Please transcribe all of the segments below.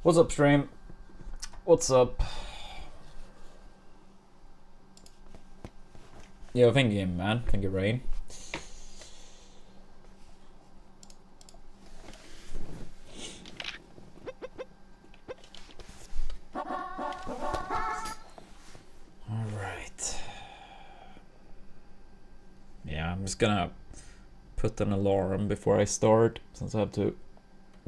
What's up, stream? What's up? Yo, thank you, man. Thank you, Rain. Alright. Yeah, I'm just gonna put an alarm before I start, since I have to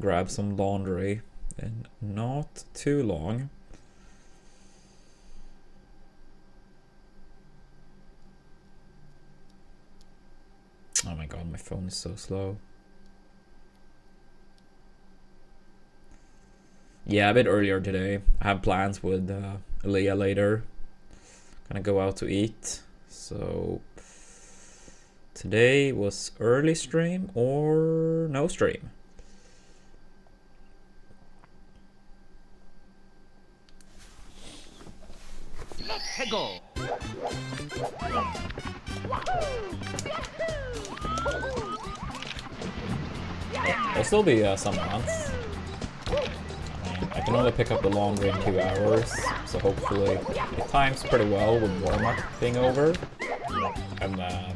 grab some laundry in not too long. Oh my god, my phone is so slow. Yeah, a bit earlier today. I have plans with Leah later. Gonna go out to eat. So today was early stream or no stream. Let's go. There'll still be some months. I mean, I can only pick up the laundry in 2 hours, so hopefully it times pretty well with warm-up being over. And then,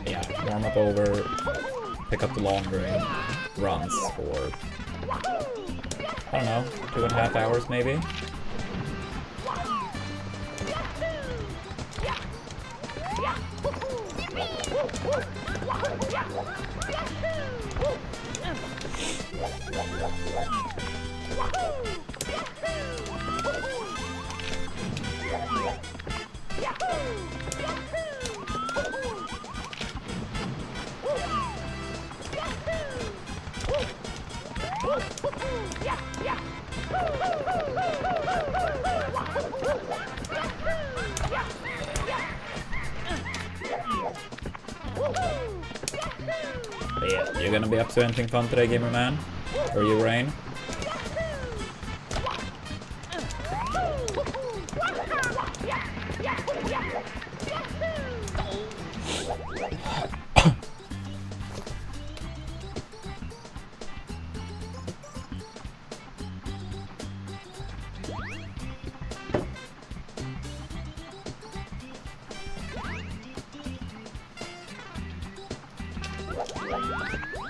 yeah, warm-up over, pick up the laundry, runs for, I don't know, 2.5 hours maybe? But yeah, you're gonna be up to anything fun today, gamer man? Or you, Rain?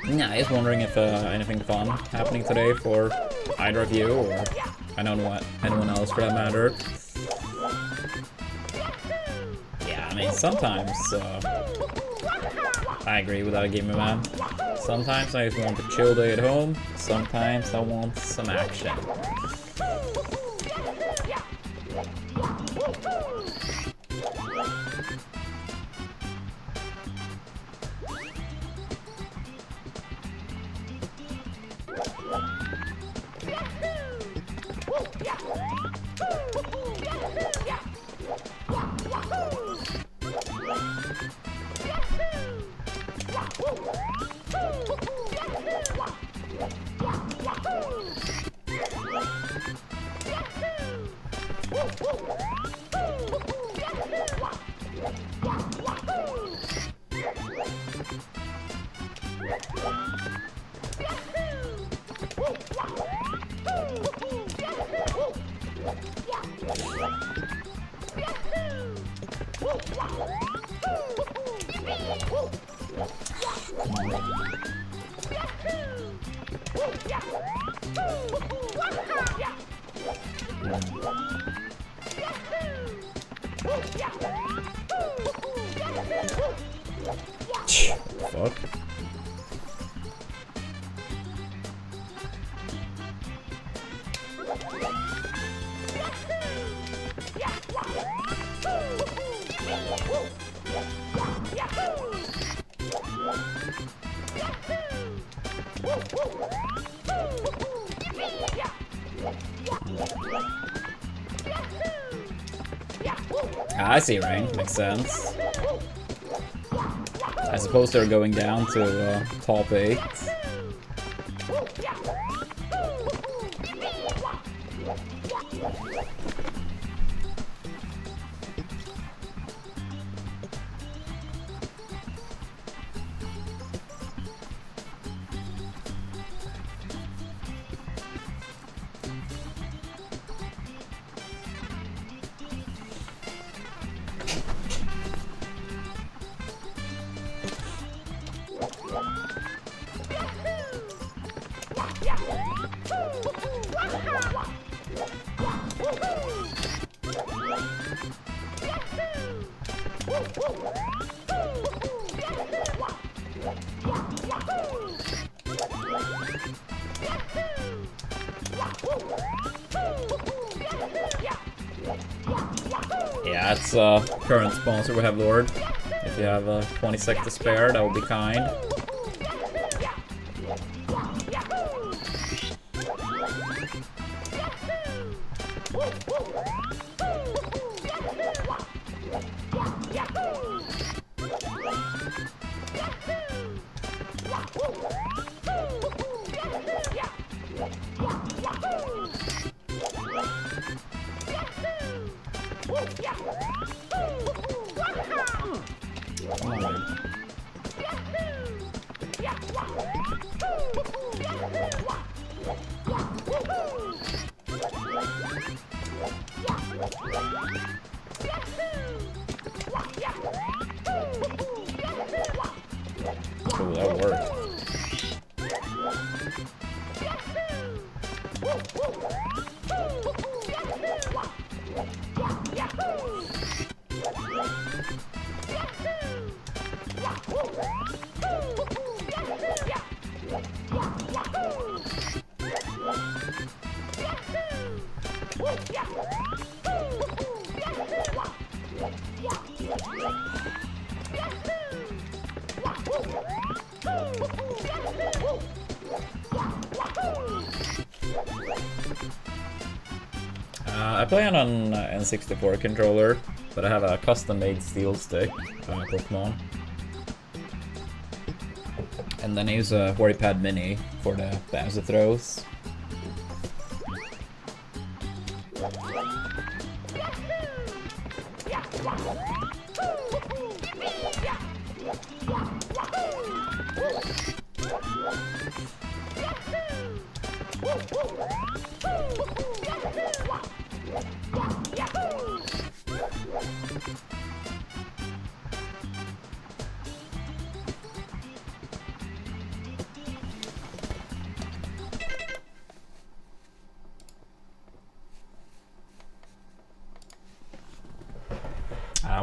Yeah, I was wondering if anything fun happening today for either of you, or I don't know what anyone else for that matter. Yeah, I mean, sometimes I agree with that, gamer man. Sometimes I just want a chill day at home. Sometimes I want some action. Fuck. I see, Rain. Makes sense. I suppose they're going down to top 8. Yeah, it's current sponsor. We have Lord. If you have 20 seconds to spare, that would be kind. Oh, that worked. I play on an N64 controller, but I have a custom-made steel stick Pokemon. And then I use a WarriPad Mini for the bouncy throws.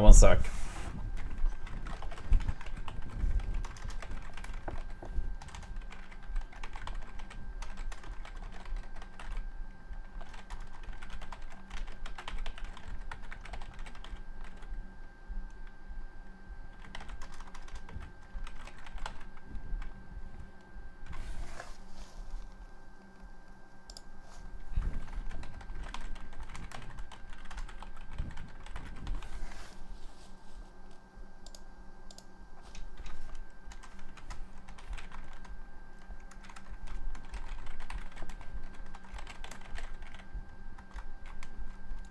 One sec.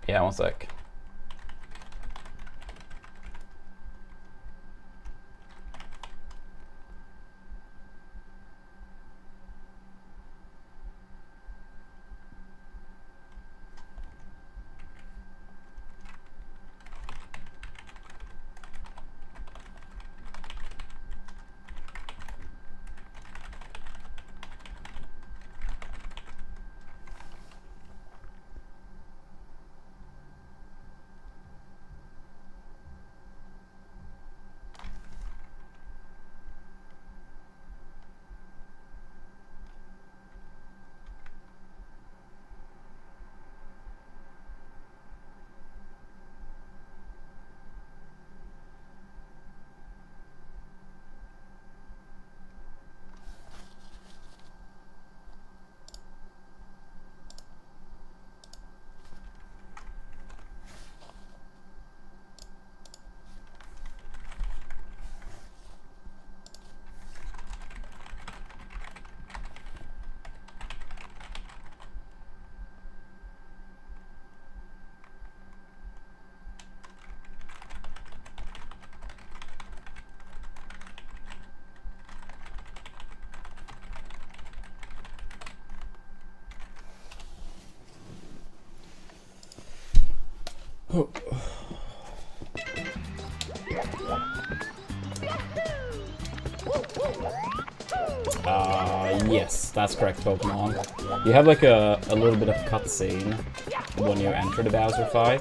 Yeah, one sec. Oh. Yes, that's correct, Pokemon. You have like a little bit of cutscene when you enter the Bowser fight,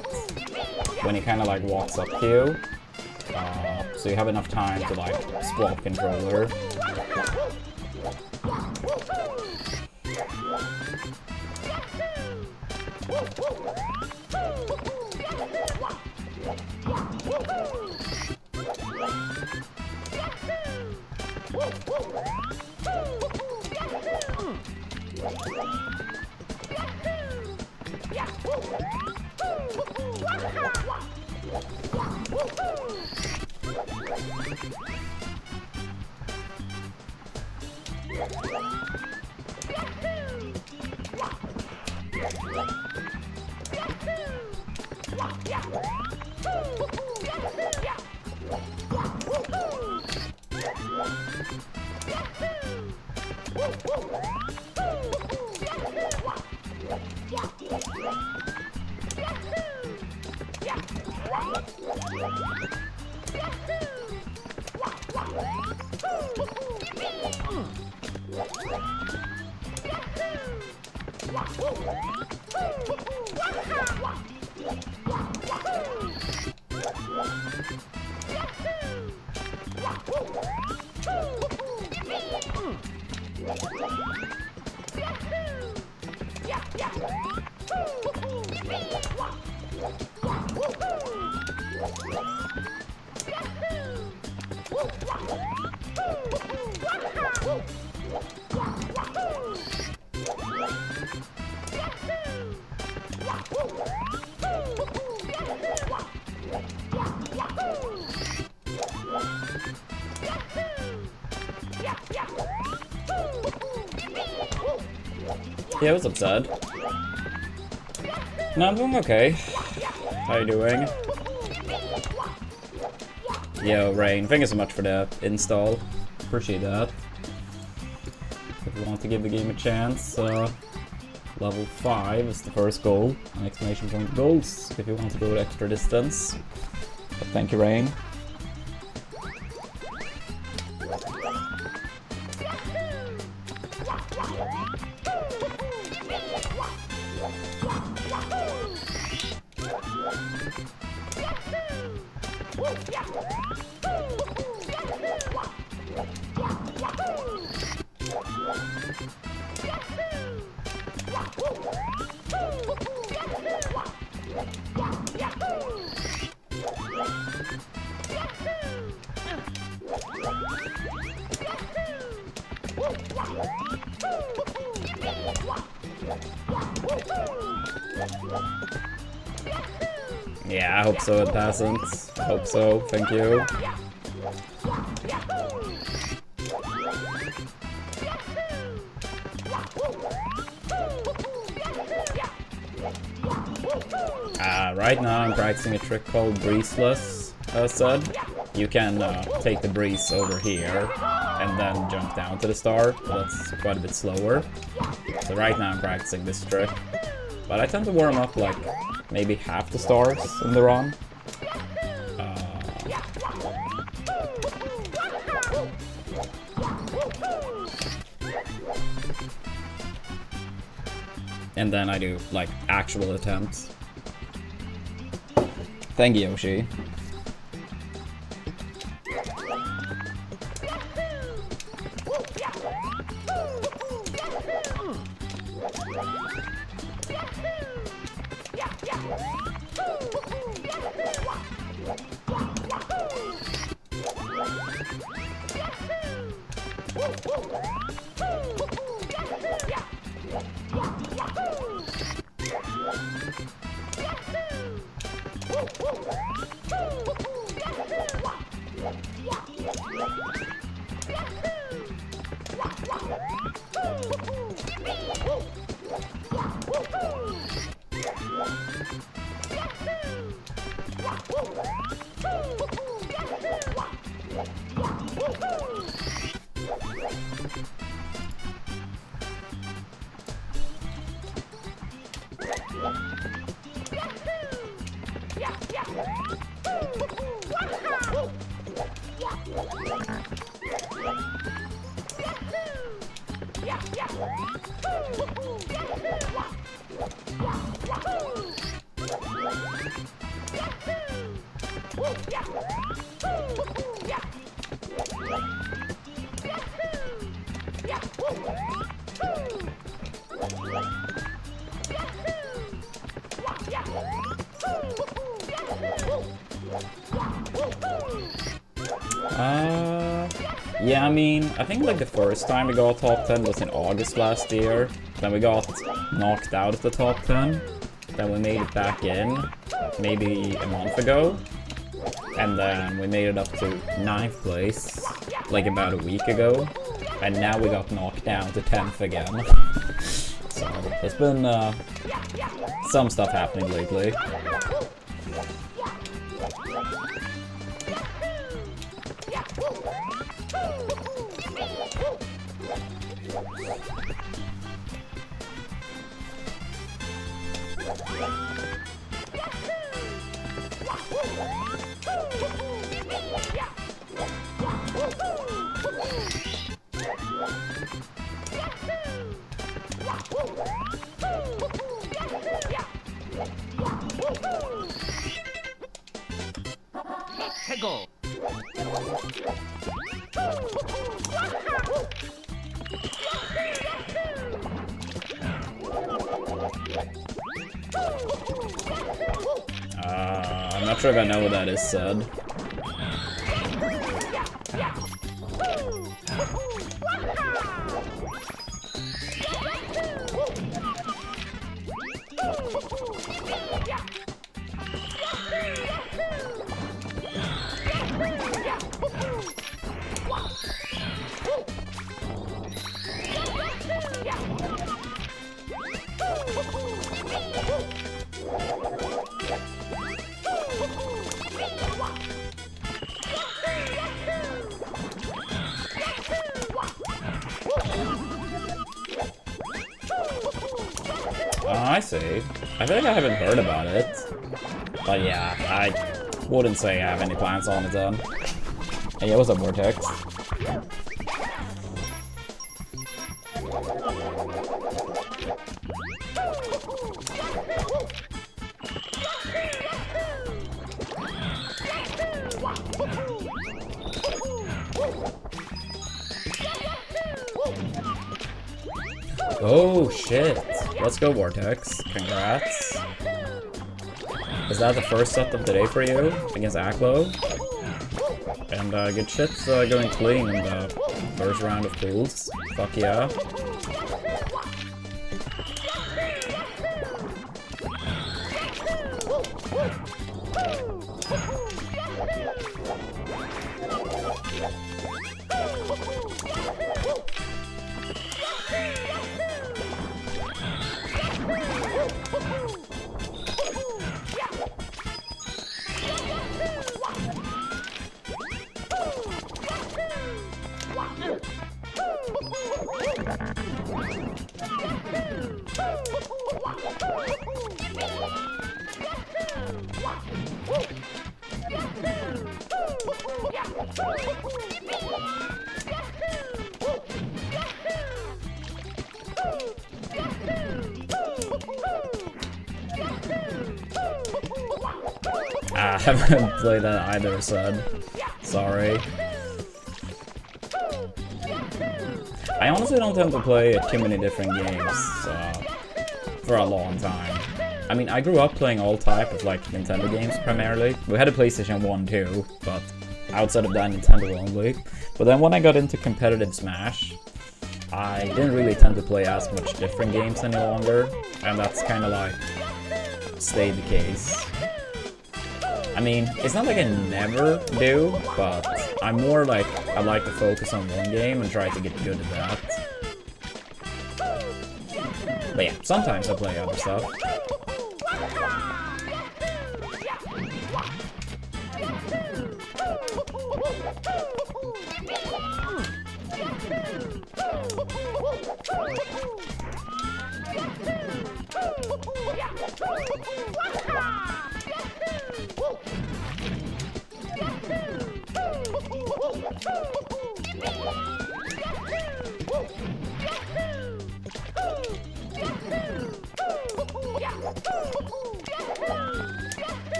when he kind of like walks up to you. So you have enough time to like swap controller. Yeah, what's up, Zed? No, I'm doing okay. How you doing? Yo, Rain, thank you so much for the install. Appreciate that. If you want to give the game a chance, level 5 is the first goal. An exclamation point goals if you want to go the extra distance. But thank you, Rain. Yeah, I hope so, it passes. I hope so, thank you. Right now I'm practicing a trick called Breezeless, said. You can take the breeze over here and then jump down to the star, but that's quite a bit slower. So right now I'm practicing this trick. But I tend to warm up like maybe half the stars in the run. And then I do like actual attempts. Thank you, Yoshi. Yeah, I mean, I think like the first time we got top 10 was in August last year. Then we got knocked out of the top 10. Then we made it back in, maybe a month ago. And then we made it up to 9th place, like about a week ago. And now we got knocked down to 10th again. So, there's been some stuff happening lately. Hegel. I'm not sure if I know what that is said. I see. I think I haven't heard about it. But yeah, I wouldn't say I have any plans on it then. Hey, yeah, what's up, Vortex? Oh shit. Let's go, Vortex. Congrats. Is that the first set of the day for you against Aklo? And good shit's going clean in the first round of pools. Fuck yeah. I haven't played that either, son. Sorry. I honestly don't tend to play too many different games for a long time. I mean, I grew up playing all type of like Nintendo games primarily. We had a PlayStation 1 too, but outside of that, Nintendo only. But then when I got into competitive Smash, I didn't really tend to play as much different games any longer, and that's kind of like stayed the case. I mean, it's not like I never do, but I'm more like I like to focus on one game and try to get good at that. But yeah, sometimes I play other stuff.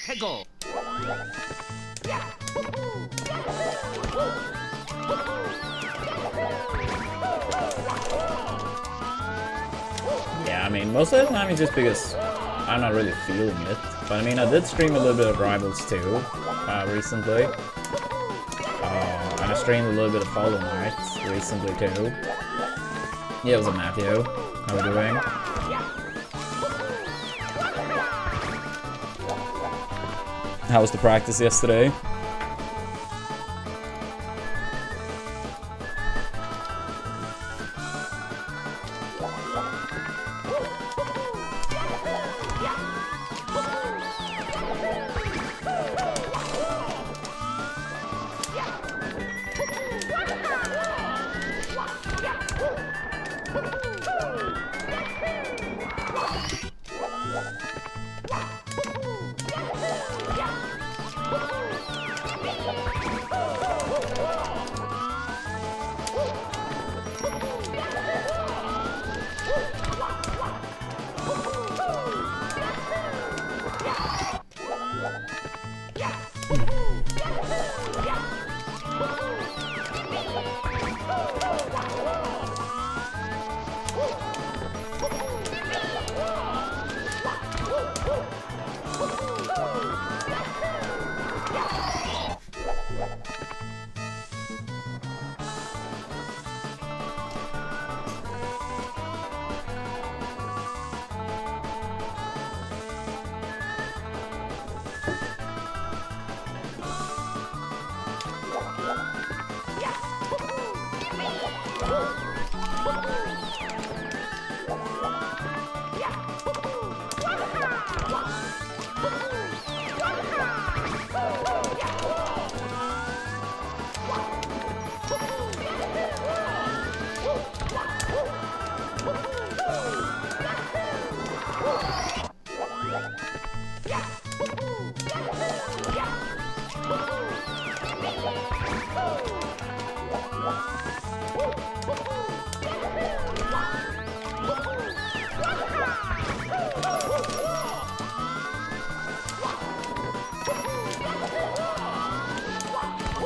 태고. Yeah, I mean, most of the time it's just because I'm not really feeling it. But I mean, I did stream a little bit of Rivals 2 recently. And I streamed a little bit of Hollow Knight recently too. Yeah, what's up, Matthew? How are we doing? How was the practice yesterday?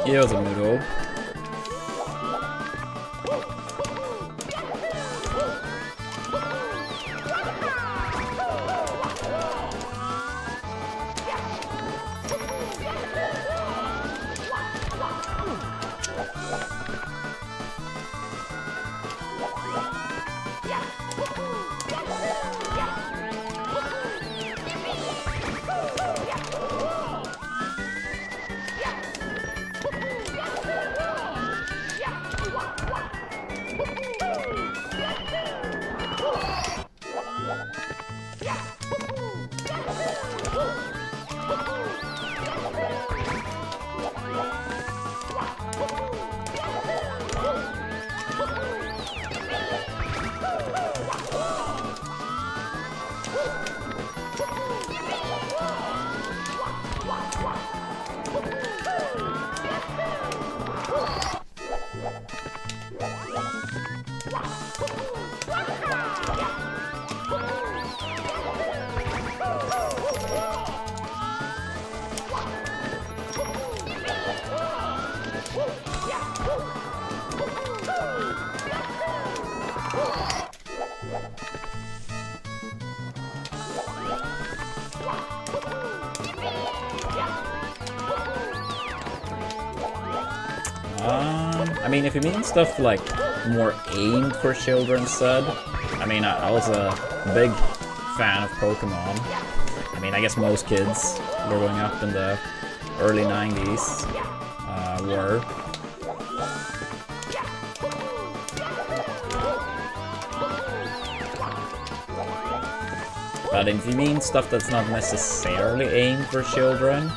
Yeah, it was a middle. I mean, if you mean stuff like more aimed for children said, I mean, I was a big fan of Pokemon. I mean, I guess most kids growing up in the early 90s were. But if you mean stuff that's not necessarily aimed for children,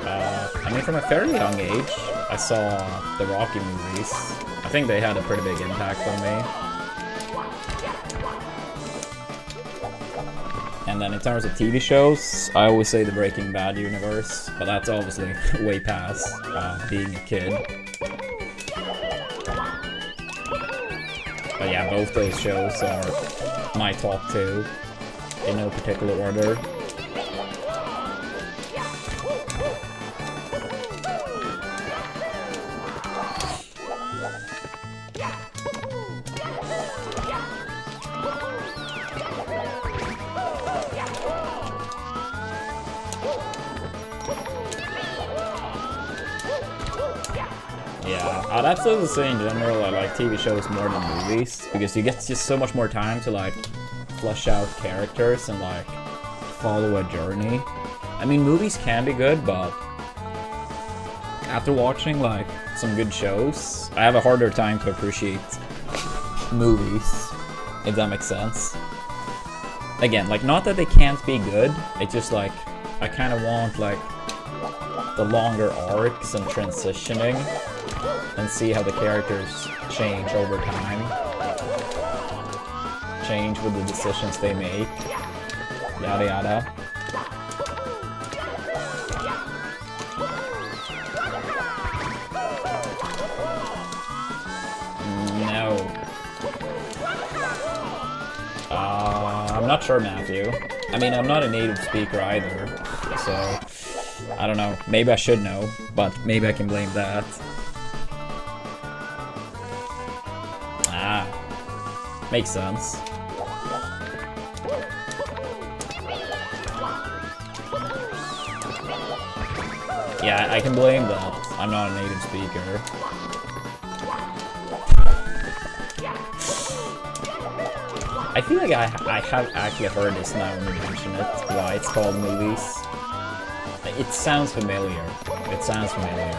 I mean, from a fairly young age, I saw the Rocky movies. I think they had a pretty big impact on me. And then in terms of TV shows, I always say the Breaking Bad universe, but that's obviously way past being a kid. But yeah, both those shows are my top two, in no particular order. Yeah, I'd absolutely say in general I like TV shows more than movies, because you get just so much more time to like flesh out characters and like follow a journey. I mean, movies can be good, but after watching like some good shows, I have a harder time to appreciate movies, if that makes sense. Again, like, not that they can't be good, it's just like I kind of want like the longer arcs and transitioning and see how the characters change over time, change with the decisions they make, yada yada. No. I'm not sure, Matthew. I mean, I'm not a native speaker either, so I don't know. Maybe I should know, but maybe I can blame that. Ah, makes sense. Yeah, I can blame that. I'm not a native speaker. I feel like I have actually heard this now when you mention it, why it's called movies. It sounds familiar. It sounds familiar.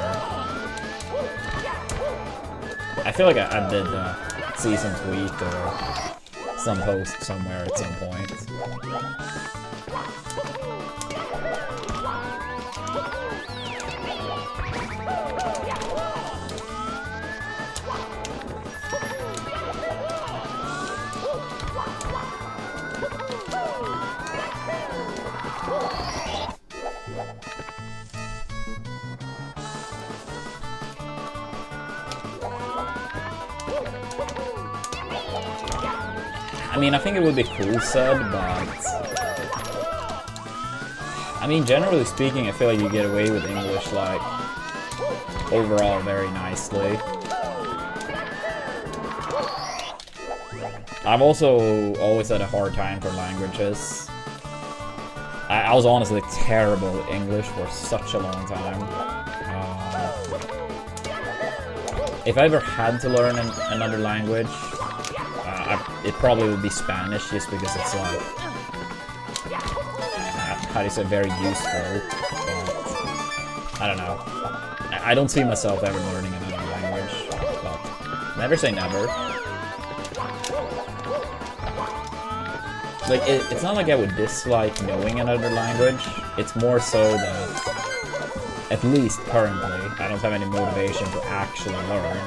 I feel like I did see some tweet or some post somewhere at some point. I mean, I think it would be cool said, but I mean, generally speaking, I feel like you get away with English, like, overall very nicely. I've also always had a hard time for languages. I was honestly terrible at English for such a long time. If I ever had to learn another language, it probably would be Spanish, just because it's like, how do you say, very useful. But I don't know. I don't see myself ever learning another language, but never say never. Like, it's not like I would dislike knowing another language. It's more so that, at least currently, I don't have any motivation to actually learn.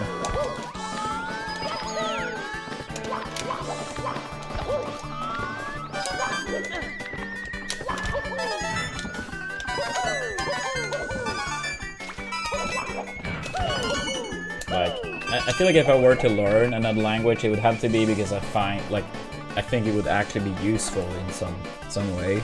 Like, I feel like if I were to learn another language, it would have to be because I think it would actually be useful in some way.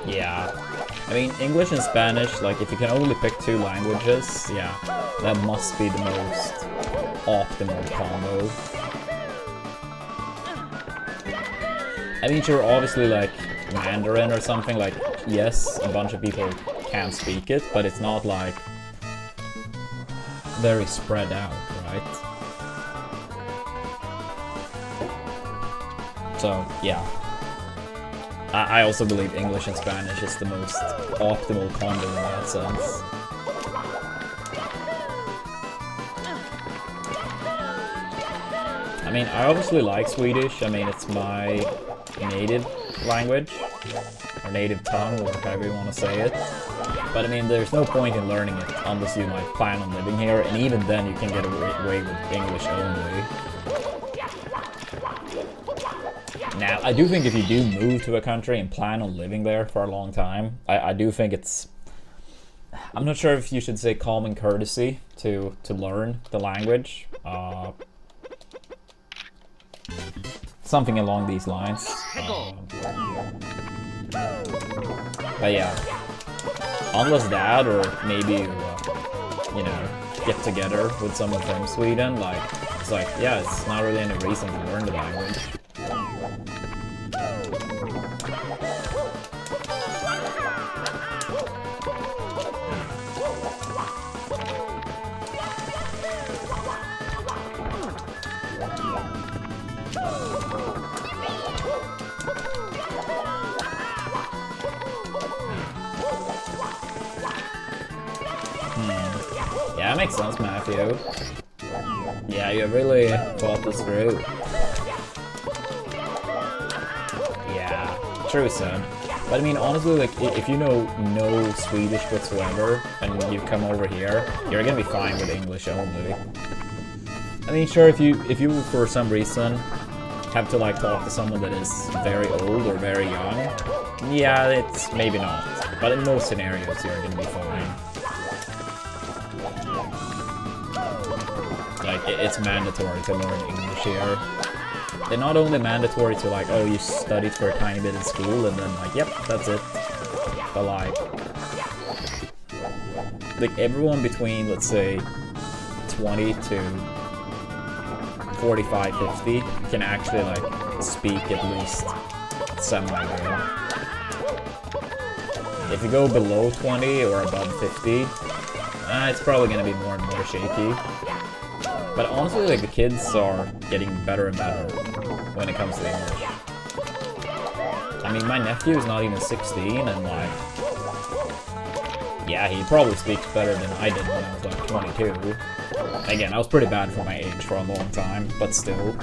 Yeah. I mean, English and Spanish, like, if you can only pick 2 languages, yeah, that must be the most optimal combo. I mean, sure, obviously, like, Mandarin or something, like, yes, a bunch of people can speak it, but it's not, like, very spread out, right? So, yeah. I also believe English and Spanish is the most optimal combo in that sense. I mean, I obviously like Swedish. I mean, it's my native language, or native tongue, or however you want to say it. But I mean, there's no point in learning it unless you like plan on living here, and even then you can get away with English only. Now, I do think if you do move to a country and plan on living there for a long time, I do think it's... I'm not sure if you should say common courtesy to learn the language. Something along these lines. But yeah, unless that, or maybe you know, get together with someone from Sweden, like, it's like, yeah, it's not really any reason to learn the language. Yeah, that makes sense, Matthew. Yeah, you really thought this through. Yeah, true, son. But I mean, honestly, like, if you know no Swedish whatsoever, and you come over here, you're gonna be fine with English only. I mean, sure, if you for some reason have to like talk to someone that is very old or very young, yeah, it's maybe not. But in most scenarios, you're gonna be fine. Like, it's mandatory to learn English here. They're not only mandatory to like, oh, you studied for a tiny bit in school and then like, yep, that's it. But like everyone between, let's say, 20 to 45, 50 can actually like speak at least semi-good. If you go below 20 or above 50, it's probably gonna be more and more shaky. But honestly, like, the kids are getting better and better when it comes to English. I mean, my nephew is not even 16, and like, yeah, he probably speaks better than I did when I was like 22. Again, I was pretty bad for my age for a long time, but still.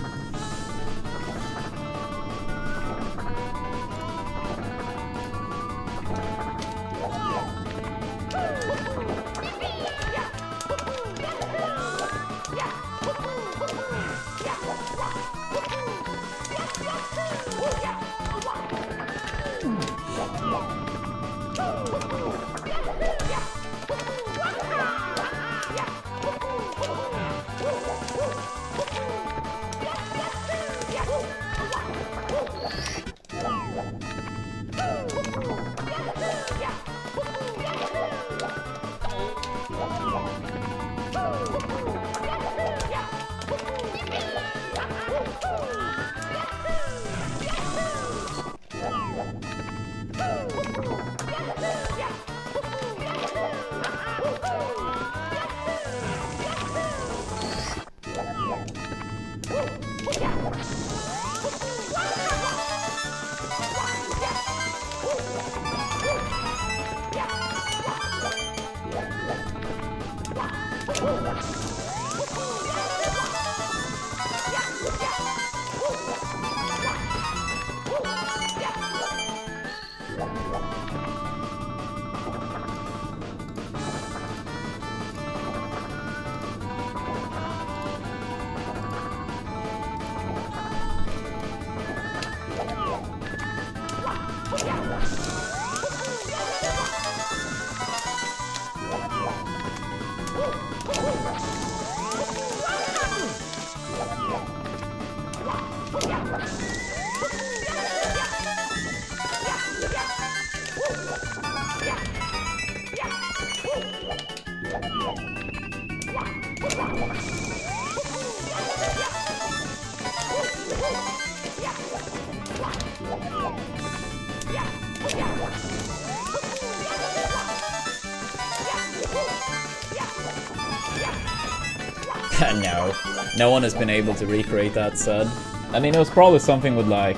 No. No one has been able to recreate that said. I mean, it was probably something with like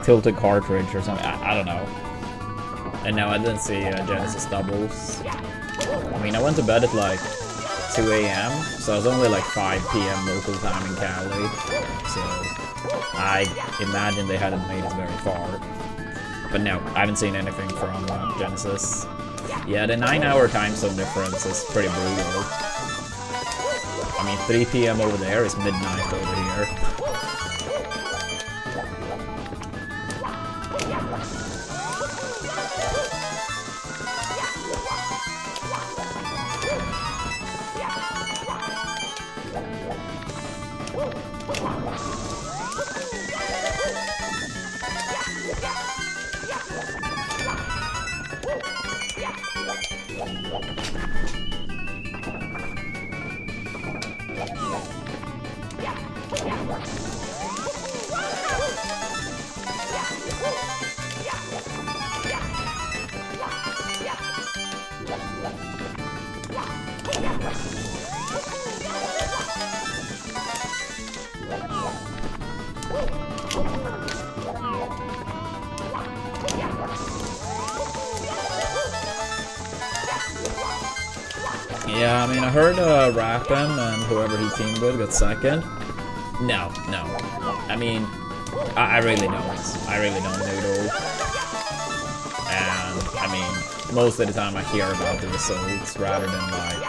tilted cartridge or something. I don't know. And no, I didn't see Genesis doubles. I mean, I went to bed at like 2 AM, so it was only like 5 PM local time in Cali. So I imagine they hadn't made it very far. But no, I haven't seen anything from Genesis. Yeah, the 9-hour time zone difference is pretty brutal. I mean, 3 PM over there is midnight over here. Yeah, I mean, I heard Rappin and whoever he teamed with got second. No. I mean, I really don't. I really don't noodle. And, I mean, most of the time I hear about the results rather than, like,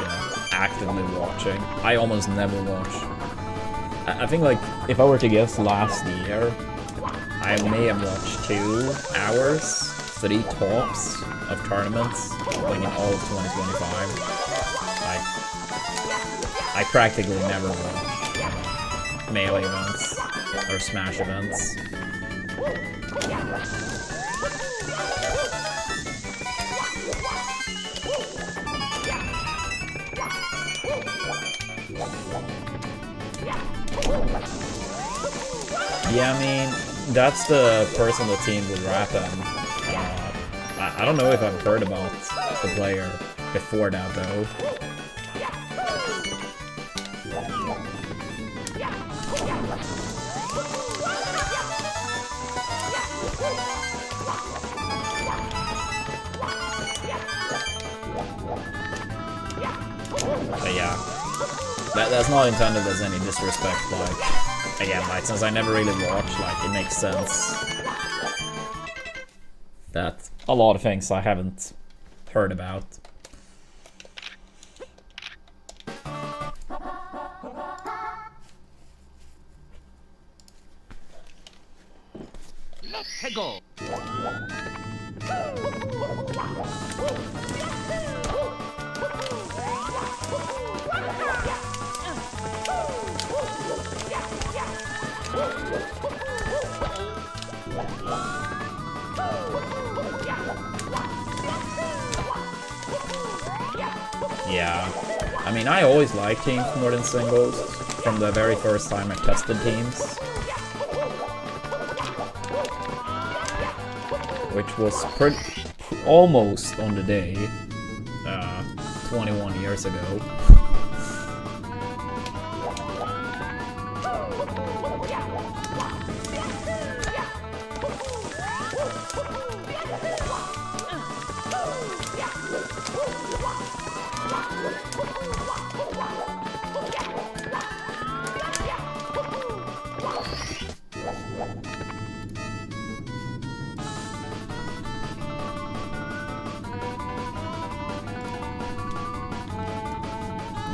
actively watching. I almost never watch. I think, like, if I were to guess last year, I may have watched 2 hours, 3 tops of tournaments, like in all of 2025. I practically never watch Melee events or Smash events. Yeah, I mean, that's the person that teamed with Rappin. I don't know if I've heard about the player before that, though. But yeah, that's not intended as any disrespect, like, again, like, since I never really watched, like, it makes sense that a lot of things I haven't heard about. Tego. Yeah, I mean, I always liked teams more than singles from the very first time I tested teams. Which was almost on the day, 21 years ago.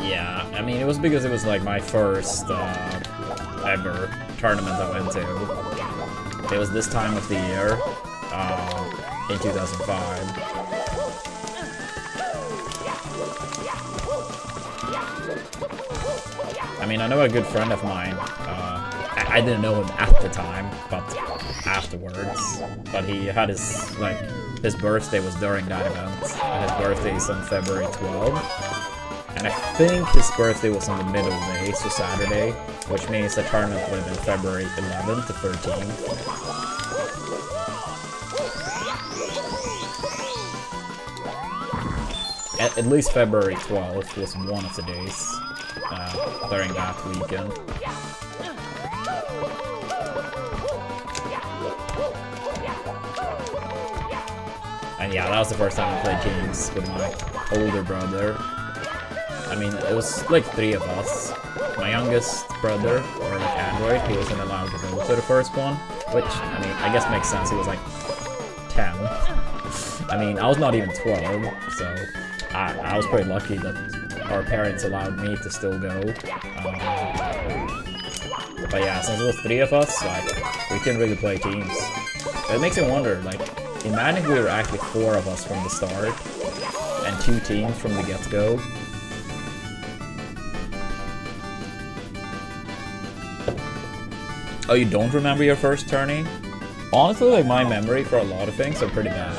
Yeah, I mean, it was because it was like my first ever tournament I went to. It was this time of the year, in 2005. I mean, I know a good friend of mine, I didn't know him at the time, but afterwards. But he had his birthday was during that event, and his birthday is on February 12th. And I think his birthday was on the middle day, so Saturday, which means the tournament would have been February 11th to 13th. At least February 12th was one of the days. during that weekend. And yeah, that was the first time I played games with my older brother. I mean, it was like 3 of us. My youngest brother, or like Android, he wasn't allowed to go to the first one, which, I mean, I guess makes sense. He was like 10. I mean, I was not even 12, so I was pretty lucky that our parents allowed me to still go. But yeah, since it was 3 of us, like, we couldn't really play teams. It makes me wonder, like, imagine if we were actually 4 of us from the start, and 2 teams from the get-go. Oh, you don't remember your first tourney? Honestly, like, my memory for a lot of things are pretty bad.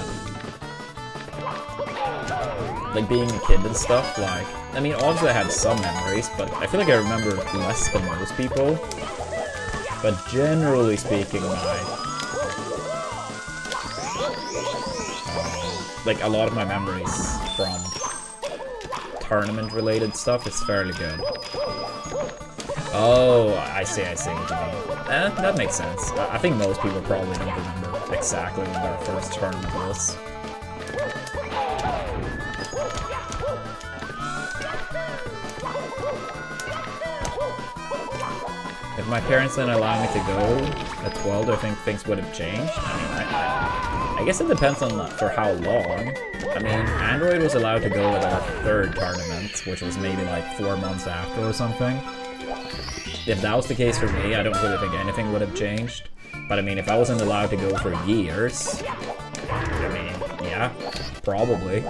Like, being a kid and stuff, like... I mean, obviously I had some memories, but I feel like I remember less than most people. But generally speaking, like, a lot of my memories from tournament-related stuff is fairly good. Oh, I see what you mean. That makes sense. I think most people probably don't remember exactly when their first tournament was. If my parents didn't allow me to go at 12, I think things would have changed. I mean, I guess it depends on for how long. I mean, Android was allowed to go at our 3rd tournament, which was maybe like 4 months after or something. If that was the case for me, I don't really think anything would have changed. But I mean, if I wasn't allowed to go for years, I mean, yeah, probably.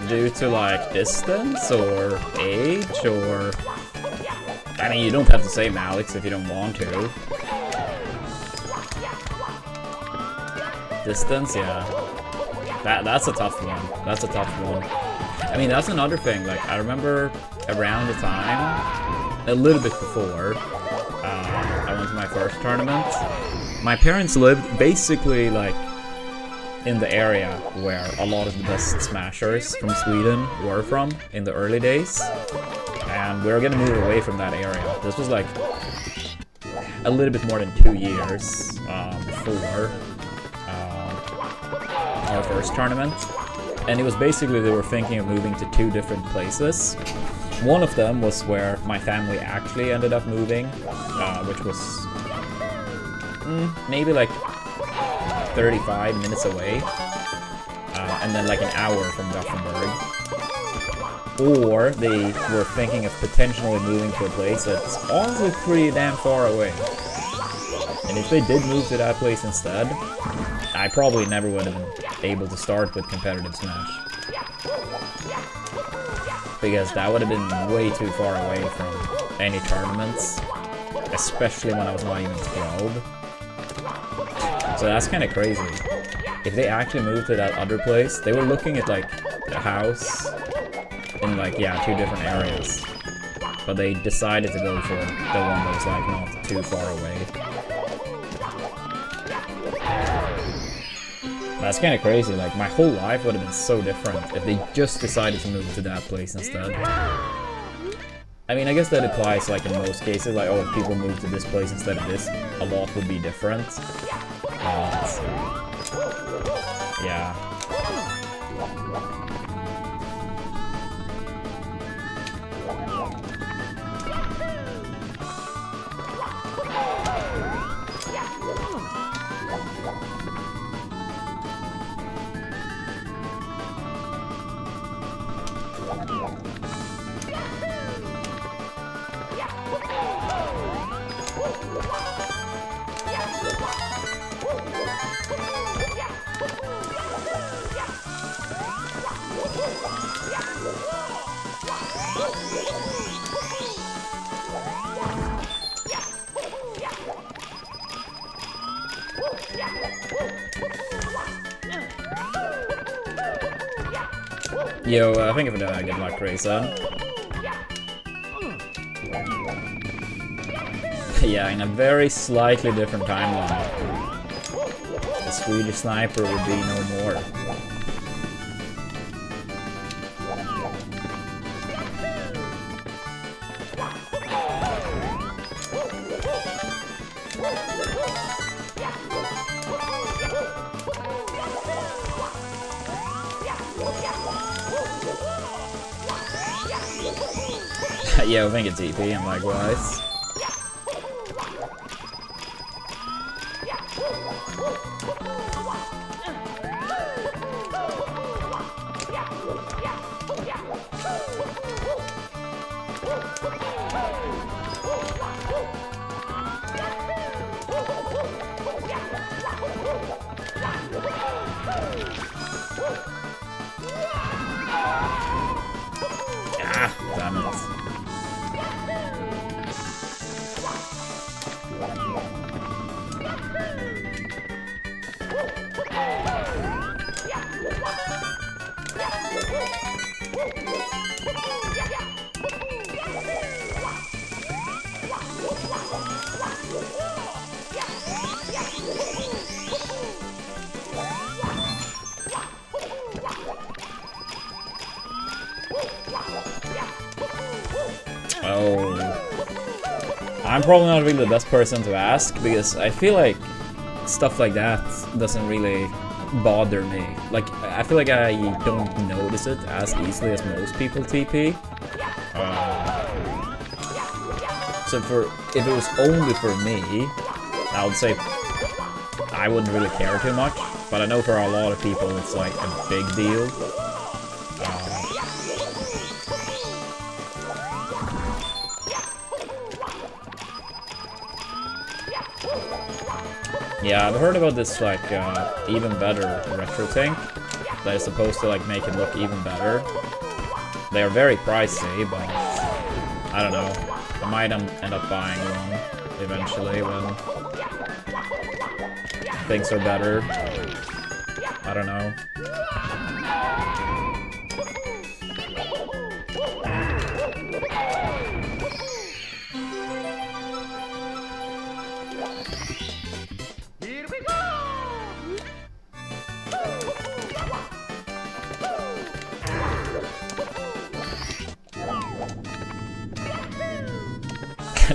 Due to like distance or age or... I mean, you don't have to say Alex if you don't want to. Distance, yeah. That's a tough one. That's a tough one. I mean, that's another thing. Like, I remember around the time, a little bit before, I went to my first tournament. My parents lived basically like in the area where a lot of the best smashers from Sweden were from in the early days, and we were gonna move away from that area. This was like a little bit more than 2 years before our first tournament, and it was basically they were thinking of moving to 2 different places. One of them was where my family actually ended up moving, which was maybe like 35 minutes away, and then like an hour from Gothenburg. Or they were thinking of potentially moving to a place that's honestly pretty damn far away. And if they did move to that place instead, I probably never would have been able to start with competitive Smash. Because that would have been way too far away from any tournaments, especially when I was not even 12. So that's kind of crazy. If they actually moved to that other place, they were looking at like a house in like, yeah, 2 different areas. But they decided to go for the one that was like not too far away. That's kind of crazy. Like, my whole life would have been so different if they just decided to move to that place instead. I mean, I guess that applies like in most cases, like, oh, if people move to this place instead of this, a lot would be different. Yeah. Yo, I think if I get my craze on. Yeah, in a very slightly different timeline. The Swedish sniper would be no more. Yeah, I think it's EP and likewise. Ah, damn it. Oh, I'm probably not really the best person to ask because I feel like stuff like that doesn't really bother me. Like, I feel like I don't notice it as easily as most people TP. So if it was only for me, I would say I wouldn't really care too much. But I know for a lot of people it's like a big deal. Yeah, I've heard about this like even better retro tank that is supposed to like make it look even better. They are very pricey, but I don't know. I might end up buying one eventually when things are better. I don't know.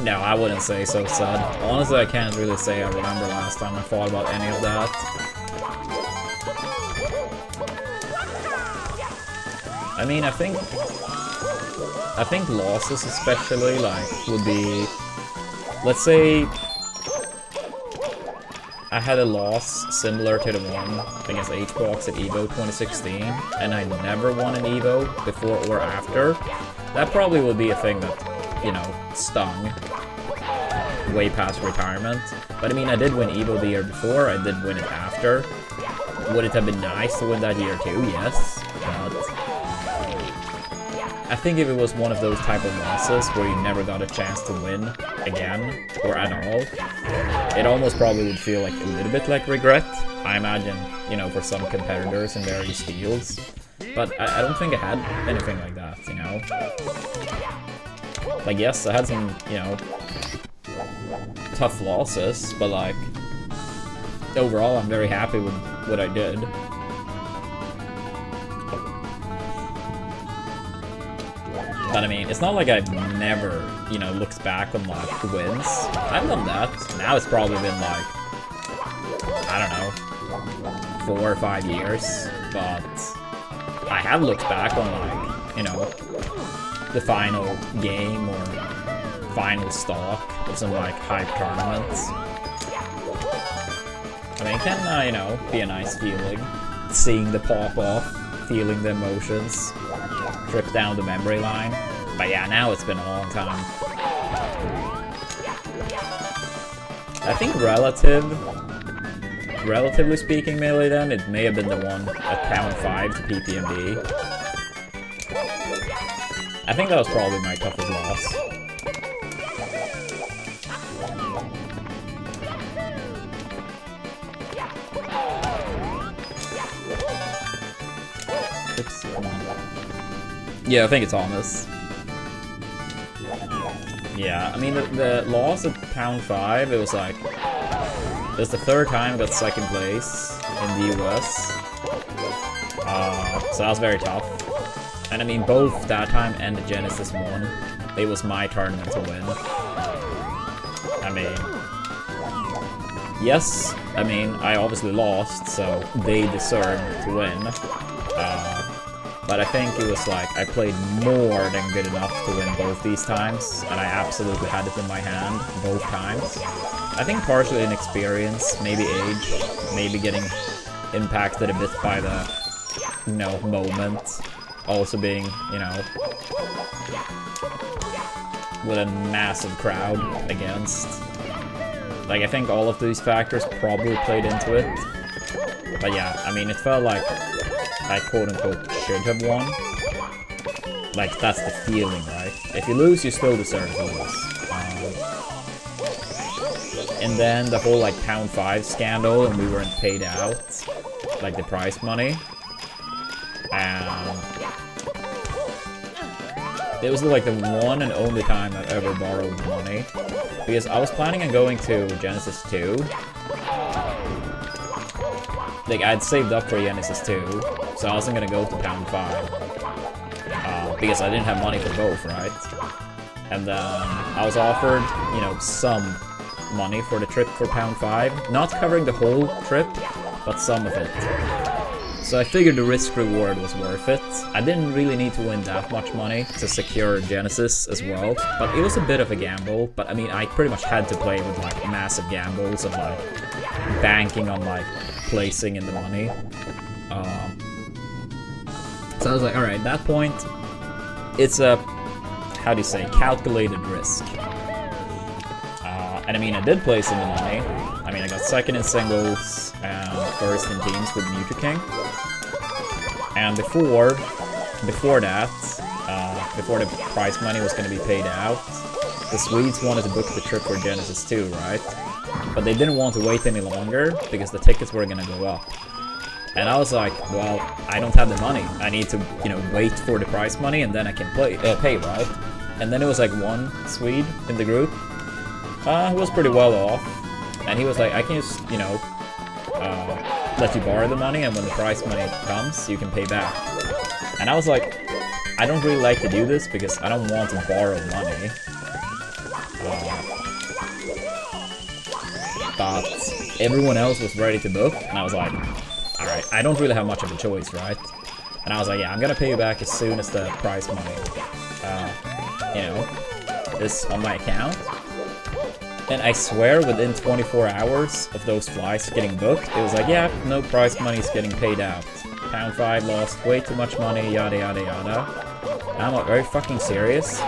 No, I wouldn't say so, son. Honestly, I can't really say I remember last time I thought about any of that. I mean, I think losses especially, like, would be... Let's say I had a loss similar to the one against HBox at EVO 2016, and I never won an EVO before or after. That probably would be a thing that, you know, stung way past retirement. But I mean, I did win EVO the year before, I did win it after. Would it have been nice to win that year too? Yes. But I think if it was one of those type of losses where you never got a chance to win again, or at all, it almost probably would feel like a little bit like regret. I imagine, you know, for some competitors in various fields. But I don't think I had anything like that, you know? Like, yes, I had some, you know, tough losses, but like, overall, I'm very happy with what I did. But I mean, it's not like I've never, you know, looked back on like wins. I've done that. Now it's probably been like, I don't know, 4 or 5 years, but I have looked back on, like, you know, the final game or final stock of some, like, hype tournaments. I mean, it can, you know, be a nice feeling. Seeing the pop-off, feeling the emotions, trip down the memory line. But yeah, now it's been a long time. I think relatively speaking, Melee then, it may have been the one at pound 5 to PPMD. I think that was probably my toughest loss. Oops, come on. Yeah, I think it's on this. Yeah, I mean, the loss at pound 5, it was like... It was the 3rd time I got 2nd place in the US. So that was very tough. And I mean, both that time and the Genesis one, it was my tournament to win. I mean... Yes, I mean, I obviously lost, so they deserved to win. But I think it was like, I played more than good enough to win both these times, and I absolutely had it in my hand both times. I think partially inexperience, maybe age, maybe getting impacted a bit by the, you know, moment. Also being, you know, with a massive crowd against. Like, I think all of these factors probably played into it. But yeah, I mean, it felt like I quote-unquote should have won. Like, that's the feeling, right? If you lose, you still deserve to lose. And then the whole, like, pound 5 scandal, and we weren't paid out, like, the prize money. And it was, like, the one and only time I've ever borrowed money. Because I was planning on going to Genesis 2. Like, I'd saved up for Genesis 2, so I wasn't gonna go to pound 5. Because I didn't have money for both, right? And then I was offered, you know, some money for the trip for pound 5. Not covering the whole trip, but some of it. So I figured the risk-reward was worth it. I didn't really need to win that much money to secure Genesis as well, but it was a bit of a gamble. But I mean, I pretty much had to play with, like, massive gambles of, like, banking on, like, placing in the money. So I was like, alright, at that point, it's a, how do you say, calculated risk. And I mean, I did place in the money. I mean, I got 2nd in singles and 1st in teams with Mewtwo King. And before that, before the prize money was going to be paid out, the Swedes wanted to book the trip for Genesis 2, right? But they didn't want to wait any longer because the tickets were going to go up. And I was like, well, I don't have the money. I need to, you know, wait for the prize money and then I can pay, right? And then it was like one Swede in the group who was pretty well off. And he was like, I can just, you know, let you borrow the money, and when the prize money comes, you can pay back. And I was like, I don't really like to do this because I don't want to borrow money. But everyone else was ready to book, and I was like, alright, I don't really have much of a choice, right? And I was like, yeah, I'm gonna pay you back as soon as the prize money, you know, is on my account. And I swear, within 24 hours of those flights getting booked, it was like, yeah, no prize money is getting paid out. Pound 5 lost way too much money, yada yada yada. And I'm like, are you fucking serious?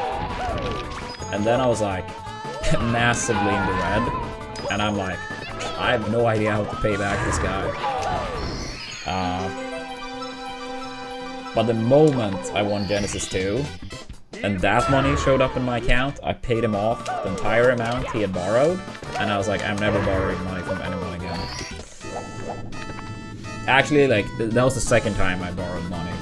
And then I was like, massively in the red. And I'm like, I have no idea how to pay back this guy. But the moment I won Genesis 2, and that money showed up in my account, I paid him off the entire amount he had borrowed, and I was like, I'm never borrowing money from anyone again. Actually, like, that was the 2nd time I borrowed money.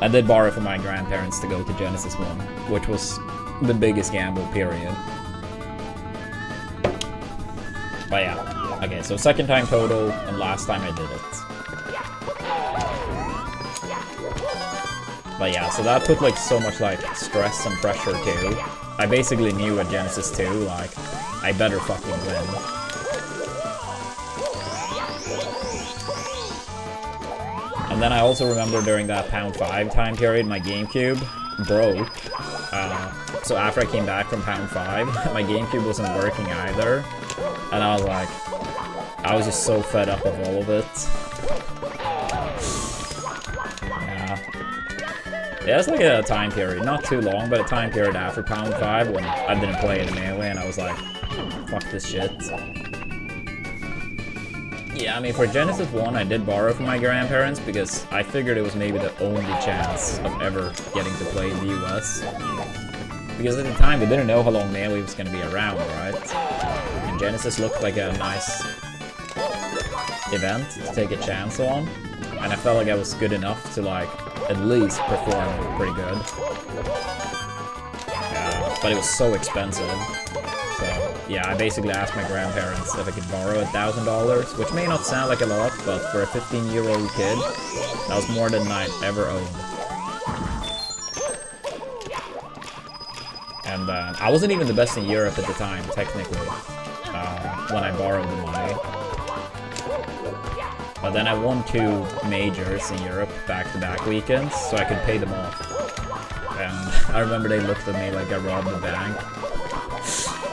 I did borrow from my grandparents to go to Genesis 1, which was the biggest gamble, period. But yeah, okay, so 2nd time total, and last time I did it. But yeah, so that put like so much like stress and pressure too. I basically knew at Genesis 2, like, I better fucking win. then I also remember during that Pound 5 time period, my GameCube broke. So after I came back from Pound 5, my GameCube wasn't working either. And I was like, I was just so fed up of all of it. Yeah, it's like a time period, not too long, but a time period after Pound 5 when I didn't play it in Melee and I was like, fuck this shit. Yeah, I mean, for Genesis 1, I did borrow from my grandparents because I figured it was maybe the only chance of ever getting to play in the US. Because at the time, we didn't know how long Melee was going to be around, right? And Genesis looked like a nice event to take a chance on. And I felt like I was good enough to, like, at least perform pretty good. But it was so expensive. So, yeah, I basically asked my grandparents if I could borrow $1,000, which may not sound like a lot, but for a 15-year-old kid, that was more than I'd ever owned. And I wasn't even the best in Europe at the time, technically, when I borrowed the money. But then I won 2 majors in Europe back-to-back weekends, so I could pay them off. And I remember they looked at me like I robbed the bank.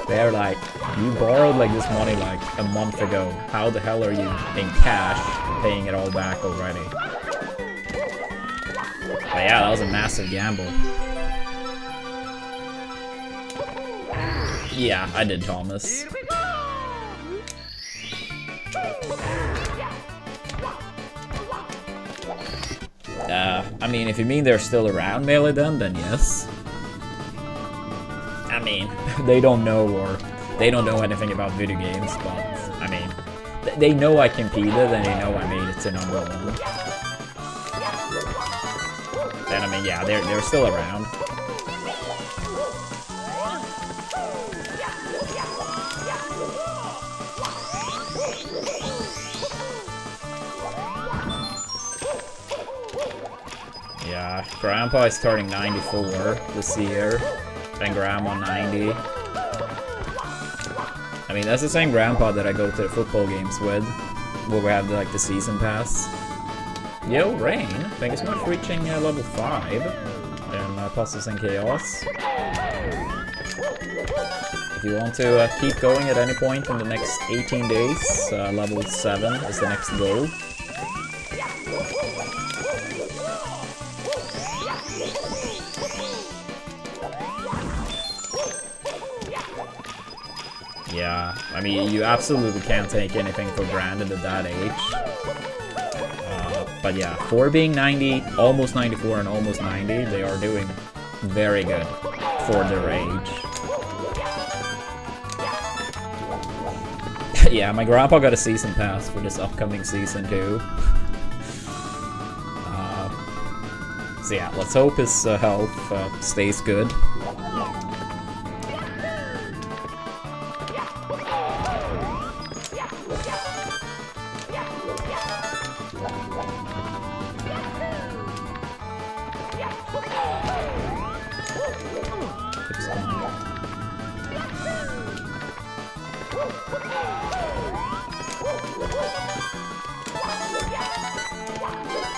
They're like, you borrowed like this money like a month ago. How the hell are you in cash paying it all back already? But yeah, that was a massive gamble. Yeah, I did, Thomas. I mean, if you mean they're still around Melee then yes. I mean, they don't know anything about video games, but, I mean, they know I competed and they know I made it to number 1. And I mean, yeah, they're still around. Yeah, Grandpa is turning 94 this year, and Grandma 90. I mean, that's the same Grandpa that I go to the football games with, where we have like the season pass. Yo, Rain, thank you so much for reaching level 5 in Puzzles and Chaos. If you want to keep going at any point in the next 18 days, level 7 is the next goal. Yeah, I mean, you absolutely can't take anything for granted at that age. But yeah, for being 90, almost 94 and almost 90, they are doing very good for their age. Yeah, my grandpa got a season pass for this upcoming season too. So yeah, let's hope his health stays good.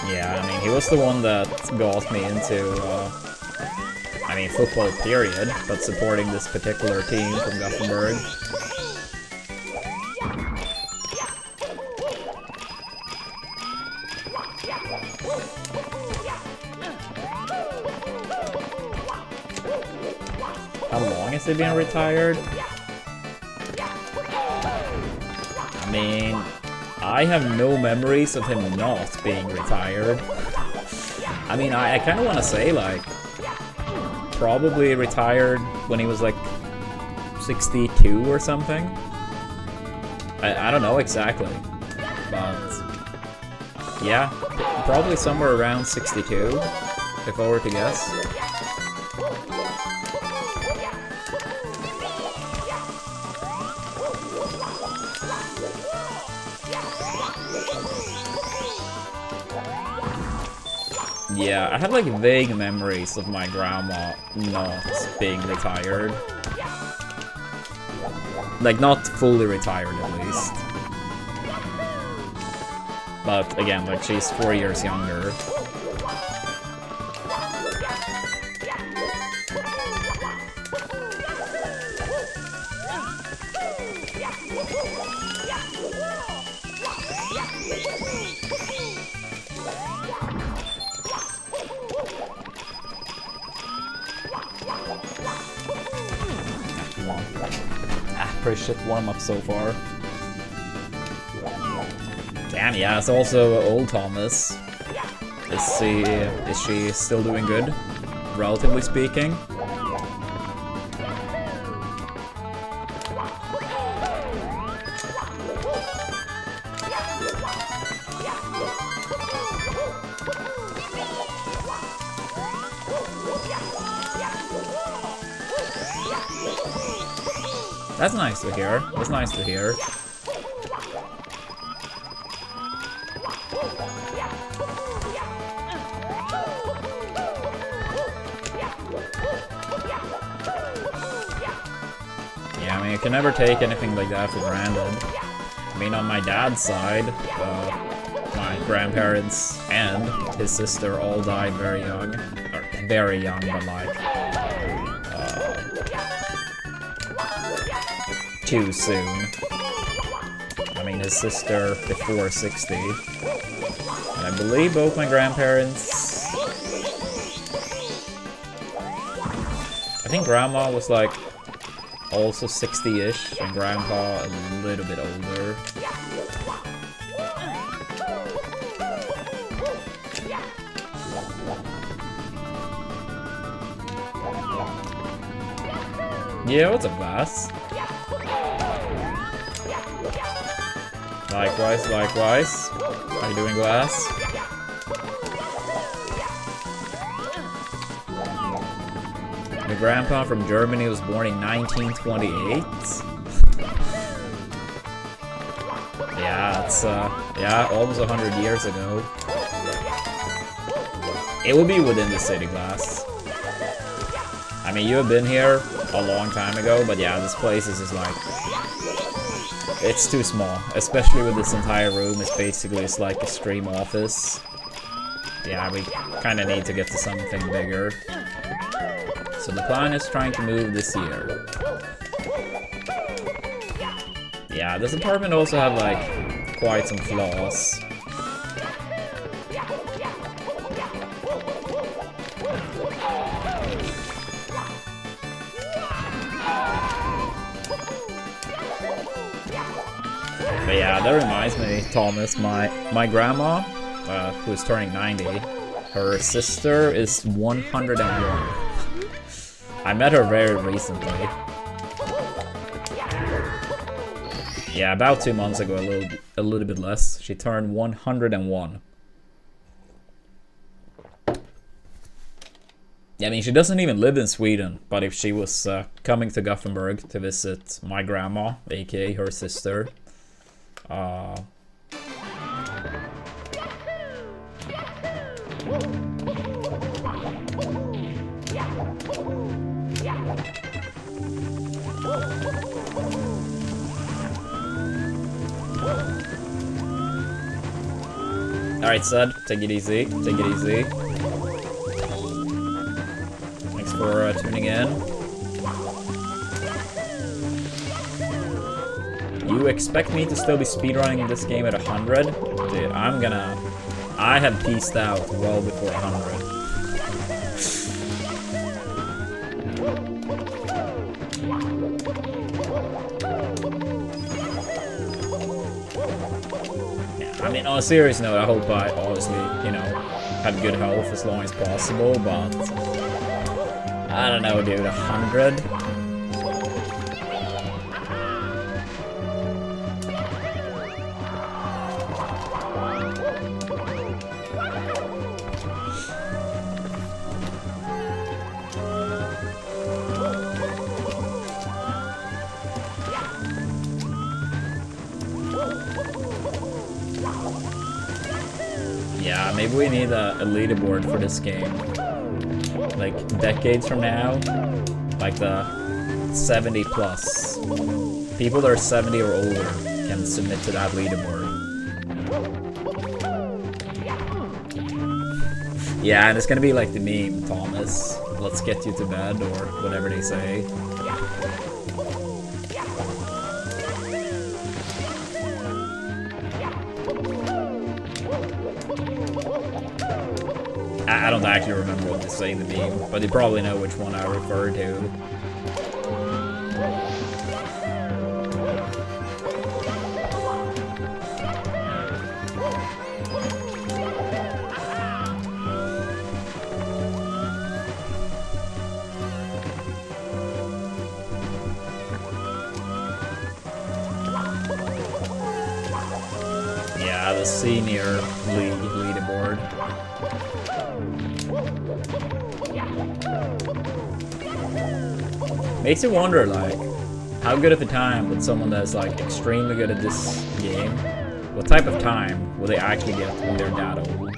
Yeah, I mean, he was the one that got me into, I mean, football period, but supporting this particular team from Gothenburg. How long has he been retired? I mean, I have no memories of him not being retired. I mean, I kind of want to say, like, probably retired when he was, like, 62 or something. I don't know exactly, but yeah, probably somewhere around 62, if I were to guess. Yeah, I have like vague memories of my grandma not being retired. Like, not fully retired at least. But again, like, she's 4 years younger. Pretty shit warm-up so far. Damn, yeah, it's also old Thomas. Is she still doing good, relatively speaking? That's nice to hear. That's nice to hear. Yeah, I mean, you can never take anything like that for granted. I mean, on my dad's side, my grandparents and his sister all died very young. Or very young, but like... too soon. I mean, his sister before 60. And I believe both my grandparents... I think grandma was like also 60-ish, and grandpa a little bit older. Yeah, what's up, Vass? Likewise, likewise. How you doing, Glass? The grandpa from Germany was born in 1928. Yeah, it's yeah, almost 100 years ago. It will be within the city, Glass. I mean, you have been here a long time ago, but yeah, this place is just like... It's too small, especially with this entire room. It's like a stream office. Yeah, we kind of need to get to something bigger. So the plan is trying to move this year. Yeah, this apartment also have like quite some flaws. But yeah, that reminds me, Thomas, my grandma, who is turning 90, her sister is 101. I met her very recently. Yeah, about 2 months ago, a little bit less. She turned 101. Yeah, I mean, she doesn't even live in Sweden, but if she was coming to Gothenburg to visit my grandma, aka her sister, alright, Sud, take it easy, take it easy. Thanks for tuning in. You expect me to still be speedrunning this game at 100? Dude, I had peaced out well before 100. I mean, on a serious note, I hope I obviously, you know, have good health as long as possible, but I don't know, dude, 100? Yeah, maybe we need a leaderboard for this game. Like, decades from now, like the 70 plus. People that are 70 or older can submit to that leaderboard. Yeah, and it's gonna be like the meme, Thomas. Let's get you to bed, or whatever they say. I don't actually remember what they say in the meme, but you probably know which one I refer to. Yeah, the senior leaderboard. Makes you wonder, like, how good of a time would someone that's like extremely good at this game, what type of time will they actually get when they're that old?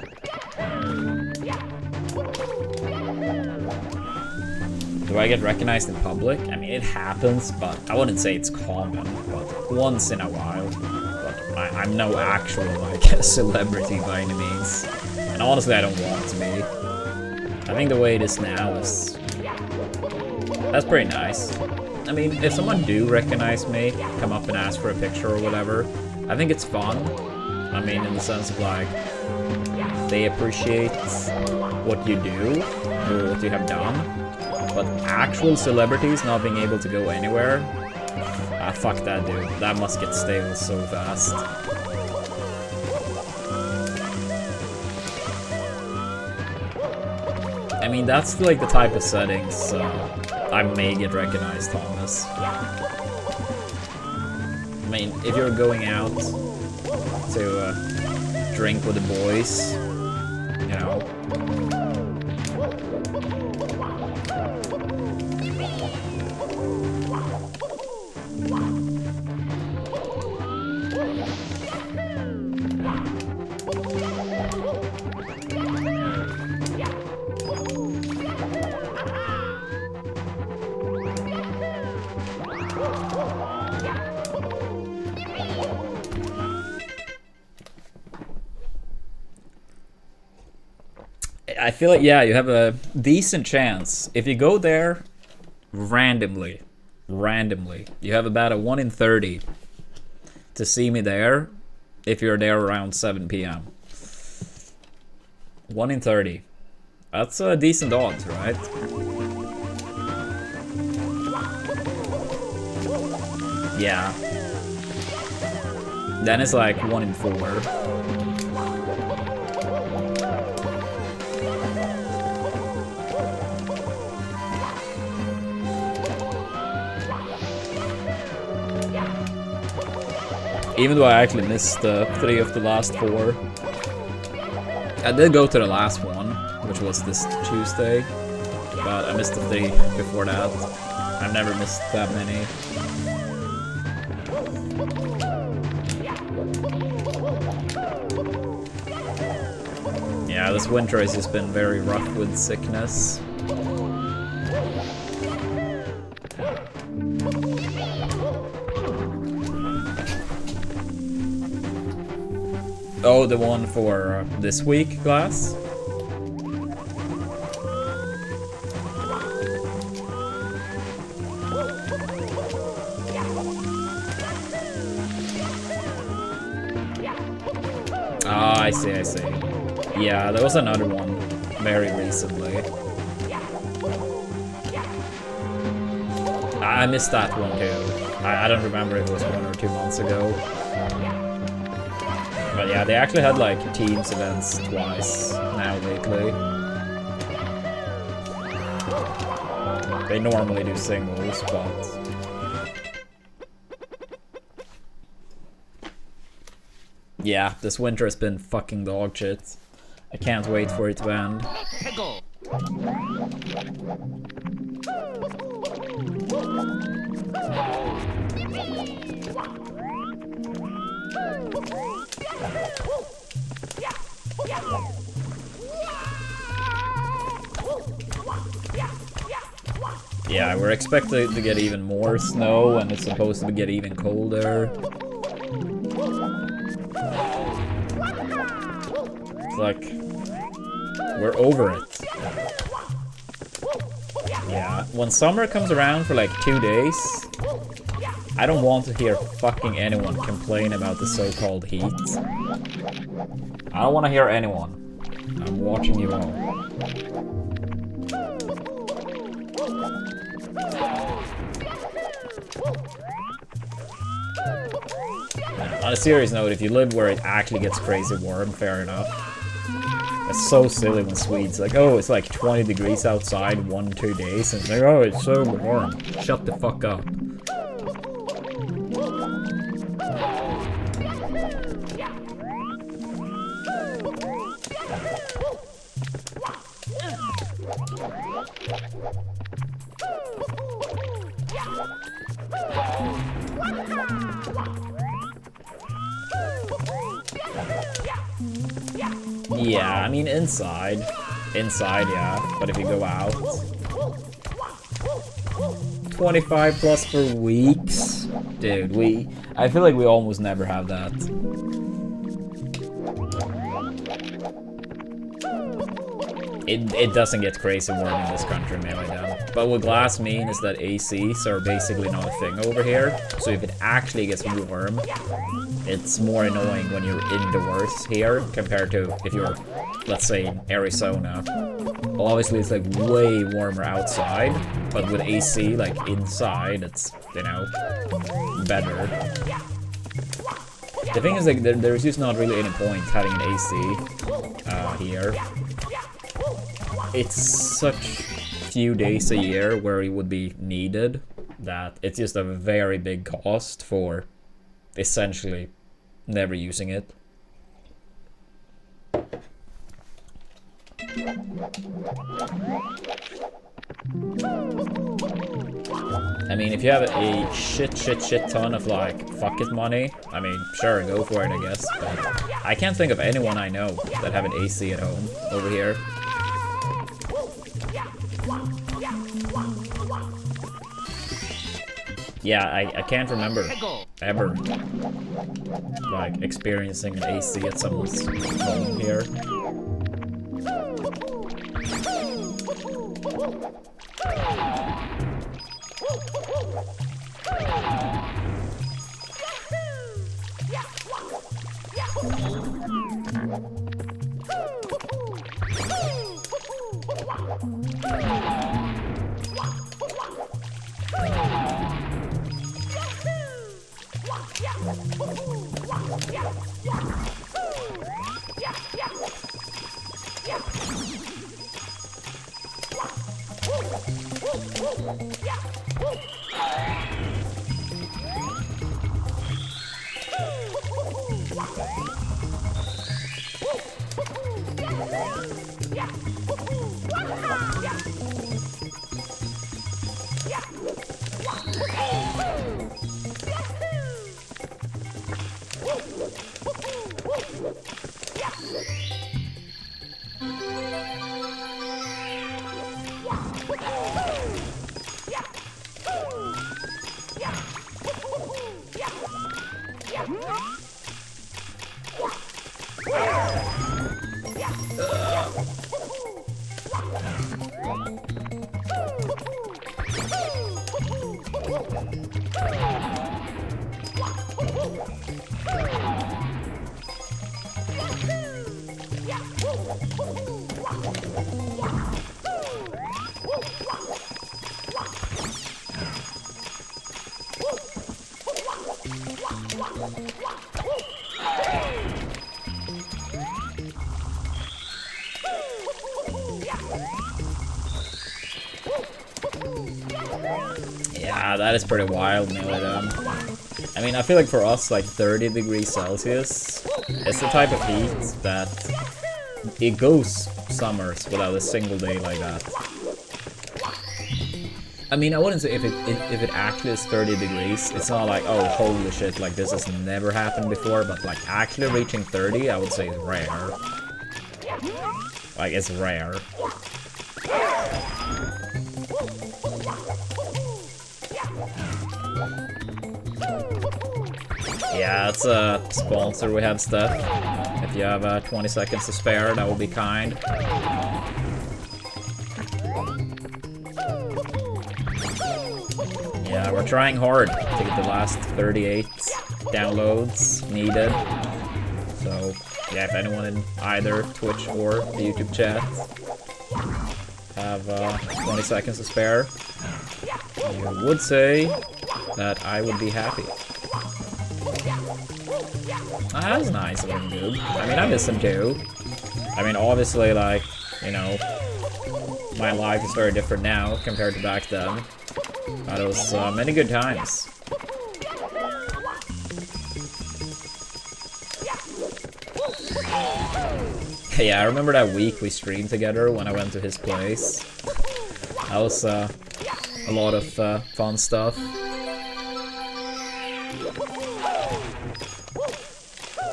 Do I get recognized in public? I mean, it happens, but I wouldn't say it's common, but once in a while. But I'm no actual, like, celebrity by any means. And honestly, I don't want to be. I think the way it is now is... that's pretty nice. I mean, if someone do recognize me, come up and ask for a picture or whatever, I think it's fun. I mean, in the sense of, like, they appreciate what you do, or what you have done. But actual celebrities not being able to go anywhere, fuck that, dude. That must get stale so fast. I mean, that's like the type of settings I may get recognized, Thomas. I mean, if you're going out to drink with the boys, you know. I feel like, yeah, you have a decent chance. If you go there randomly, you have about a 1 in 30 to see me there if you're there around 7 p.m. 1 in 30. That's a decent odds, right? Yeah. Then it's like 1 in 4. Even though I actually missed 3 of the last 4. I did go to the last one, which was this Tuesday, but I missed the 3 before that. I've never missed that many. Yeah, this winter has just been very rough with sickness. Oh, the one for this week, Glass? Ah, I see. Yeah, there was another one very recently. I missed that one too. I don't remember if it was 1 or 2 months ago. But yeah, they actually had like teams events twice now lately. They normally do singles, but... yeah, this winter has been fucking dog shit. I can't wait for it to end. Yeah, we're expecting to get even more snow, and it's supposed to get even colder. It's like We're over it. Yeah, when summer comes around for like 2 days, I don't want to hear fucking anyone complain about the so-called heat. I don't want to hear anyone. I'm watching you all. On a serious note, if you live where it actually gets crazy warm, fair enough. It's so silly when Swedes like, oh, it's like 20 degrees outside 1-2 days, and it's like, oh, it's so warm. Shut the fuck up. Yeah, I mean inside, yeah, but if you go out, 25 plus for weeks, dude, I feel like we almost never have that. It doesn't get crazy warm in this country, mainly down. But what glass mean is that ACs are basically not a thing over here. So if it actually gets warm, it's more annoying when you're indoors here compared to if you're, let's say, in Arizona. Well, obviously it's like way warmer outside, but with AC, like inside, it's, you know, better. The thing is, like, there's just not really any point having an AC here. It's such few days a year where it would be needed that it's just a very big cost for essentially never using it. I mean, if you have a shit ton of like fuck it money, I mean, sure, go for it, I guess. But I can't think of anyone I know that have an AC at home over here. Yeah, I can't remember ever like experiencing an AC at someone's home here. Yeah, that is pretty wild, Melodon. I mean, I feel like for us, like 30 degrees Celsius, it's the type of heat that it goes summers without a single day like that. I mean, I wouldn't say if it actually is 30 degrees, it's not like, oh, holy shit, like this has never happened before, but like actually reaching 30, I would say is rare. Like, it's rare. Yeah, it's a sponsor we have, Steph. If you have 20 seconds to spare, that would be kind. Yeah, we're trying hard to get the last 38 downloads needed. So, yeah, if anyone in either Twitch or the YouTube chat have 20 seconds to spare, I would say that I would be happy. That was nice of him, dude. I mean, I miss him too. I mean, obviously, like, you know, my life is very different now compared to back then. But it was many good times. Yeah, I remember that week we streamed together when I went to his place. That was a lot of fun stuff.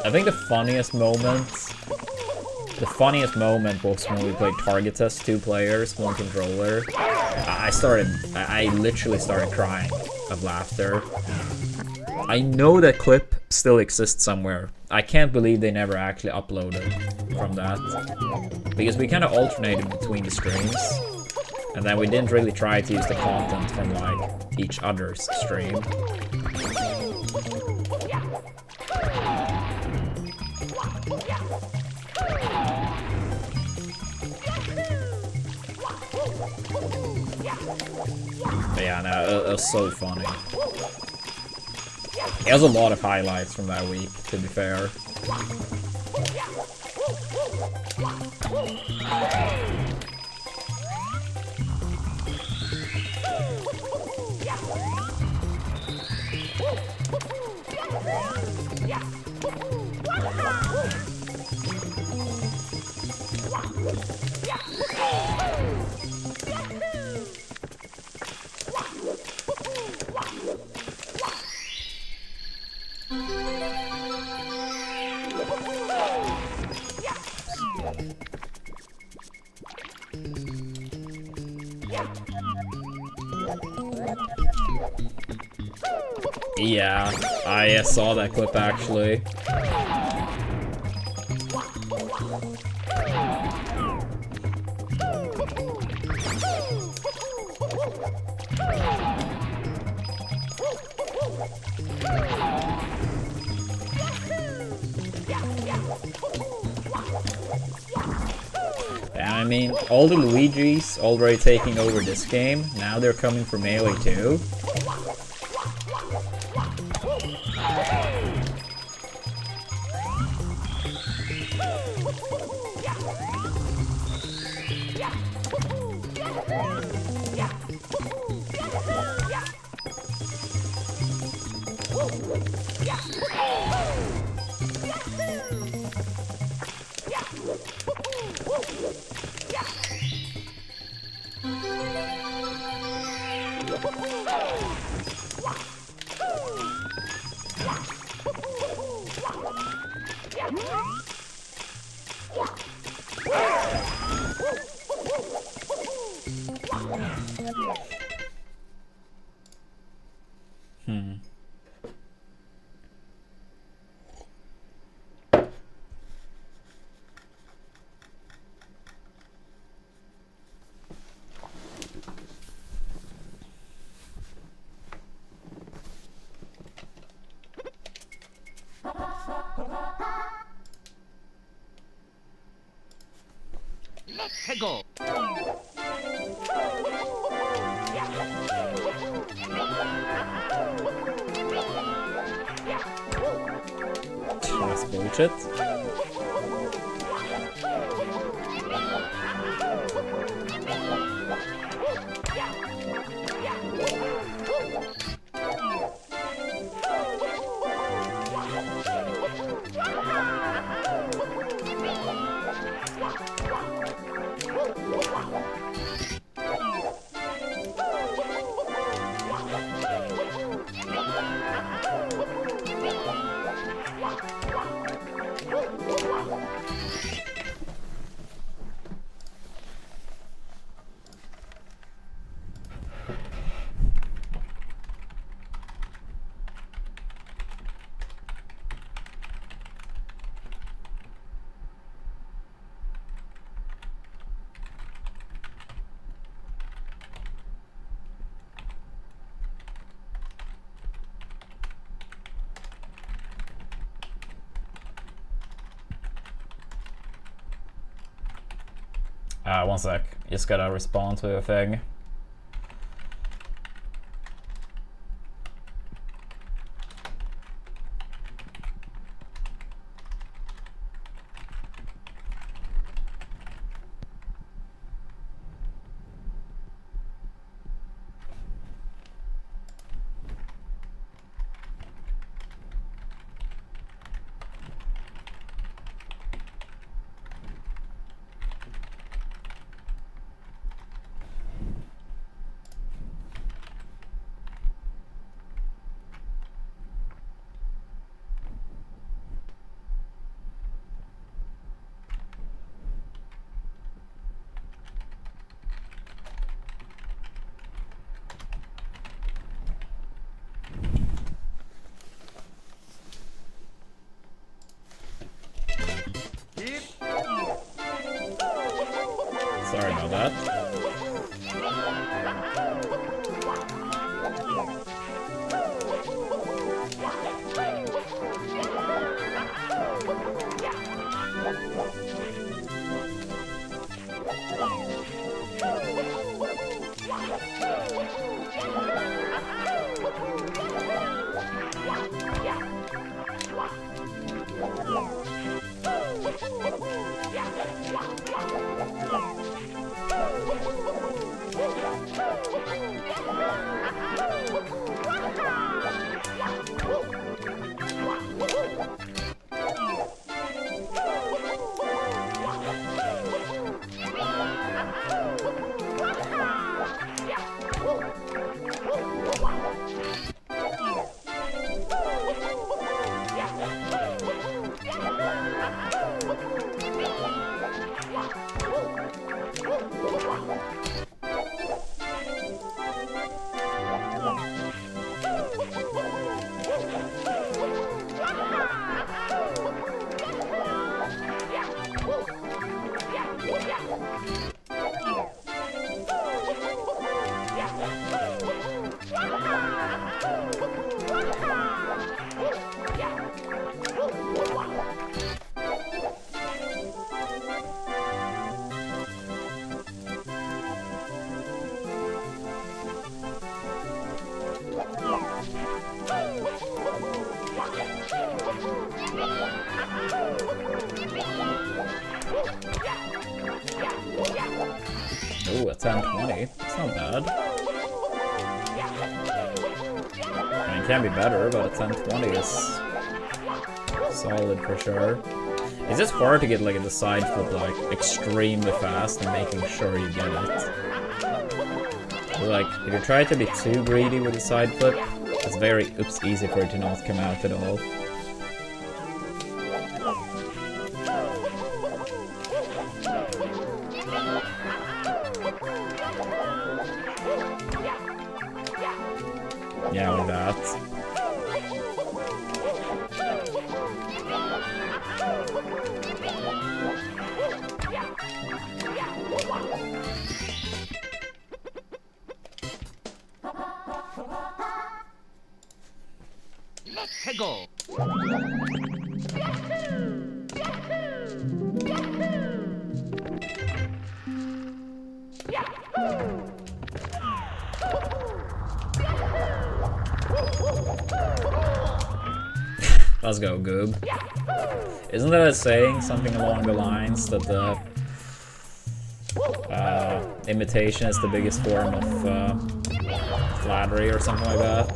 I think the funniest moment was when we played Target Test, 2 players, 1 controller. I literally started crying of laughter. I know that clip still exists somewhere. I can't believe they never actually uploaded from that. Because we kind of alternated between the streams. And then we didn't really try to use the content from like each other's stream. But yeah, no, it was so funny. There was a lot of highlights from that week, to be fair. Yeah, I saw that clip actually. I mean, all the Luigi's already taking over this game. Now they're coming for Melee too. 해고. That's bullshit. One sec. Just gotta respond to a thing. Sorry about that. Ooh, a 10-20. That's not bad. I mean, it can be better, but a 10-20 is solid for sure. It's just hard to get like the side flip like extremely fast and making sure you get it. Like, if you try to be too greedy with the side flip, it's very easy for it to not come out at all. Yeah, with that. Tego. Let's go, Goob. Isn't that a saying, something along the lines that the imitation is the biggest form of flattery or something like that?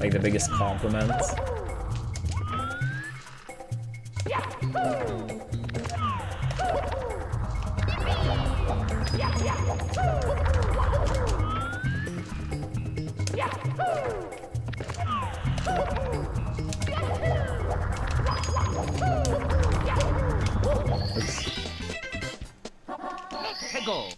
Like the biggest compliment? Tego.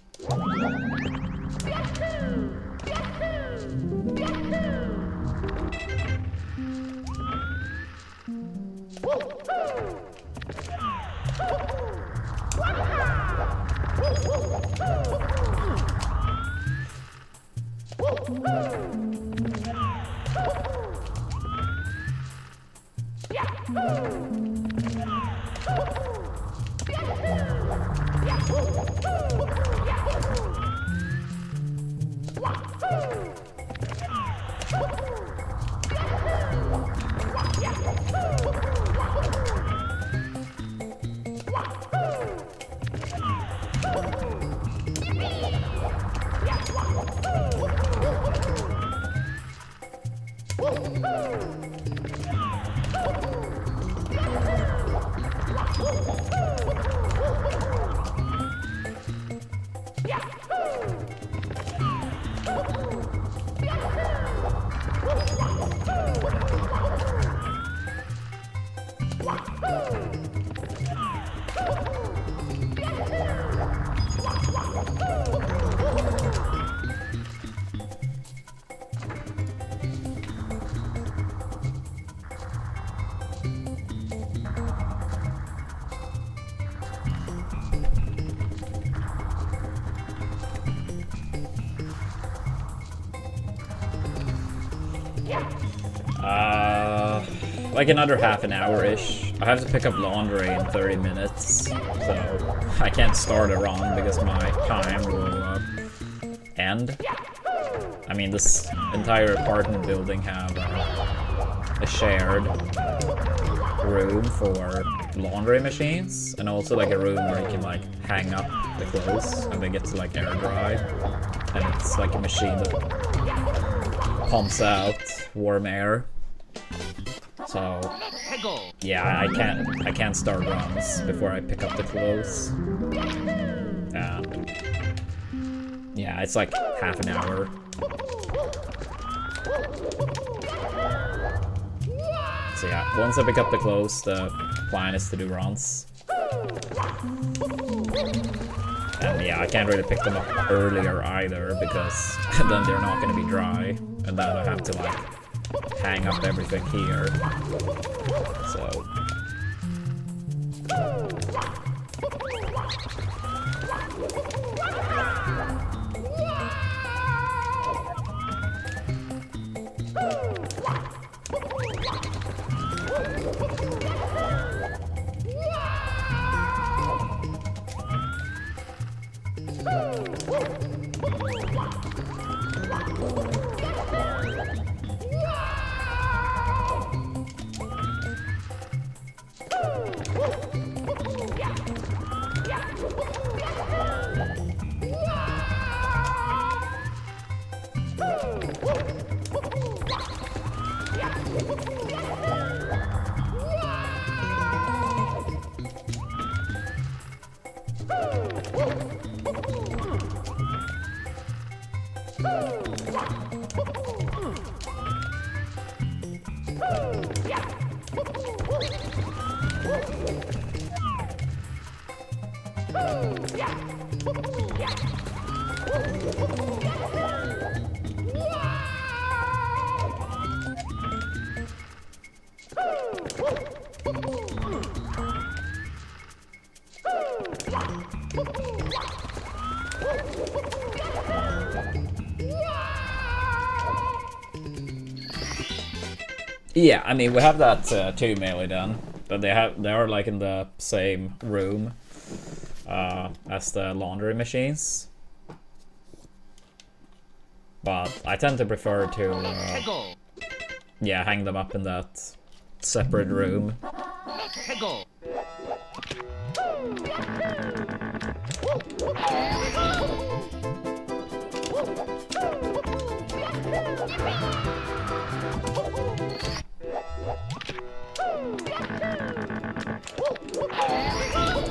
Like another half an hour-ish. I have to pick up laundry in 30 minutes, so I can't start a run because my time will end. I mean, this entire apartment building have a shared room for laundry machines, and also like a room where you can like hang up the clothes and they get to like air dry. And it's like a machine that pumps out warm air. So yeah, I can't start runs before I pick up the clothes. Yeah, it's like half an hour. So yeah, once I pick up the clothes, the plan is to do runs. And yeah, I can't really pick them up earlier either because then they're not going to be dry, and then I have to like hang up everything here. So yeah, I mean we have that two melee done, but they are like in the same room as the laundry machines. But I tend to prefer to yeah, hang them up in that separate room.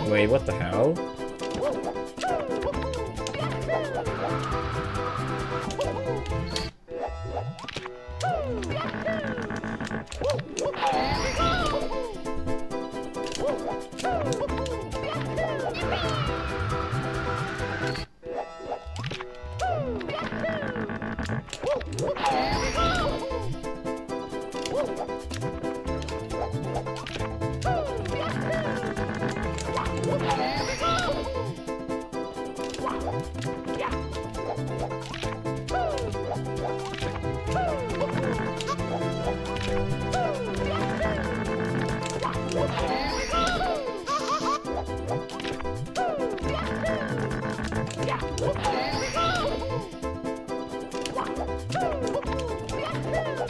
Wait, what the hell?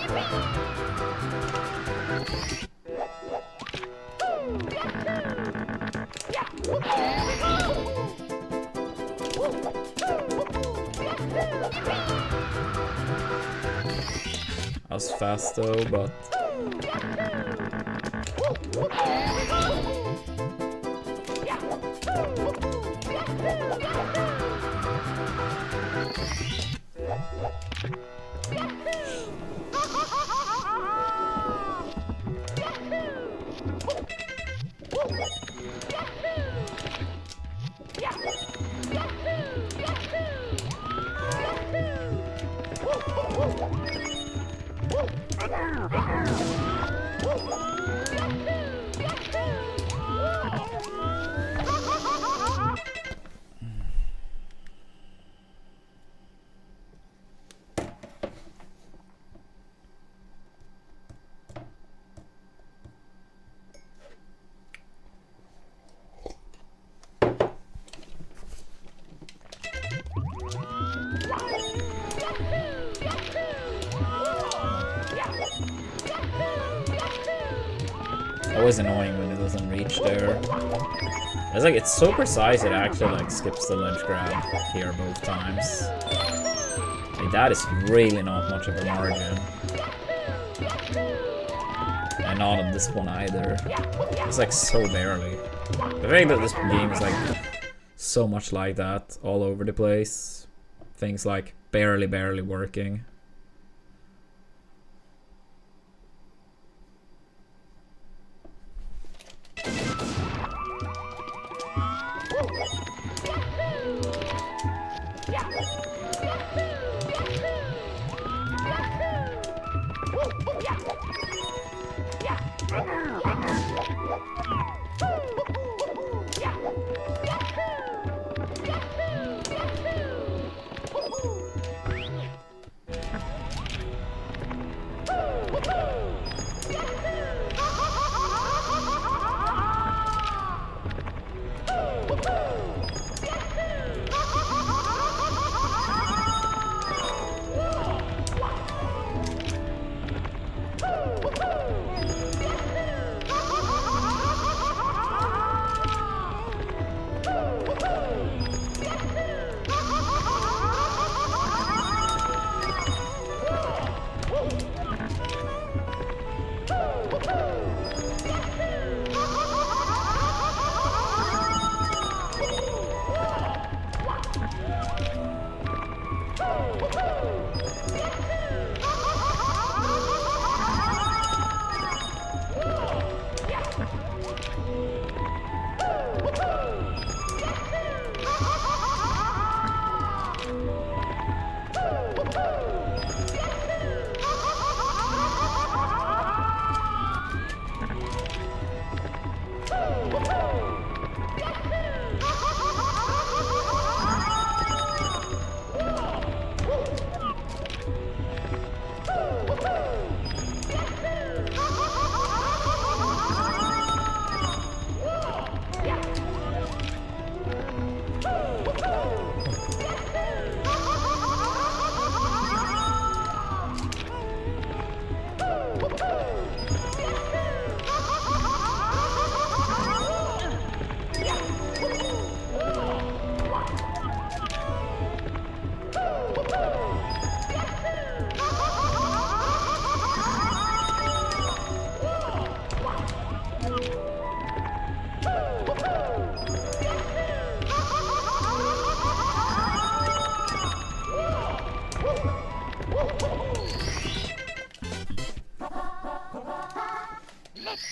I was fast though, but always annoying when it doesn't reach there. It's like, it's so precise it actually like skips the ledge grab here both times. Like, that is really not much of a margin. And not on this one either. It's like so barely. The fact that this game is like so much like that all over the place. Things like barely working.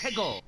Peggle.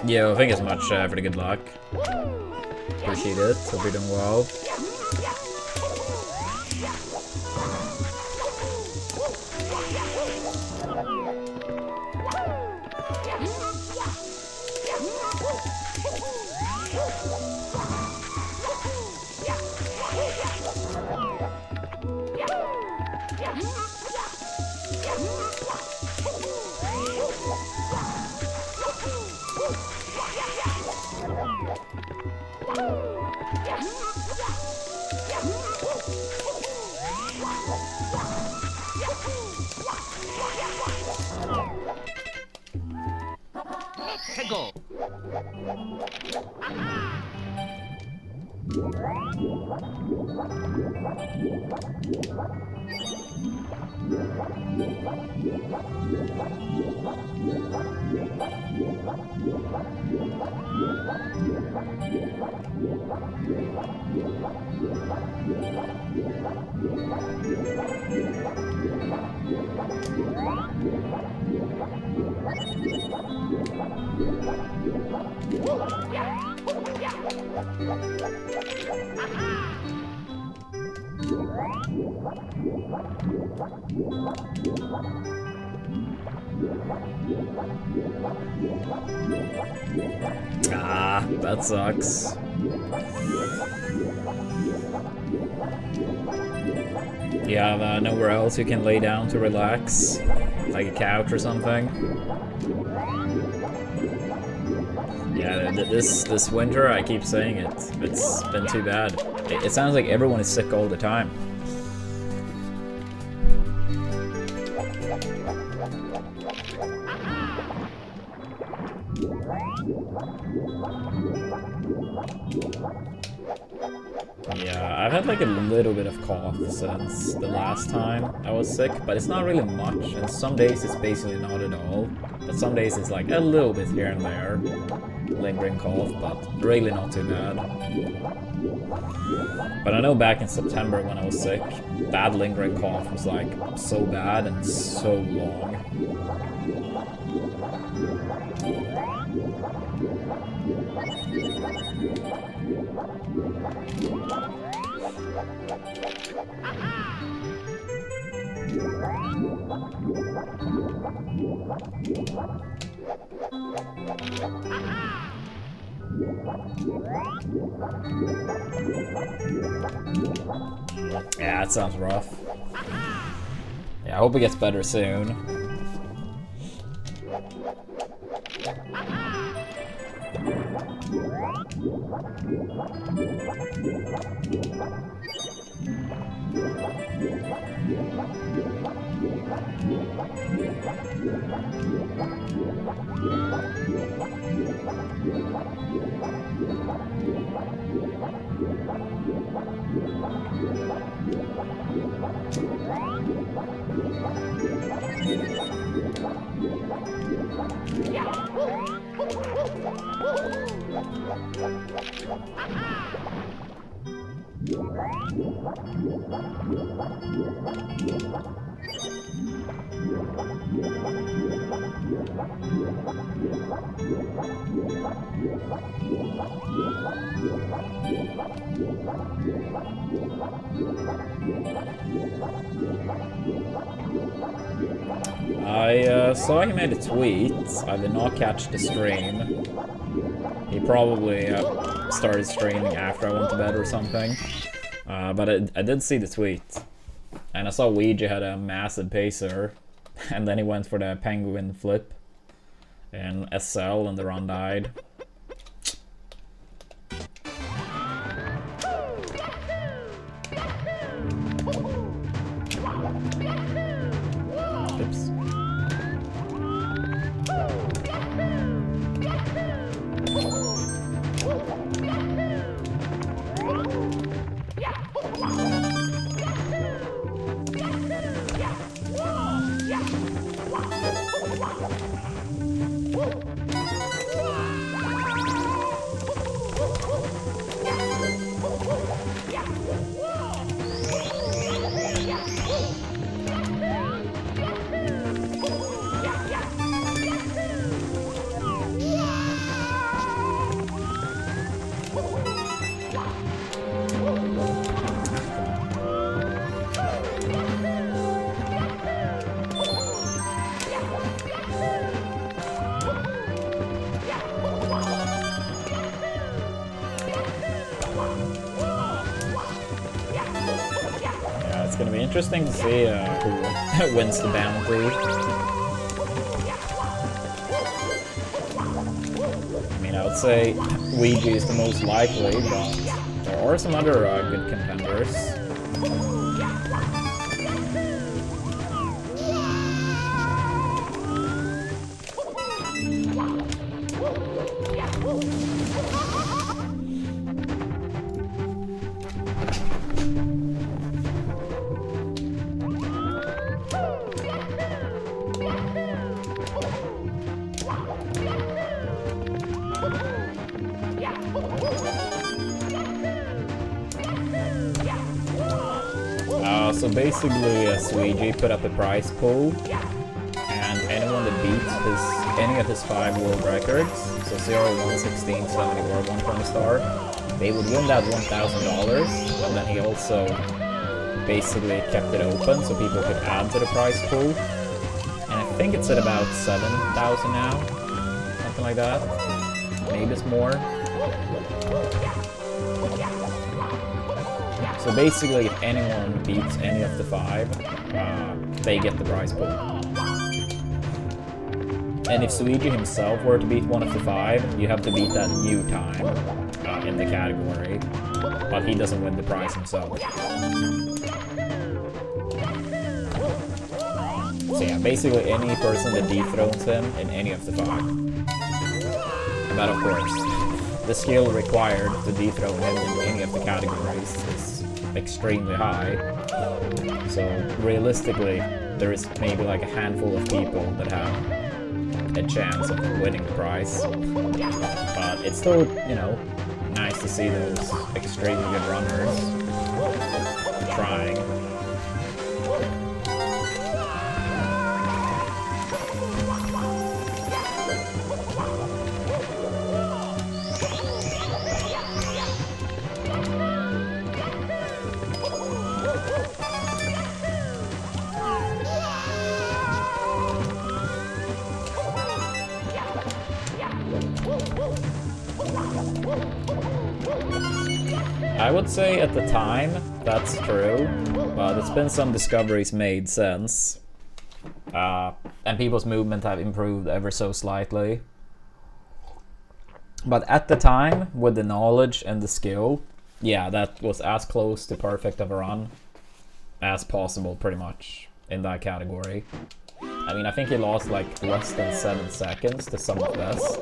Yo, thank you so much for the good luck. Appreciate it. Hope you're doing well. 해고. Ah, that sucks. You have nowhere else you can lay down to relax? Like a couch or something? Yeah, this winter, I keep saying it. It's been too bad. It sounds like everyone is sick all the time. Yeah, I've had like a little bit of cough since the last time I was sick, but it's not really much, and some days it's basically not at all. But some days it's like a little bit here and there, lingering cough, but really not too bad. But I know back in September when I was sick, that lingering cough was like so bad and so long. Yeah, that sounds rough. Yeah, I hope it gets better soon. I saw he made a tweet. I did not catch the stream. He probably started streaming after I went to bed or something. But I did see the tweet. And I saw Ouija had a massive pacer. And then he went for the penguin flip in SL and the run died. Oops. It's gonna be interesting to see who wins the bounty. I mean, I would say Ouija is the most likely, but there are some other good contenders. So basically, Ouija put up a prize pool, and anyone that beats any of his 5 world records, so 0, 1, 16, 70, or 120 star, they would win that $1,000, and then he also basically kept it open so people could add to the prize pool. And I think it's at about 7,000 now, something like that. Maybe it's more. So basically, if anyone beats any of the 5, they get the prize pool. And if Ouija himself were to beat one of the 5, you have to beat that new time in the category, but he doesn't win the prize himself. So yeah, basically any person that dethrones him in any of the 5. But of course, the skill required to dethrone him in any of the categories is extremely high. So realistically, there is maybe like a handful of people that have a chance of winning the prize. But it's still, you know, nice to see those extremely good runners trying. I would say at the time, that's true, but it's been some discoveries made since. And people's movement have improved ever so slightly. But at the time, with the knowledge and the skill, yeah, that was as close to perfect of a run as possible, pretty much, in that category. I mean, I think he lost like less than 7 seconds to some of best.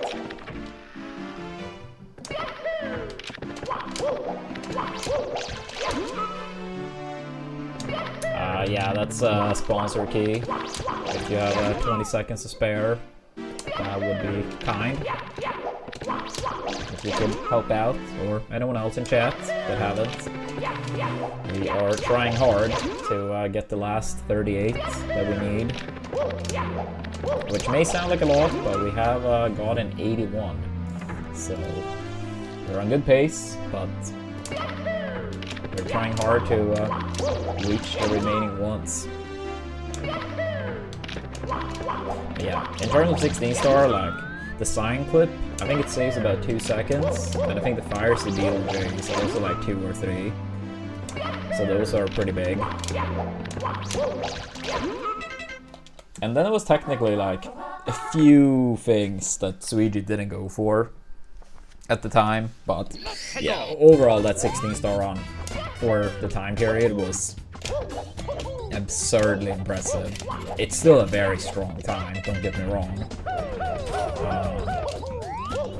Yeah, that's a sponsor key. If you have 20 seconds to spare, that would be kind. If you could help out, or anyone else in chat that haven't. We are trying hard to get the last 38 that we need. Which may sound like a lot, but we have gotten 81. So we're on good pace, but we're trying hard to reach the remaining ones. Yeah, in terms of 16 star, like the sign clip, I think it saves about 2 seconds, and I think the fires the DLJ is also like 2 or 3. So those are pretty big. And then it was technically like a few things that Ouija didn't go for at the time, but yeah, overall that 16 star run for the time period was absurdly impressive. It's still a very strong time, don't get me wrong.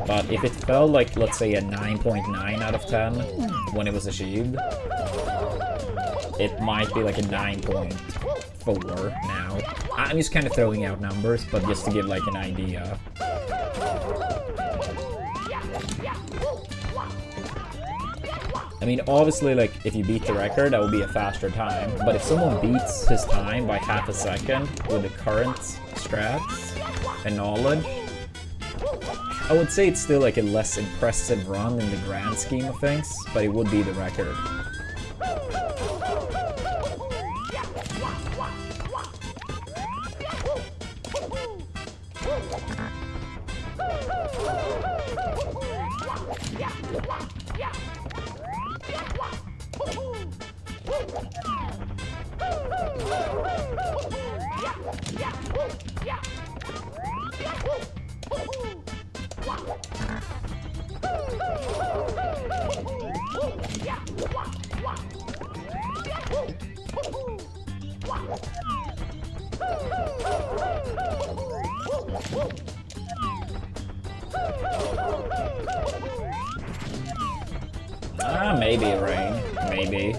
But if it felt like, let's say, a 9.9 out of 10 when it was achieved, it might be like a 9.5 4 now. I'm just kind of throwing out numbers, but just to give like an idea. I mean, obviously, like, if you beat the record, that would be a faster time. But if someone beats his time by half a second with the current strats and knowledge, I would say it's still like a less impressive run in the grand scheme of things, but it would be the record. Maybe rain. Maybe.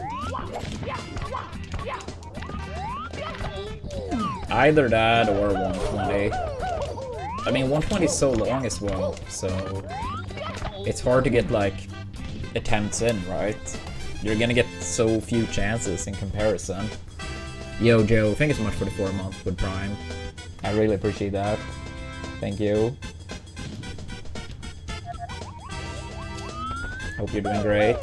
Either that or 120. I mean, 120 is so long as well, so it's hard to get, like, attempts in, right? You're gonna get so few chances in comparison. Yo, Joe, thank you so much for the 4 months with Prime. I really appreciate that. Thank you. Hope you're doing great.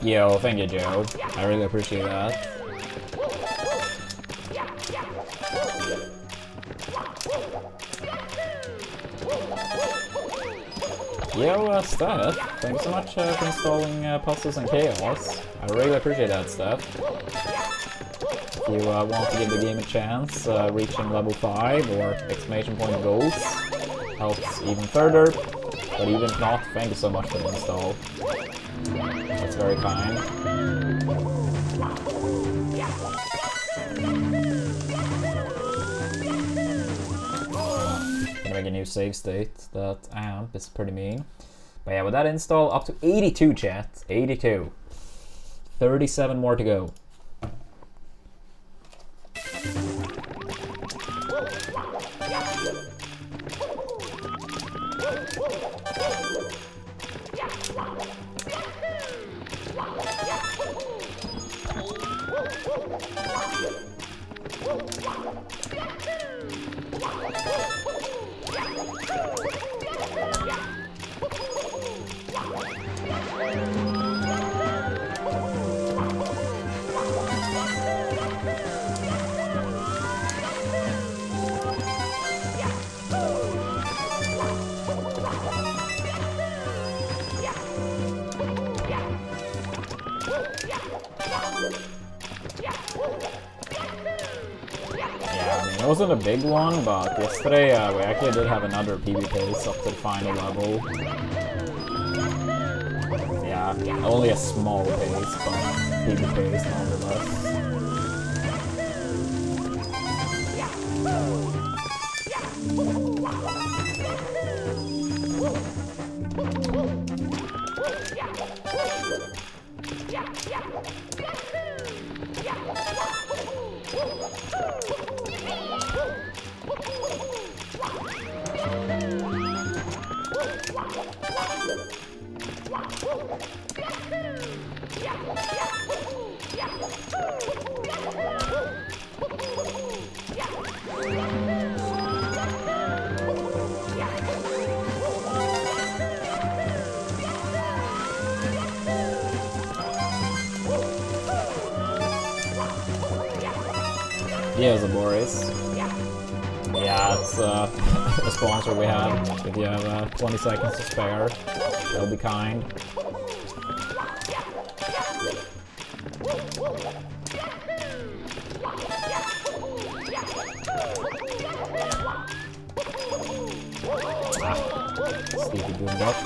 Yo, thank you, Joe. I really appreciate that. Yo, Steph, thank you so much for installing Puzzles and Chaos. I really appreciate that, Steph. If you want to give the game a chance, reaching level 5 or exclamation point goals helps even further. But even if not, thank you so much for the install. That's very kind. Gonna make a new save state. That amp is pretty mean. But yeah, with that install, up to 82, chat. 82. 37 more to go. It wasn't a big one, but yesterday we actually did have another PB pace up to the final level. Yeah, only a small pace, but PB pace nonetheless. Yes, Boris. Yeah, it's a sponsor we have. If you have 20 seconds to spare, they'll be kind. Sleepy boomed up.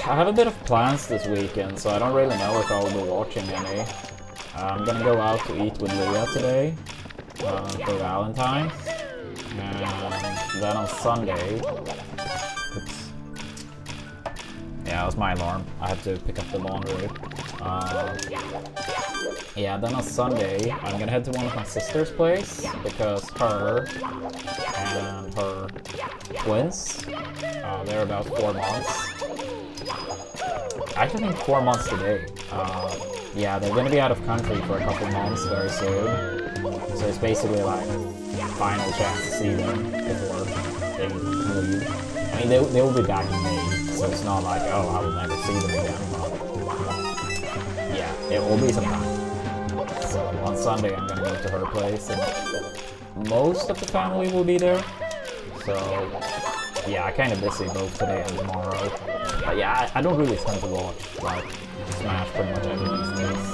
I have a bit of plans this weekend, so I don't really know if I'll be watching any. I'm gonna go out to eat with Leah today for Valentine's, and then on Sunday. Oops. Yeah, that was my alarm. I had to pick up the laundry. Yeah, then on Sunday, I'm gonna head to one of my sister's place because her and her twins, they're about 4 months. I actually think 4 months today. Yeah, they're gonna be out of country for a couple months very soon. So it's basically like final chance to see them before they leave. I mean, they will be back in May, so it's not like, oh, I will never see them again. But yeah, it will be some time. So on Sunday, I'm gonna go to her place, and most of the family will be there. So yeah, I'm kind of busy both today and tomorrow. But yeah, I don't really tend to watch like Smash pretty much every these days.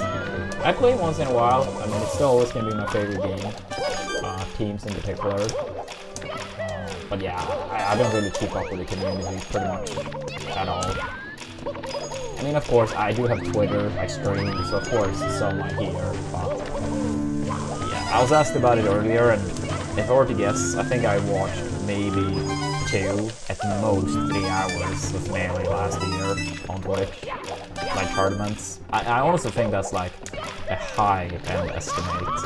I play once in a while. I mean, it's still always gonna be my favorite game. Teams in particular. But yeah, I don't really keep up with the community pretty much at all. I mean, of course, I do have Twitter, I stream, so of course some might hear. But yeah, I was asked about it earlier, and if I were to guess, I think I watched maybe 2, at most 3 hours of Melee last year on Twitch, like tournaments. I honestly think that's like a high-end estimate.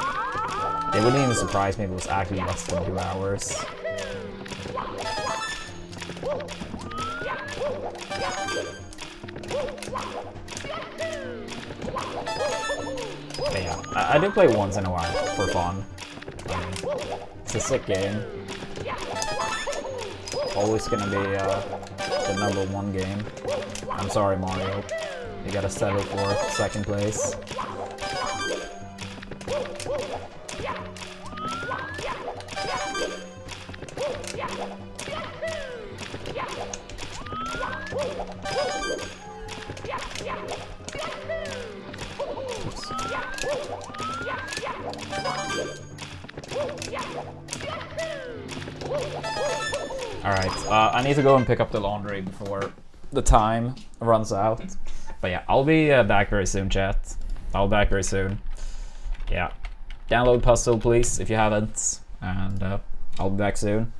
It wouldn't even surprise me if it was actually less than 2 hours. But yeah, I do play once in a while for fun. It's a sick game. Always gonna be the #1 game. I'm sorry, Mario. You gotta settle for 2nd place. Alright, I need to go and pick up the laundry before the time runs out. But yeah, I'll be back very soon, chat. I'll be back very soon. Yeah. Download Puzzle, please, if you haven't. And I'll be back soon.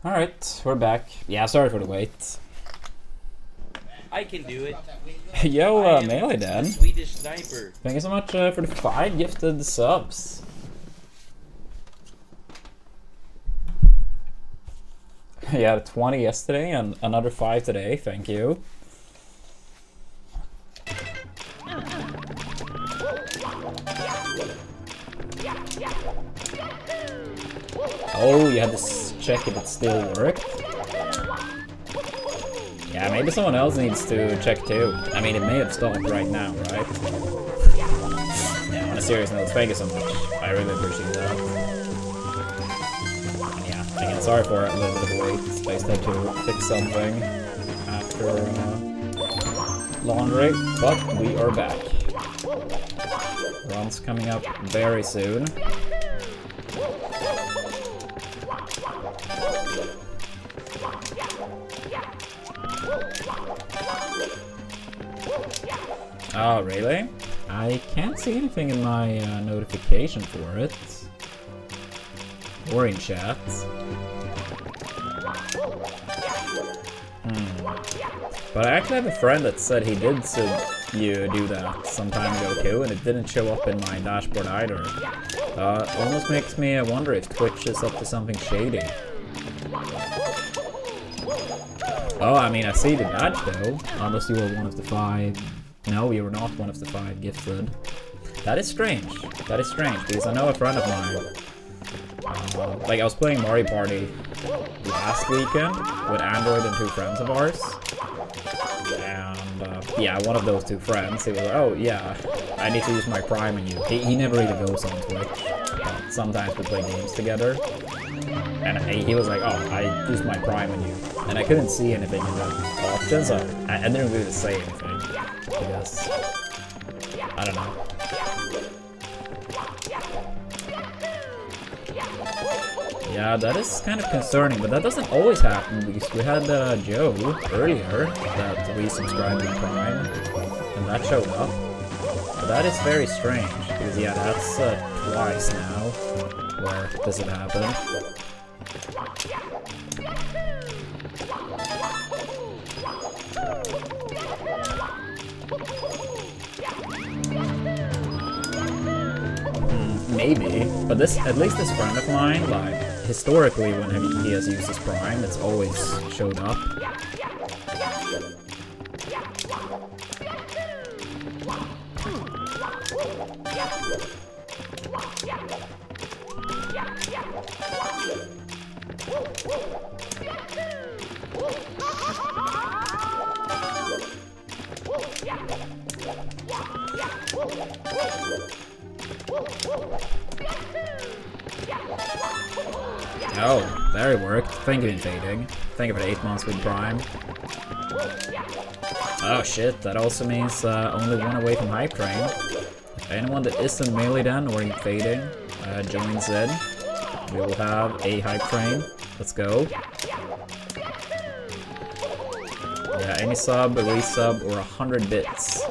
Alright, we're back. Yeah, sorry for the wait. I can do it. Yo, Melee Dan. Swedish sniper. Thank you so much for the 5 gifted subs. Yeah, 20 yesterday and another 5 today. Thank you. Oh, you had to check if it still worked. Yeah, maybe someone else needs to check too. I mean, it may have stopped right now, right? Yeah, on a serious note, thank you so much. I really appreciate that. And yeah, again, sorry for a little bit of a wait. I just had to fix something after laundry, but we are back. Run's coming up very soon. Oh, really? I can't see anything in my notification for it. Or in chat. But I actually have a friend that said he did you do that some time ago too, and it didn't show up in my dashboard either. Almost makes me wonder if Twitch is up to something shady. Oh, I mean, I see the badge though. Unless you were one of the 5. No, you were not one of the 5 gifted. That is strange. That is strange, because I know a friend of mine. Like, I was playing Mario Party last weekend with Android and 2 friends of ours. And, yeah, one of those 2 friends, he was like, oh, yeah, I need to use my Prime on you. He never really goes on Twitch, but sometimes we play games together. And he was like, oh, I used my Prime on you. And I couldn't see anything in the options, so I didn't really say anything. Because, I don't know. Yeah, that is kind of concerning, but that doesn't always happen, because we had Joe earlier that we subscribed to Prime, and that showed up. But that is very strange, because yeah, that's twice now where this had happened. Maybe, but this, at least this friend of mine, like, historically when he has used his Prime, it's always showed up. Oh, there it worked. Thank you, Invading. Thank you for the 8 months with Prime. Oh shit, that also means only 1 away from Hype Train. If anyone that isn't Melee Dan or Invading joins in, we will have a Hype Train. Let's go. Yeah, any sub, resub, or 100 bits.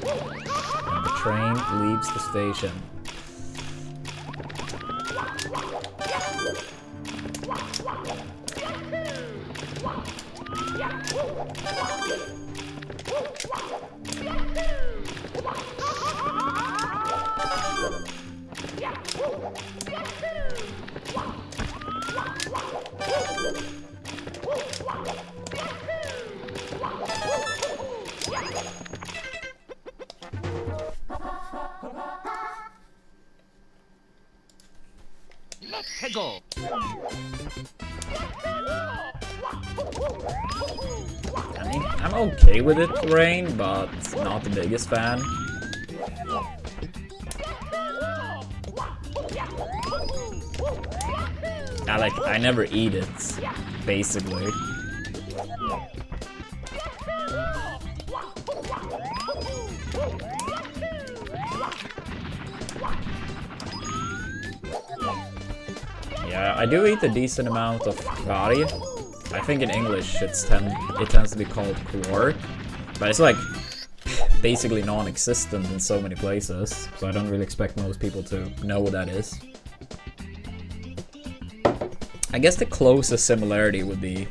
And the train leaves the station. Hegel. I mean, I'm okay with it, Rain, but not the biggest fan. I never eat it, basically. Yeah, I do eat a decent amount of curry. I think in English it tends to be called quark, but it's like basically non-existent in so many places, so I don't really expect most people to know what that is. I guess the closest similarity would be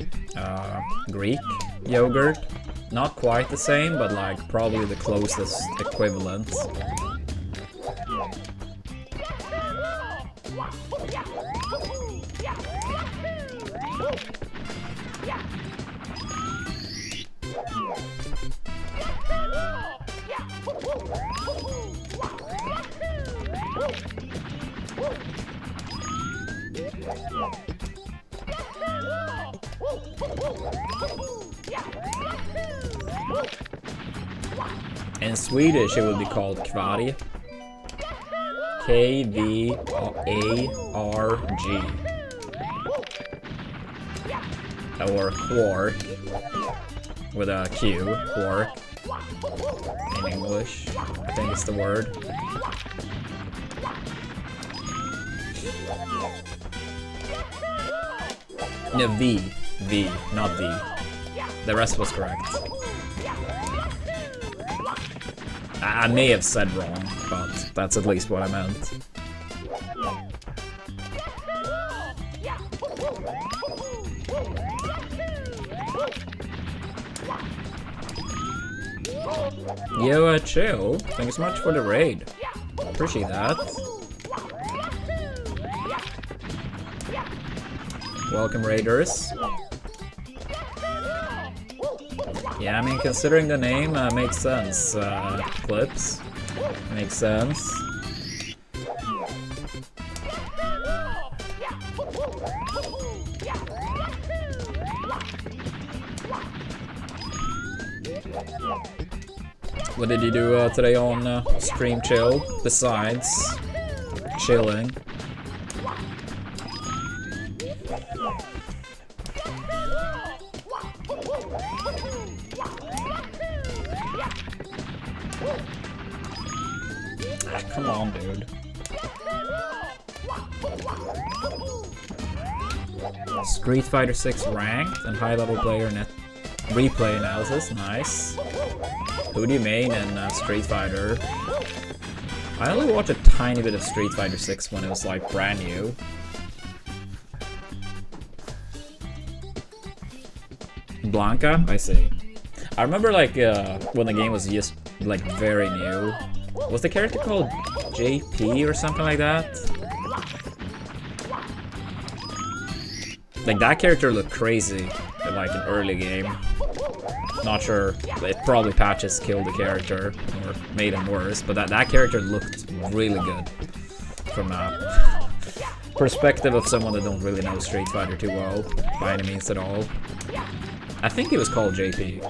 Greek yogurt. Not quite the same, but like probably the closest equivalent. In Swedish, it would be called kvarg. Kvarg. Or quark. With a Q. Quark. In English. I think it's the word. No, V. V, not V. The rest was correct. I may have said wrong, but that's at least what I meant. Yo, chill. Thanks so much for the raid. Appreciate that. Welcome, raiders. Yeah, I mean, considering the name, makes sense. Clips. Makes sense. What did you do today on Stream Chill, besides chilling? Come on, dude. Street Fighter 6 ranked and high-level player net replay analysis. Nice. Who do you main in Street Fighter? I only watched a tiny bit of Street Fighter 6 when it was like brand new. Blanca? I see. I remember like when the game was just like very new. Was the character called JP or something like that? Like that character looked crazy in like an early game. Not sure. It probably patches killed the character or made him worse, but that character looked really good from a perspective of someone that don't really know Street Fighter too well by any means at all. I think he was called JP.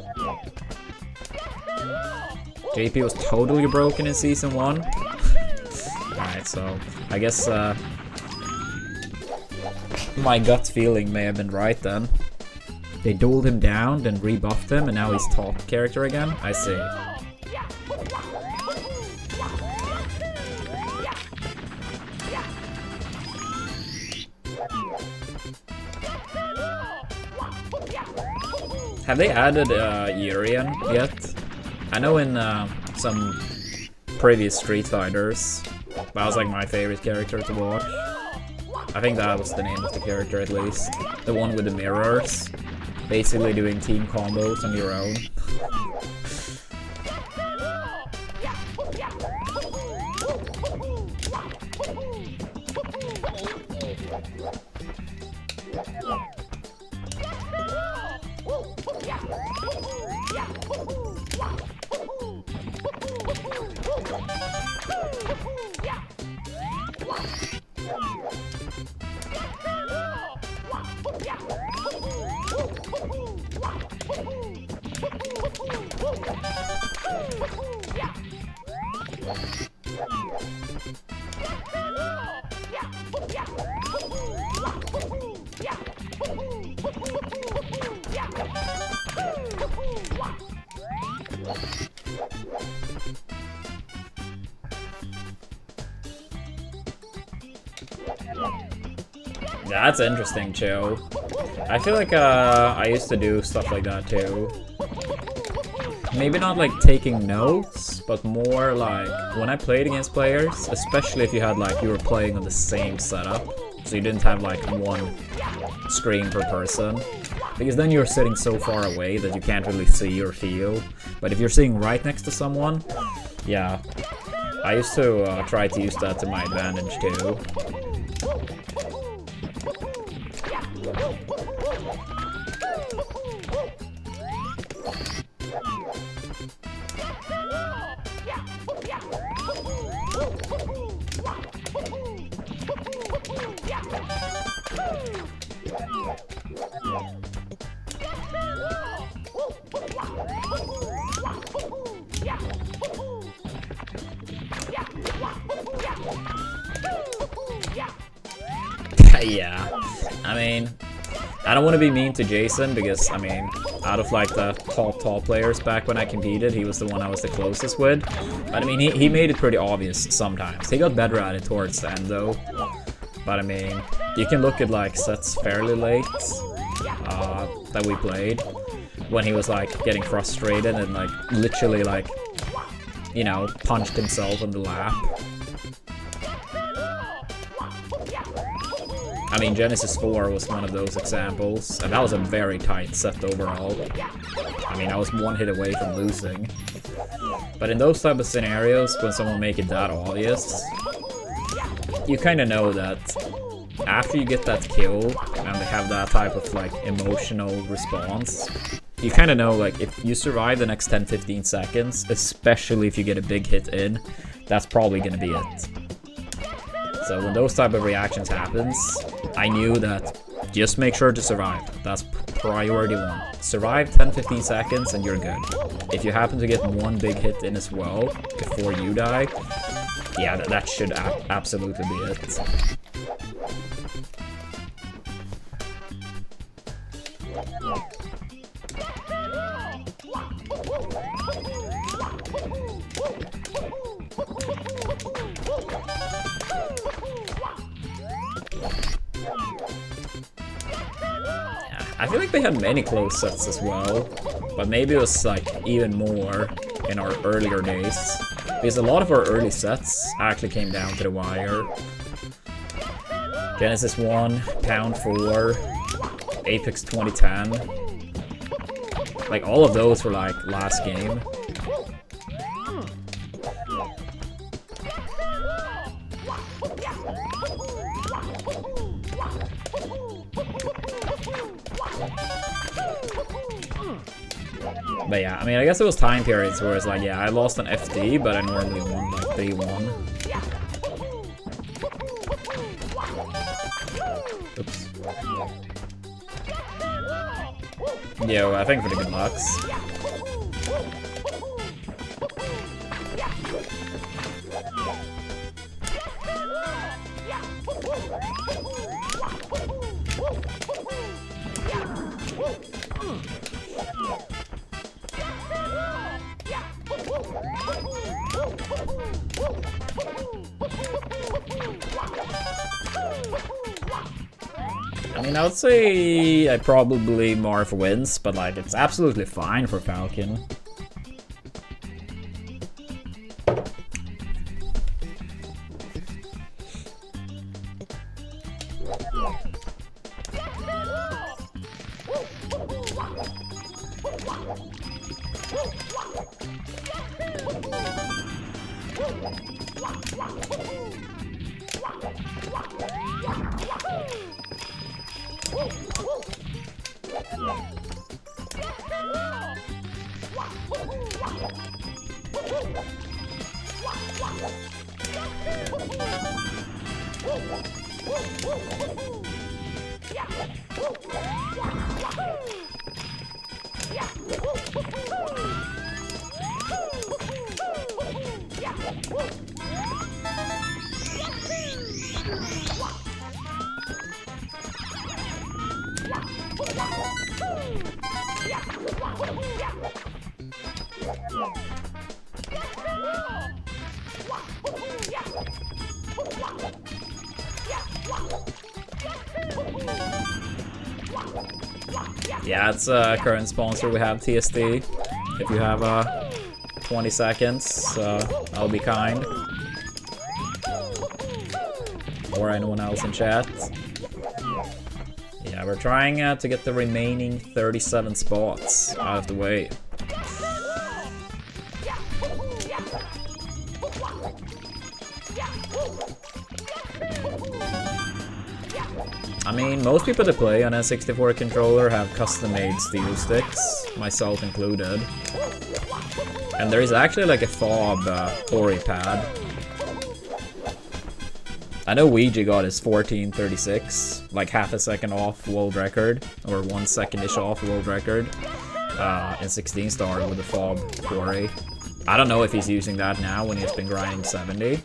JP was totally broken in Season 1. Alright, so I guess my gut feeling may have been right then. They dueled him down, then rebuffed him, and now he's top character again? I see. Have they added Urian yet? I know in some previous Street Fighters, that was like my favorite character to watch. I think that was the name of the character at least. The one with the mirrors. Basically doing team combos on your own. That's interesting, Chill. I feel like I used to do stuff like that too. Maybe not like taking notes, but more like when I played against players, especially if you had like you were playing on the same setup, So you didn't have like one screen per person. Because then you're sitting so far away that you can't really see or feel. But if you're sitting right next to someone, yeah. I used to try to use that to my advantage too. Yeah, I mean, I don't want to be mean to Jason because, I mean, out of like the top players back when I competed, he was the one I was the closest with. But I mean, he made it pretty obvious sometimes. He got better at it towards the end though. But I mean, you can look at like sets fairly late that we played when he was like getting frustrated and like literally like, you know, punched himself on the lap. I mean, Genesis 4 was one of those examples, and that was a very tight set overall. I mean, I was one hit away from losing. But in those type of scenarios, when someone make it that obvious, you kind of know that after you get that kill, and they have that type of, like, emotional response, you kind of know, like, if you survive the next 10-15 seconds, especially if you get a big hit in, that's probably gonna be it. So when those type of reactions happens, I knew that just make sure to survive. That's priority one. Survive 10-15 seconds and you're good. If you happen to get one big hit in as well before you die, yeah, that should absolutely be it. I feel like they had many close sets as well, but maybe it was like even more in our earlier days, because a lot of our early sets actually came down to the wire. Genesis 1, Pound 4, Apex 2010, like all of those were like last game. But yeah, I mean, I guess it was time periods where it's like, yeah, I lost an FD, but I normally won like 3-1. Oops. Yo, I think for the good lucks. I mean, I would say I probably Marv wins, but like, it's absolutely fine for Falcon. Yeah, it's a current sponsor. We have TSD. If you have 20 seconds, I'll be kind. or anyone else in chat. Yeah, we're trying to get the remaining 37 spots out of the way. I mean, most people that play on a 64 controller have custom-made steel sticks, myself included. And there is actually like a fob Ori pad. I know Ouija got his 1436, like half a second off world record, or 1 second-ish off world record, in 16 star with the fob Ori. I don't know if he's using that now when he's been grinding 70,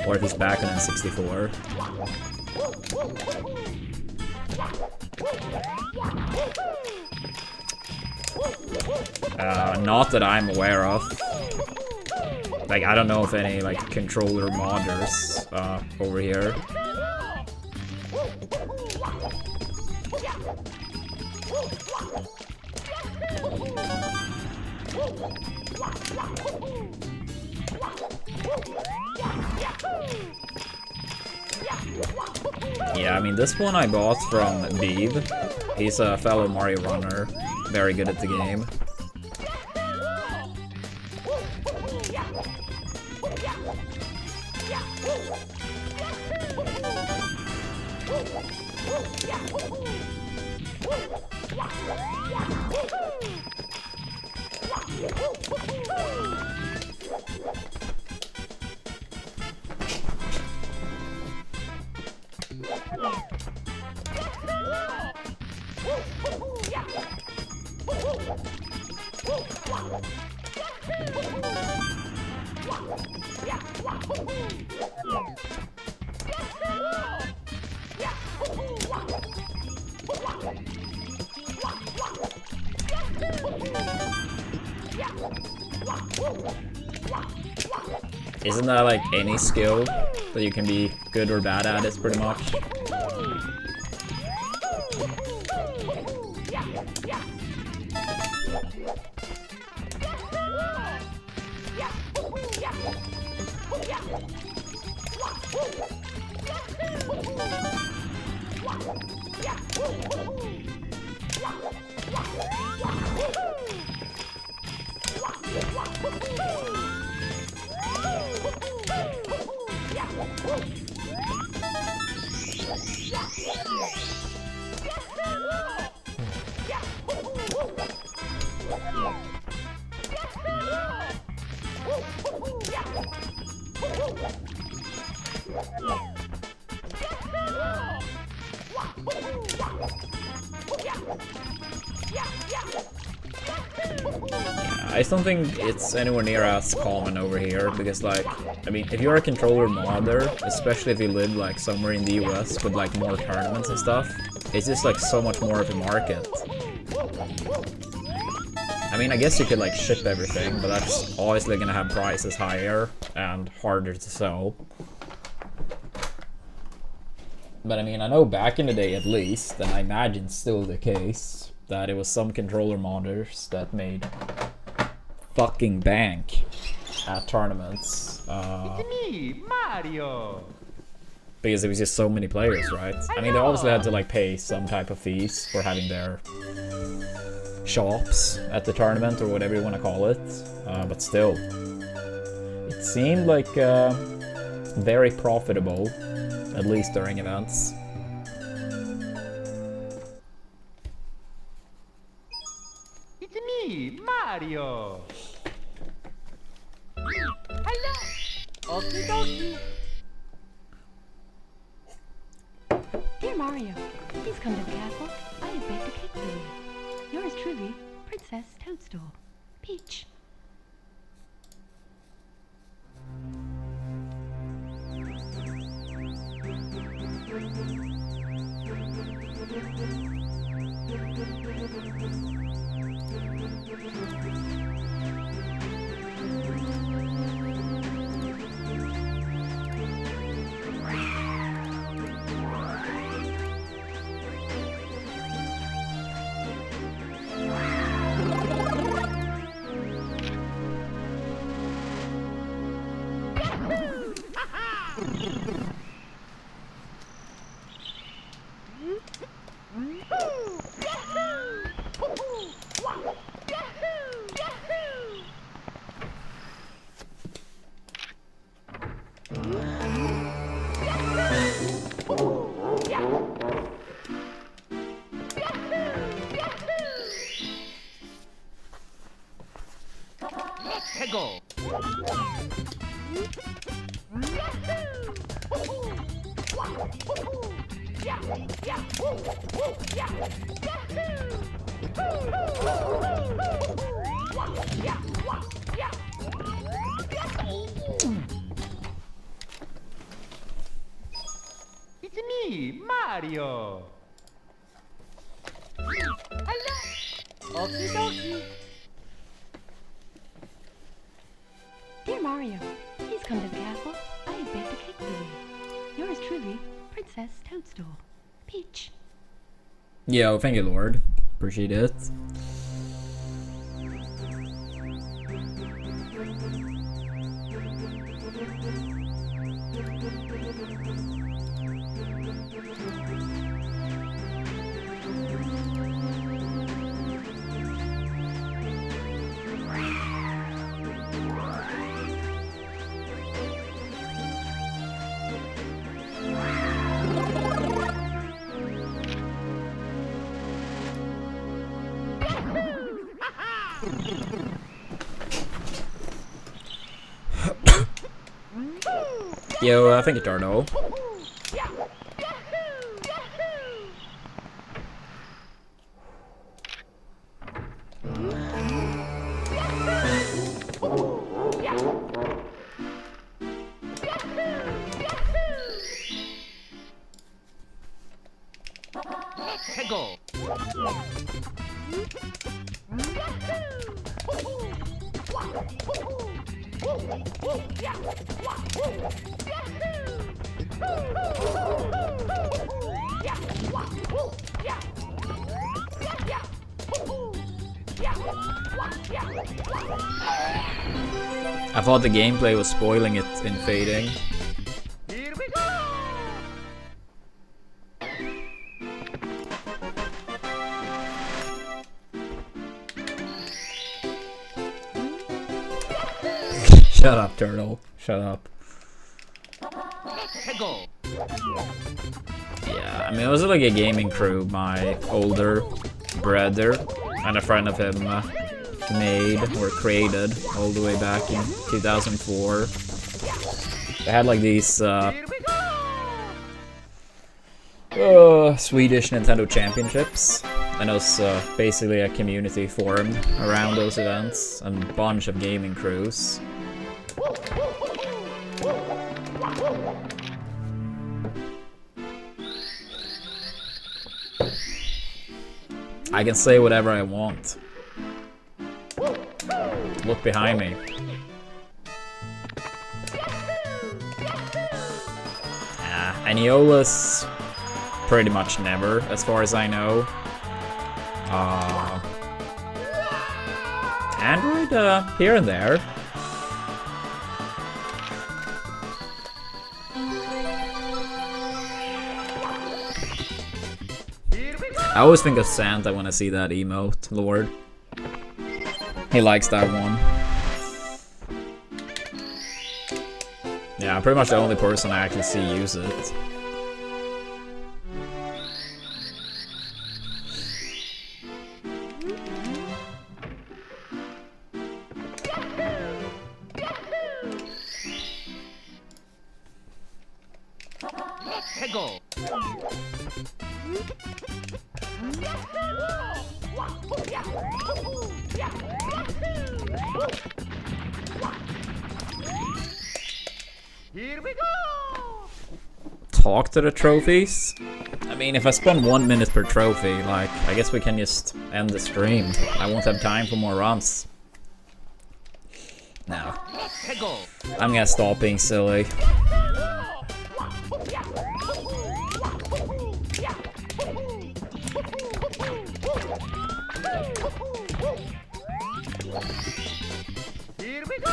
or if he's back on N64. Not that I'm aware of. Like, I don't know if any, like, controller modders, over here. Yeah, I mean, this one I bought from Beeb. He's a fellow Mario runner, very good at the game. Isn't that like any skill that you can be good or bad at? It's pretty much. I just don't think it's anywhere near as common over here, because like, I mean, if you're a controller modder, especially if you live like somewhere in the US with like more tournaments and stuff, it's just like so much more of a market. I mean, I guess you could like ship everything, but that's obviously gonna have prices higher and harder to sell. But I mean, I know back in the day at least, and I imagine still the case, that it was some controller modders that made fucking bank at tournaments. It's me, Mario. Because there was just so many players, right? I mean, they obviously had to like pay some type of fees for having their shops at the tournament or whatever you want to call it. But still, it seemed like very profitable, at least during events. It's me, Mario. Hello. Okie dokie. Dear Mario, please come to the castle. I have baked a cake for you. Yours truly, Princess Toadstool. Peach. Go. It's me, Mario. Hello. Okie dokie. Dear Mario, please come to the castle. I have baked a cake for you. Yours truly, Princess Toadstool. Peach. Yo, thank you, Lord. Appreciate it. Yo, thank you, Dardo. Go. I thought the gameplay was spoiling it in fading. Here we go. Shut up, Turtle. Shut up. Go. Yeah, I mean, it was like a gaming crew my older brother and a friend of him made or created all the way back in 2004. They had like these Swedish Nintendo Championships, and it was basically a community formed around those events and a bunch of gaming crews. I can say whatever I want. Look behind me. Aniola's pretty much never, as far as I know. Android, here and there. I always think of Santa when I see that emote, Lord. He likes that one. Yeah, I'm pretty much the only person I actually see use it. Go. Here we go. Talk to the trophies? I mean, if I spend 1 minute per trophy, like, I guess we can just end the stream. I won't have time for more runs. No. Go. I'm gonna stop being silly. Here we go.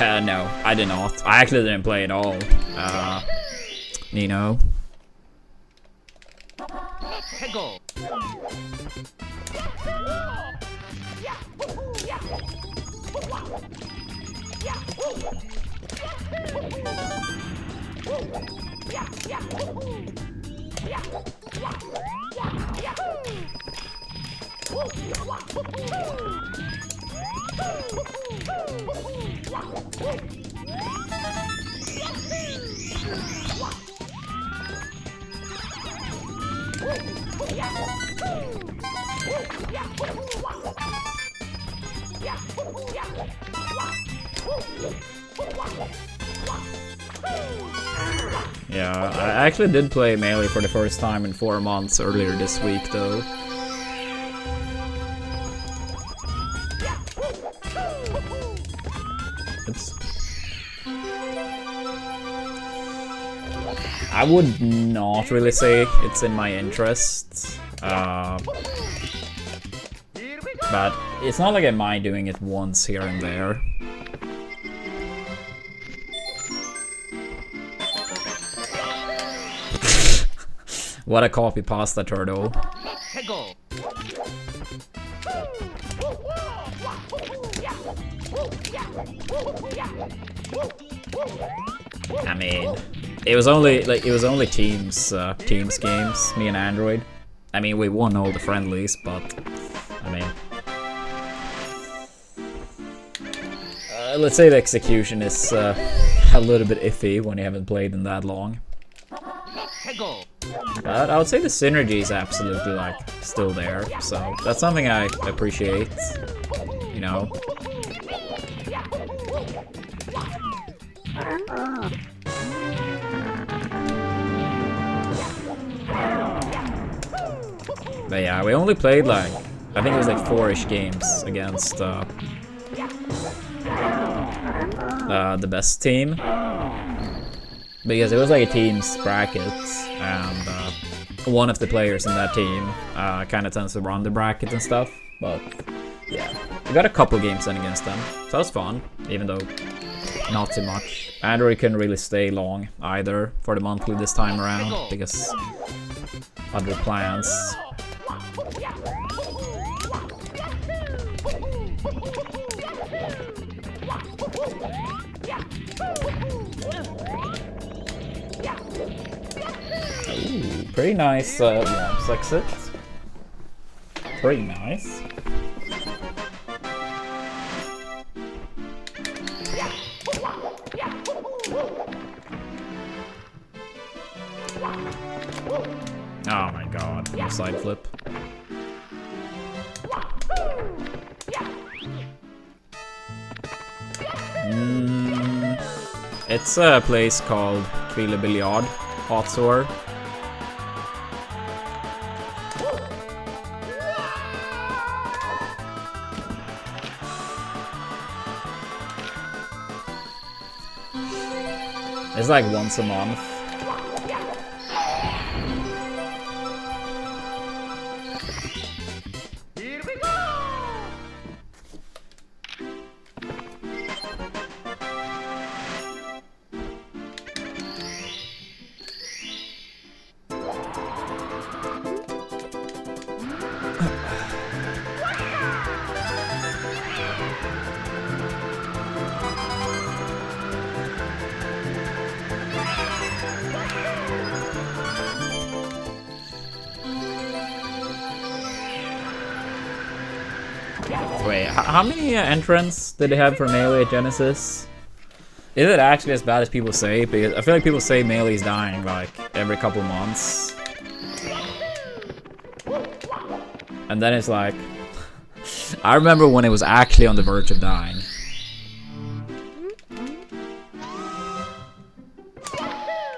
No, I did not. I actually didn't play at all. Nino. 해고. Yeah, I actually did play Melee for the first time in 4 months earlier this week, though. Oops. I would not really say it's in my interest, but it's not like I mind doing it once here and there. What a copy pasta turtle. 해고. I mean, it was only teams games, me and Android. I mean, we won all the friendlies, but I mean, let's say the execution is a little bit iffy when you haven't played in that long. 해고. But I would say the synergy is absolutely like still there, so that's something I appreciate, you know. But yeah, we only played like, I think it was like 4-ish games against the best team. Because it was like a team's bracket, and one of the players in that team kind of tends to run the bracket and stuff. But yeah, we got a couple games in against them, so that was fun, even though not too much. Android couldn't really stay long either for the monthly this time around because other plans. Ooh, pretty nice ramps exit. Pretty nice. Oh my god, side flip. It's a place called Ville Biljard, Hot Sore. It's like once a month. Wait, how many entrants did they have for Melee at Genesis? Is it actually as bad as people say? Because I feel like people say Melee's dying like every couple months. And then it's like... I remember when it was actually on the verge of dying.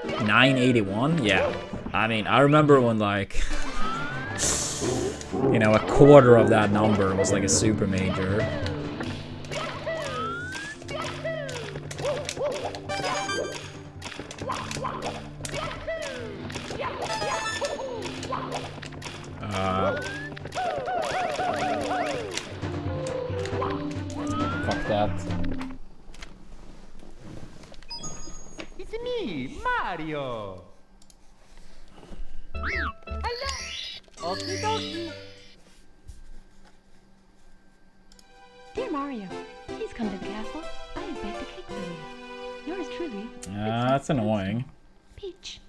$981? Yeah. I mean, I remember when like... You know, a quarter of that number was like a super major. Fuck that. It's me, Mario. Hello. Okie dokie. Dear Mario, please come to the castle. I have baked a cake for you. Yours truly. That's annoying. Peach.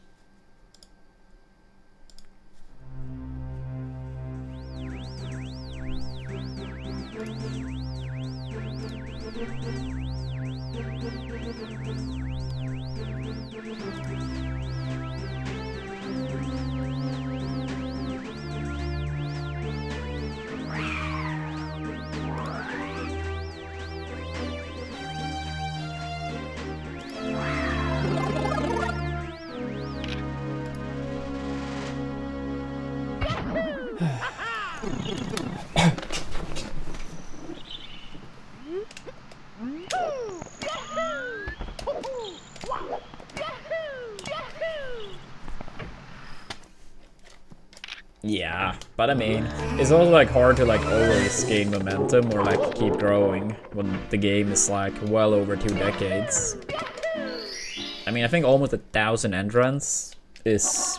Yeah, but I mean, it's also like hard to like always gain momentum or like keep growing when the game is like well over 2 decades. I mean, I think almost 1,000 entrants is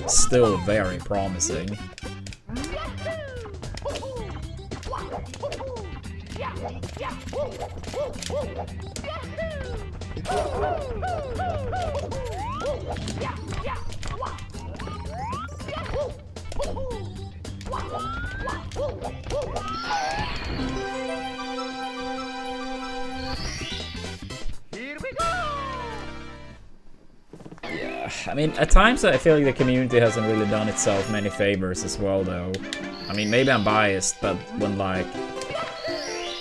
still very promising. Yeah, I mean, at times I feel like the community hasn't really done itself many favors as well, though. I mean, maybe I'm biased, but when like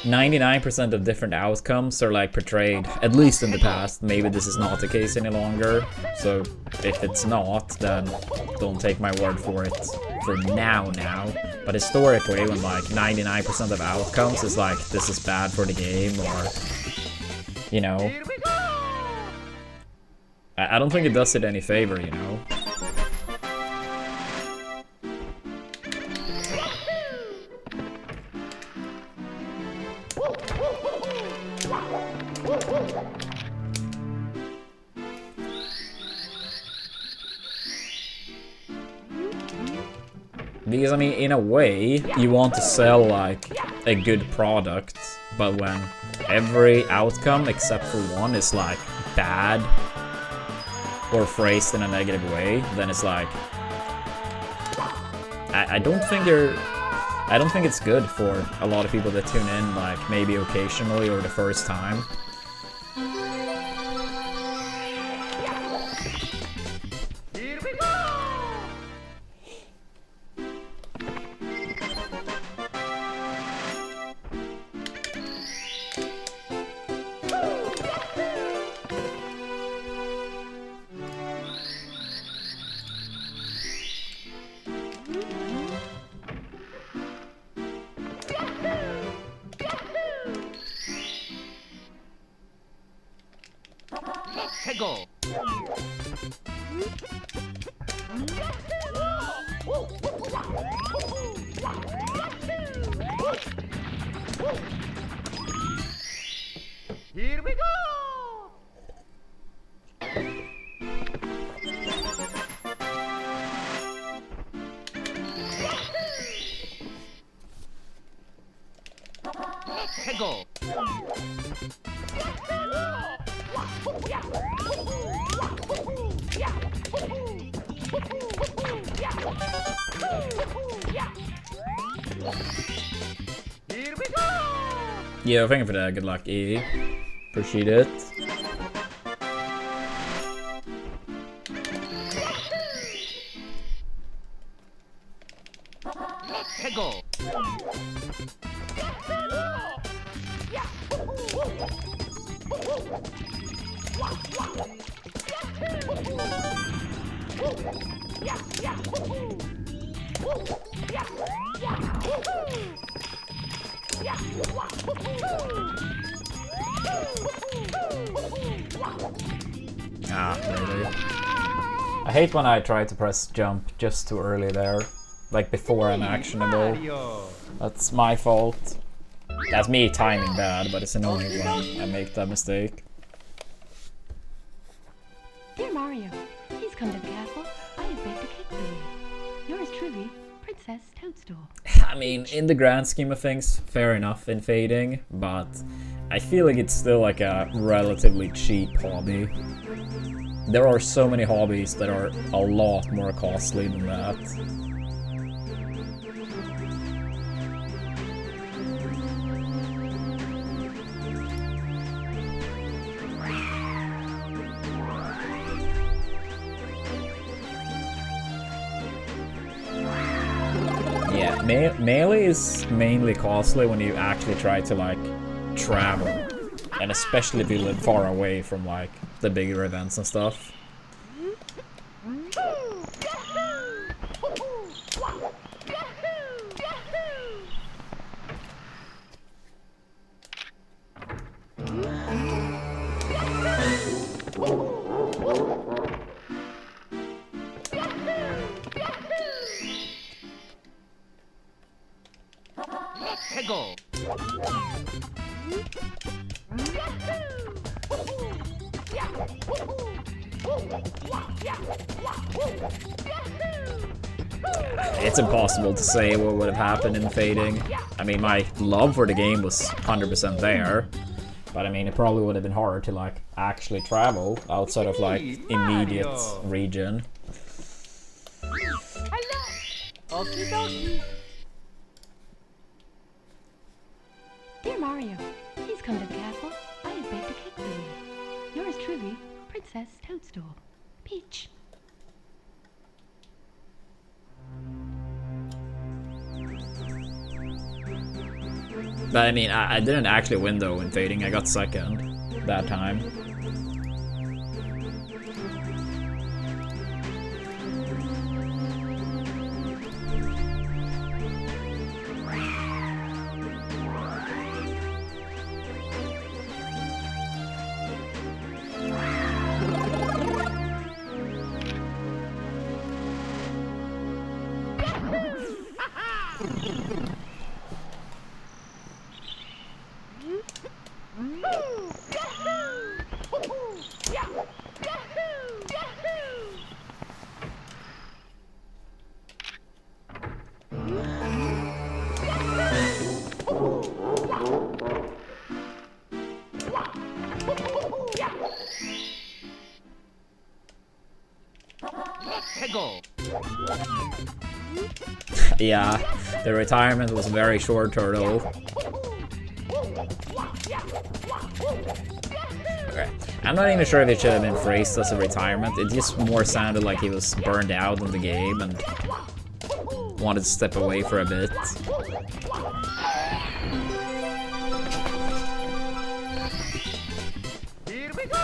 99% of different outcomes are like portrayed, at least in the past, maybe this is not the case any longer. So if it's not, then don't take my word for it for now. But historically, when like 99% of outcomes is like, this is bad for the game, or, you know, I don't think it does it any favor, you know. Because, I mean, in a way, you want to sell, like, a good product, but when every outcome except for one is, like, bad or phrased in a negative way, then it's like... I don't think it's good for a lot of people that tune in, like, maybe occasionally or the first time. Here we go! Go! Here we go! Yeah, thank you for that. Good luck, E. Appreciate it. Go! Ah, really? I hate when I try to press jump just too early there. Like before I'm actionable. That's my fault. That's me timing bad, but it's annoying when I make that mistake. Dear Mario, please come to the castle. I have baked a cake for you. Yours truly, Princess Toadstool. I mean, in the grand scheme of things, fair enough in fading, but I feel like it's still like a relatively cheap hobby. There are so many hobbies that are a lot more costly than that. Yeah, melee is mainly costly when you actually try to like travel, and especially if you live far away from like the bigger events and stuff. Go. It's impossible to say what would have happened in fading. I mean, my love for the game was 100% there, but I mean, it probably would have been hard to like actually travel outside of like immediate region. Okie dokie. Dear Mario, please come to the castle. I have baked a cake for you. Yours truly, Princess Toadstool. Peach. But I mean, I didn't actually win though in fading. I got second that time. Go. Yeah, the retirement was very short, Turtle. Okay, I'm not even sure if it should have been phrased as a retirement. It just more sounded like he was burned out in the game and wanted to step away for a bit. Here we go.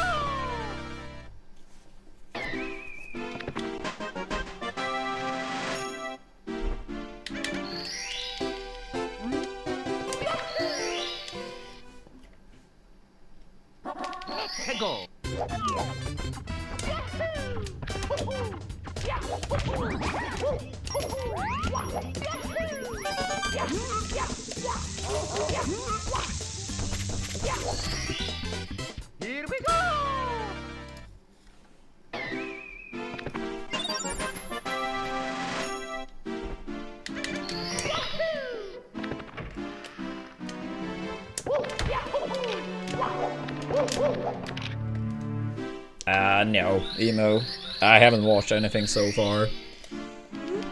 Go. Here we go. No, Emo. I haven't watched anything so far.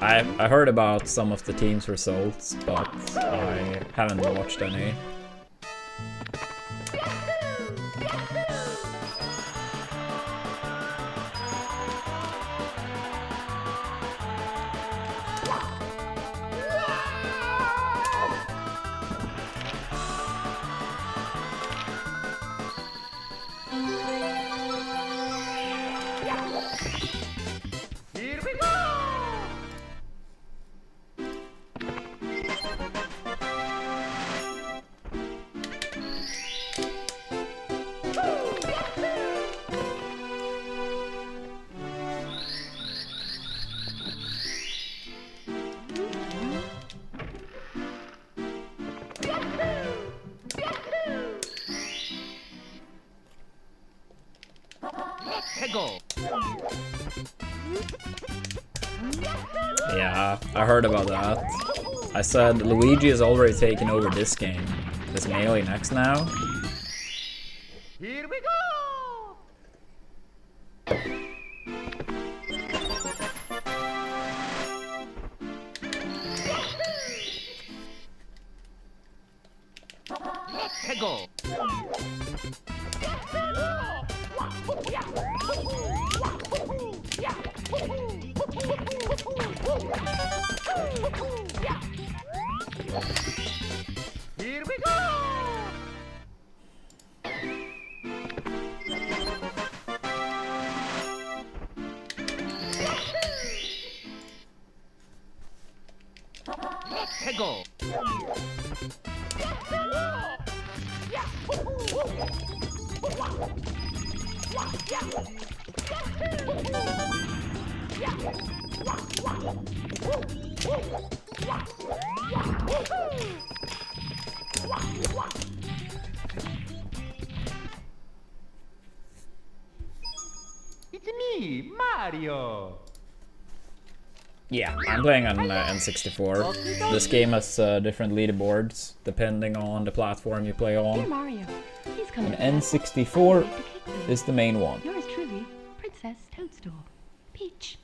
I heard about some of the team's results, but I haven't watched any. Here we go. 해고. Yeah, I heard about that. I said Luigi has already taken over this game. Is Melee next now? Here we go. 해고. Here we go. 해고. It's me, Mario. Yeah, I'm playing on N64. This game has different leaderboards depending on the platform you play Dear on. Mario, please come And to N64 Cake Lady. is the main one. Yours truly, Princess Toadstool. Peach.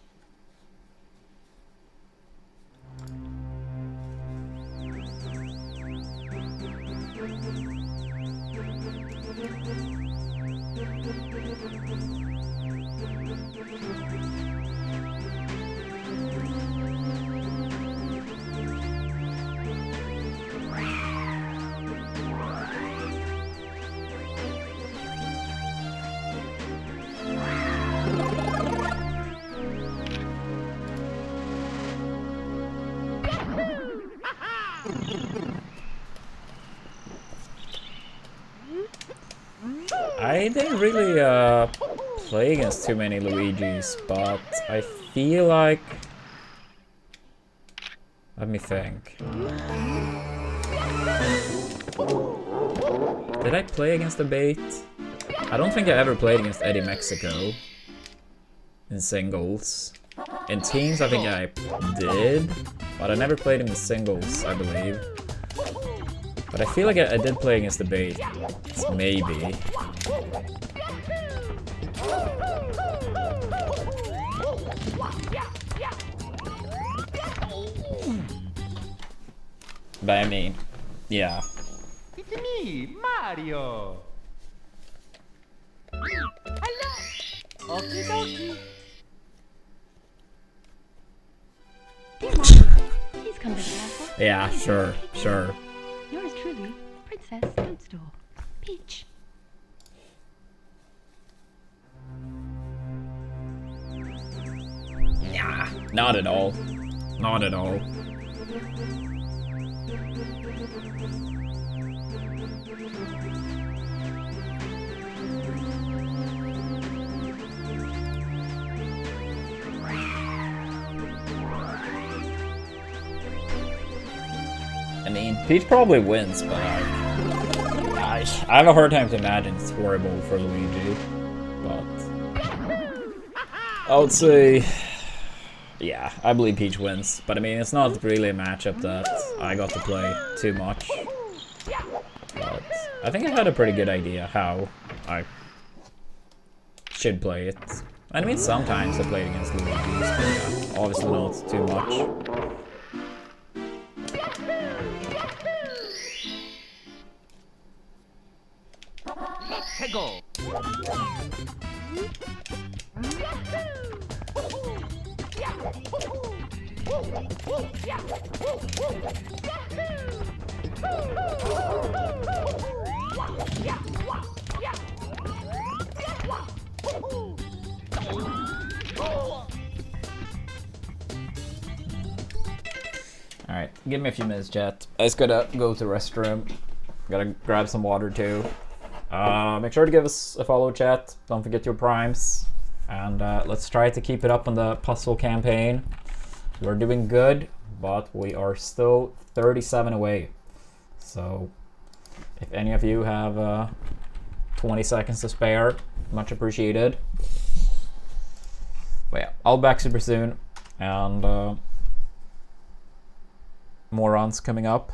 I didn't really play against too many Luigis, but I feel like... Let me think. Did I play against the bait? I don't think I ever played against Eddie Mexico in singles. In teams, I think I did, but I never played him in singles, I believe. But I feel like I did play against the bait. Maybe. But I mean, yeah. It's me, Mario. Hello. Okie dokie. Dear Mario, please come to the castle. Yeah, sure, sure. Yours truly, Princess Toadstool. Peach. Yeah, not at all. Not at all. I mean, Peach probably wins, but I have a hard time to imagine it's horrible for Luigi. But I would say, yeah, I believe Peach wins. But I mean, it's not really a matchup that I got to play too much. But I think I had a pretty good idea how I should play it. I mean, sometimes I played against Luigi's, but yeah, obviously not too much. 해고. Alright, give me a few minutes, chat. I just gotta go to the restroom. Gotta grab some water too. Make sure to give us a follow, chat. Don't forget your primes. And let's try to keep it up on the puzzle campaign. We're doing good, but we are still 37 away. So if any of you have 20 seconds to spare. Much appreciated. But yeah, I'll be back super soon. And more runs coming up.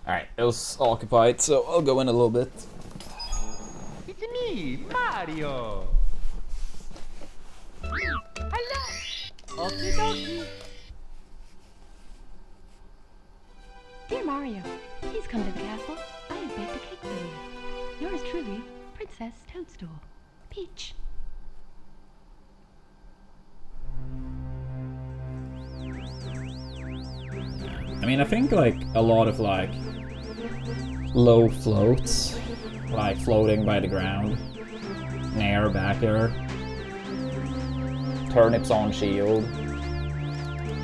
Alright, it was occupied, so I'll go in a little bit. It's me, Mario. Hello. Okie dokie. Dear Mario, please come to the castle. I have baked a cake for you. Yours truly, Princess Toadstool. Peach. I mean, I think like a lot of like low floats, like floating by the ground, nair, back air, turnips on shield,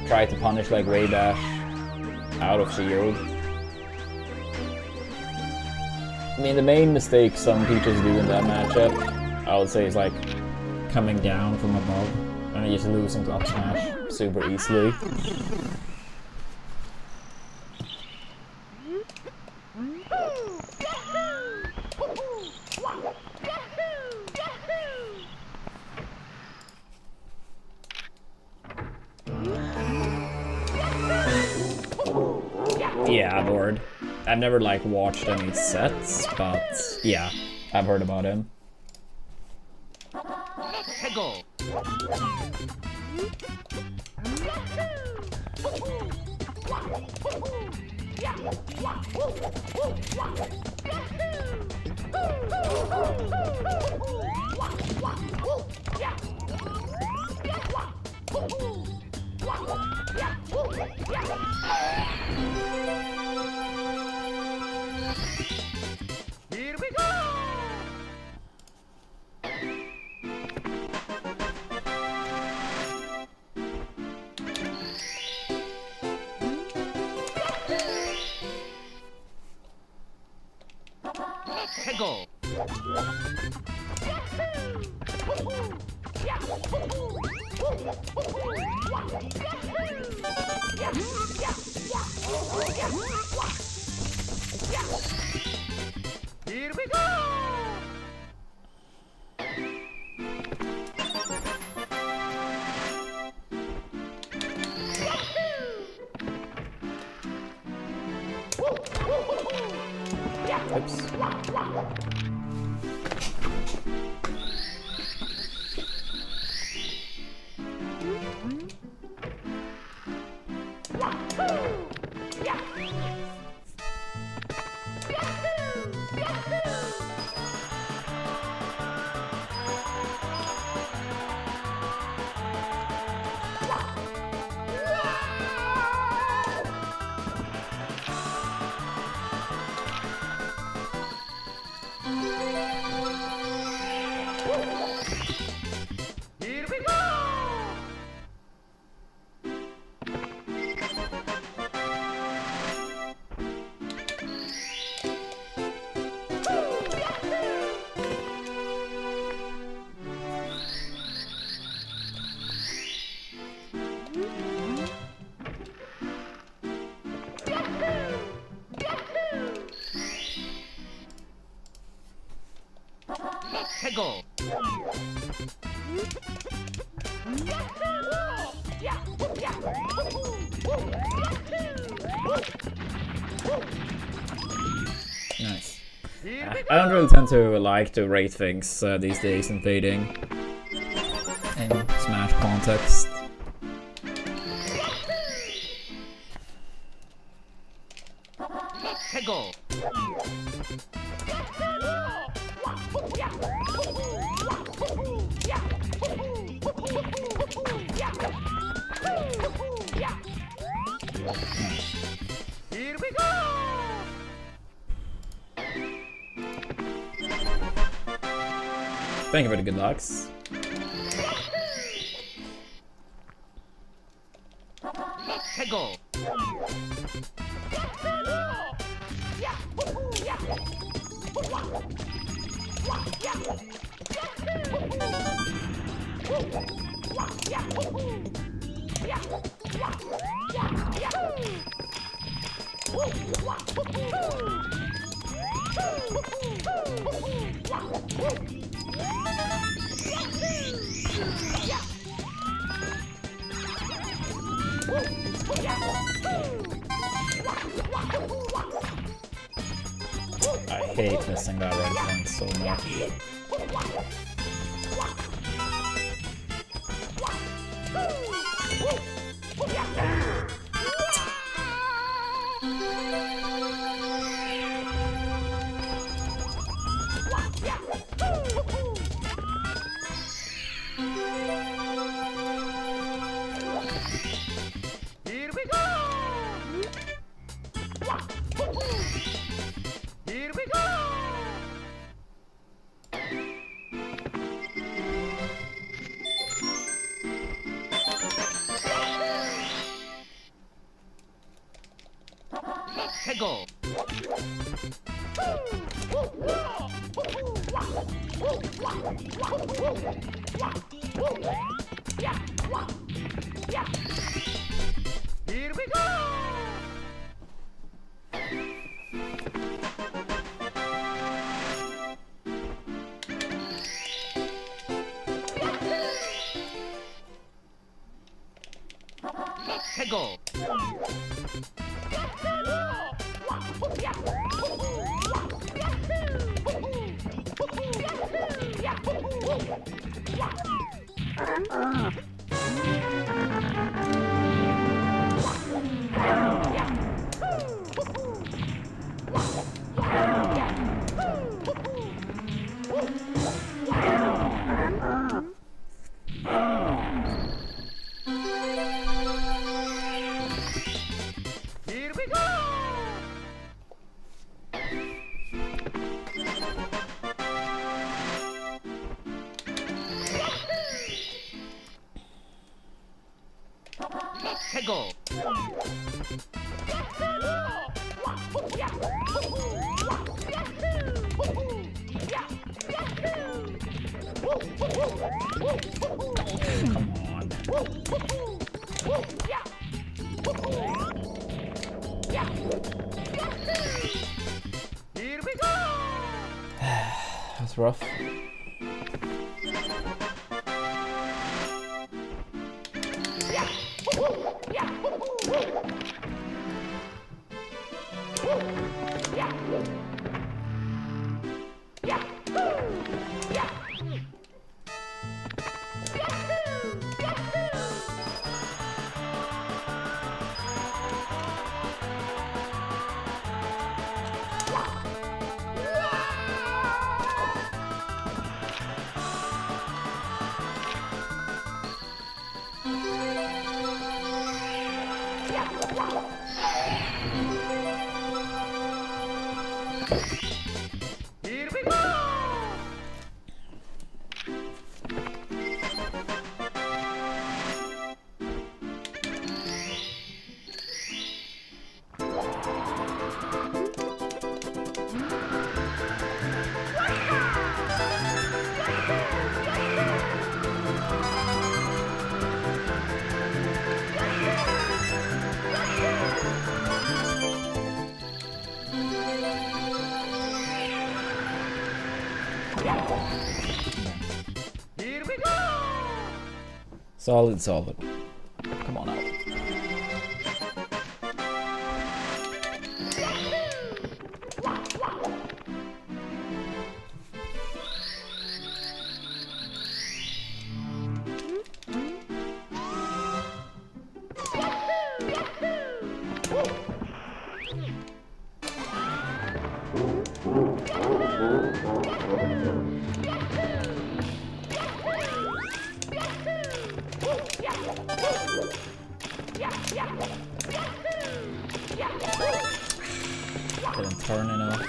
try to punish like way dash out of shield. I mean, the main mistake some Peaches do in that matchup, I would say, is like coming down from above and just losing to up smash super easily. Yeah, Lord. I've never like watched any sets, but yeah, I've heard about him. Go. Here we go. Go. Here we go. Oops. Here we go. Go. Nice. I don't really tend to like to rate things these days in fading in Smash context. 해고. Here we go. Thank you for the good lucks. 해고. I hate missing that red point so much. Here we go. Here we go. 해고. Here we go. 해고. Here we go. 해고. Come on. Here we go. That's rough. Here we go. Here we go. Solid, solid. Come on out. Didn't turn enough.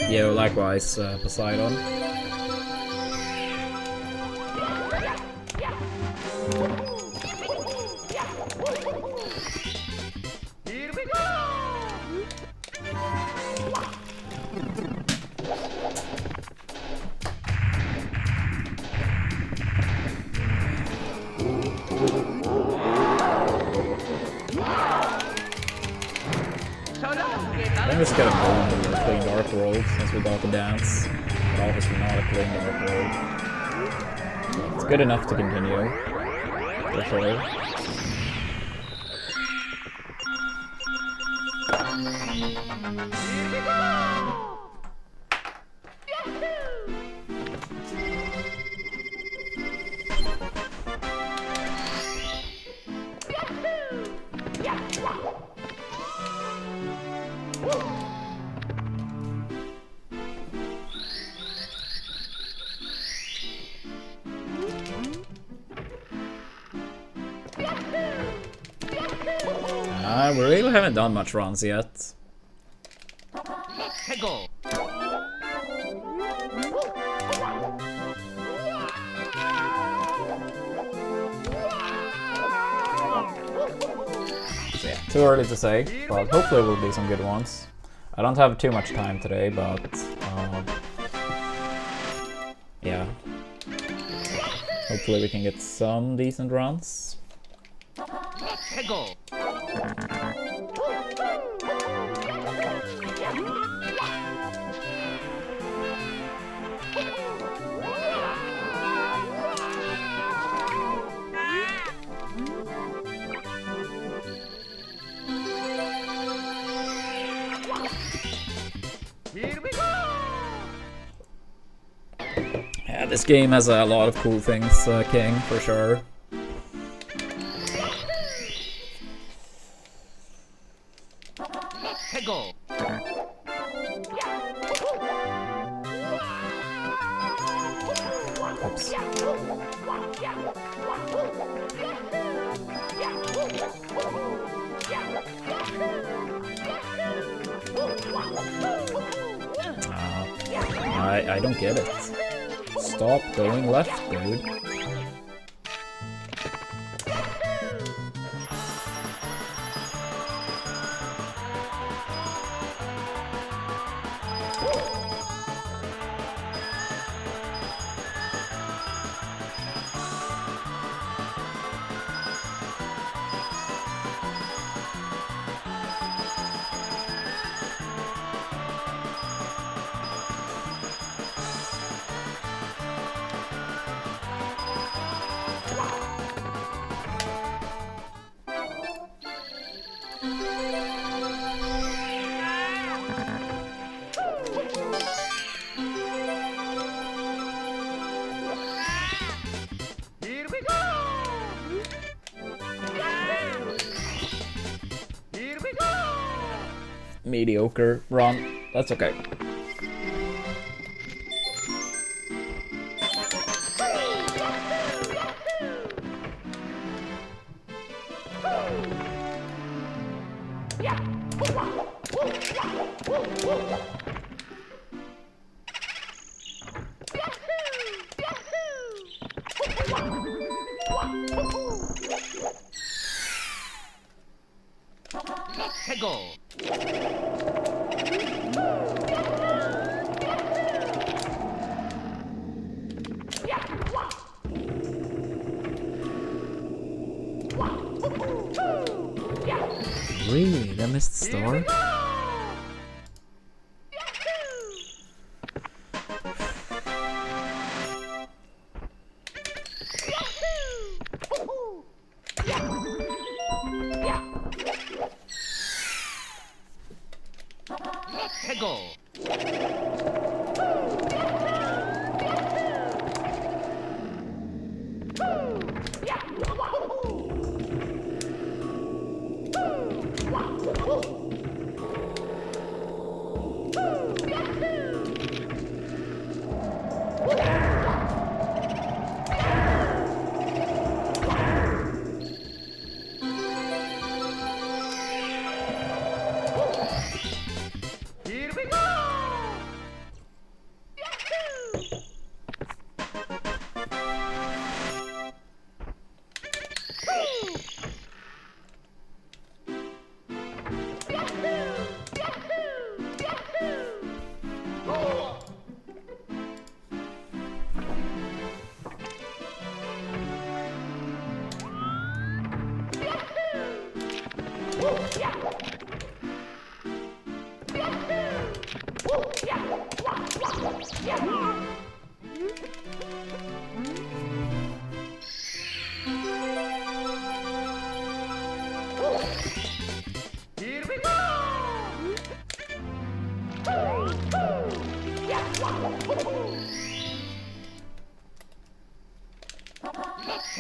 Yo, likewise, Poseidon. Here we go! I think this is gonna move to a clean dark world since we got the dance. But obviously not a clean dark world. It's good enough to continue. For sure. Here we go! We really haven't done much runs yet. Go! So yeah, too early to say, but hopefully will be some good ones. I don't have too much time today, but yeah. Hopefully we can get some decent runs. Go! Here we go! Yeah, this game has a lot of cool things, King, for sure. Go! Oops. I don't get it. Stop going left, dude. Here we go! Here we go! Mediocre run. That's okay. Go! Really? That missed the star? Go!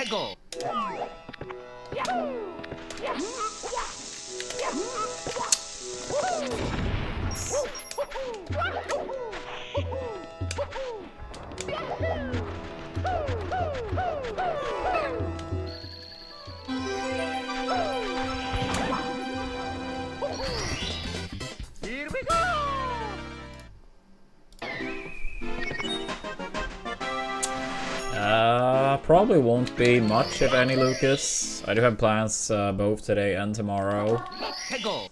Go. Here we go. Probably won't be much, if any, Lucas. I do have plans both today and tomorrow. Go.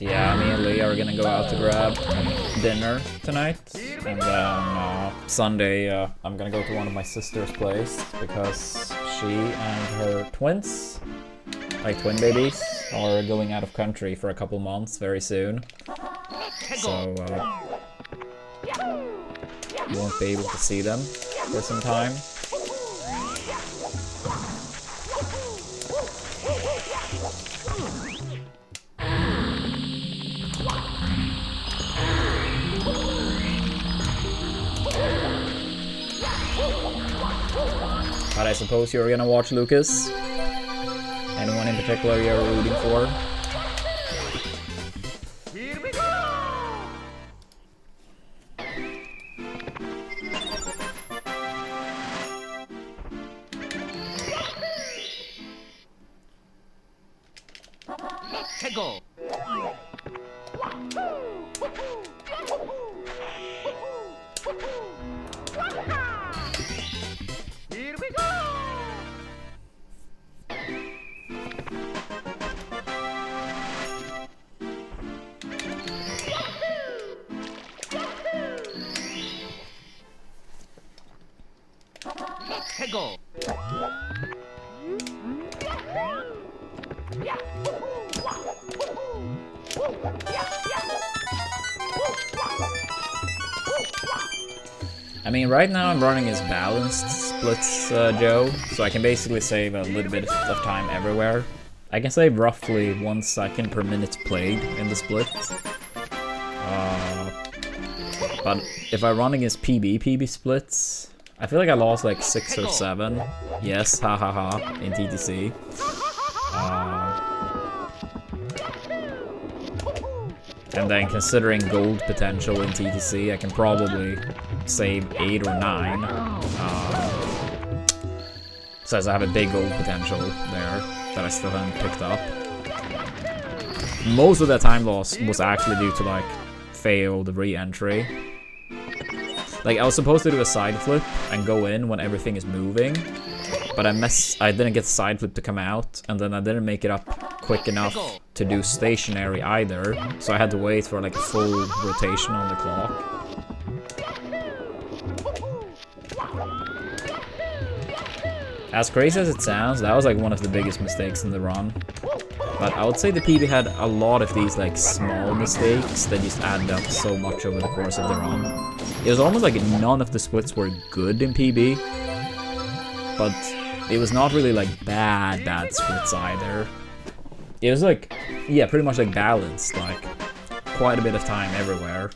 Yeah, me and Lee are gonna go out to grab dinner tonight, and then Sunday I'm gonna go to one of my sister's place because she and her twins, like twin babies, are going out of country for a couple months very soon. So won't be able to see them for some time. But I suppose you're gonna watch Lucas. Anyone in particular you're rooting for? Here we go. Go. Here we go. Go. I mean, right now I'm running as balanced splits, Joe, so I can basically save a little bit of time everywhere. I can save roughly 1 second per minute played in the split. But if I run against PB splits, I feel like I lost like 6 or 7. Yes, hahaha, in TTC. And then considering gold potential in TTC, I can probably save 8 or 9. Says I have a big gold potential there that I still haven't picked up. Most of that time loss was actually due to like failed re-entry. Like I was supposed to do a side flip and go in when everything is moving, but I didn't get the side flip to come out, and then I didn't make it up quick enough to do stationary either, so I had to wait for like a full rotation on the clock. As crazy as it sounds, that was like one of the biggest mistakes in the run. But I would say the PB had a lot of these like small mistakes that just added up so much over the course of the run. It was almost like none of the splits were good in PB, but it was not really like bad splits either. It was like, yeah, pretty much like balanced, like quite a bit of time everywhere.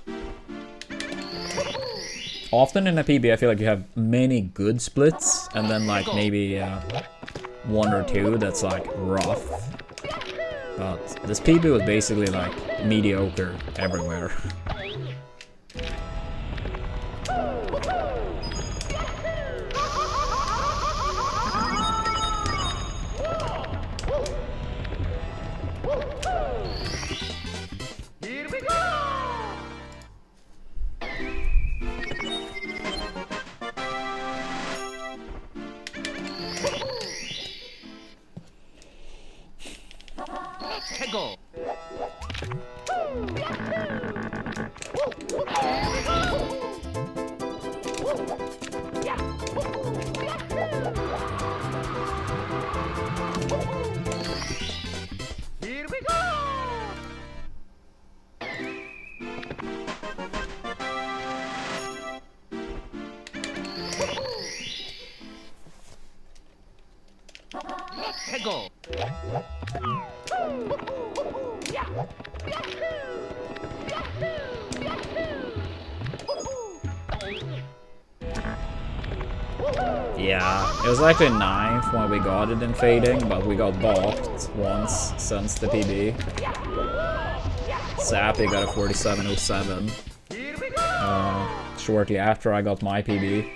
Often in a PB I feel like you have many good splits and then like maybe 1 or 2 that's like rough. But this PB was basically like mediocre everywhere. Here we go. Go. Here we go. Go. Yeah, it was actually 9th when we got it in fading, but we got balked once since the PB. Sappy got a 47.07 shortly after I got my PB.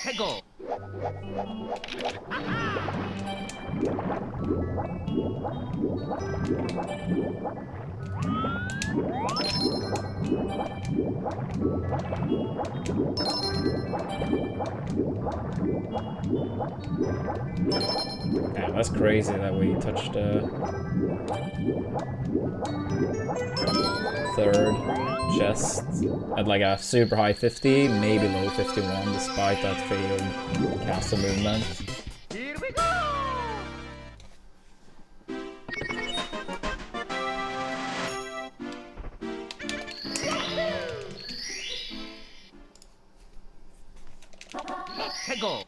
Tego. Damn, that's crazy that we touched third chest at like a super high 50, maybe low 51, despite that failed castle movement. Here we go. Tego.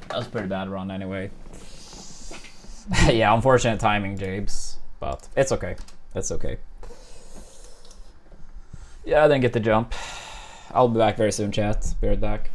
That was a pretty bad run anyway. Yeah, unfortunate timing, Jabes, but it's okay. It's okay. Yeah, I didn't get the jump. I'll be back very soon, chat. Be right back.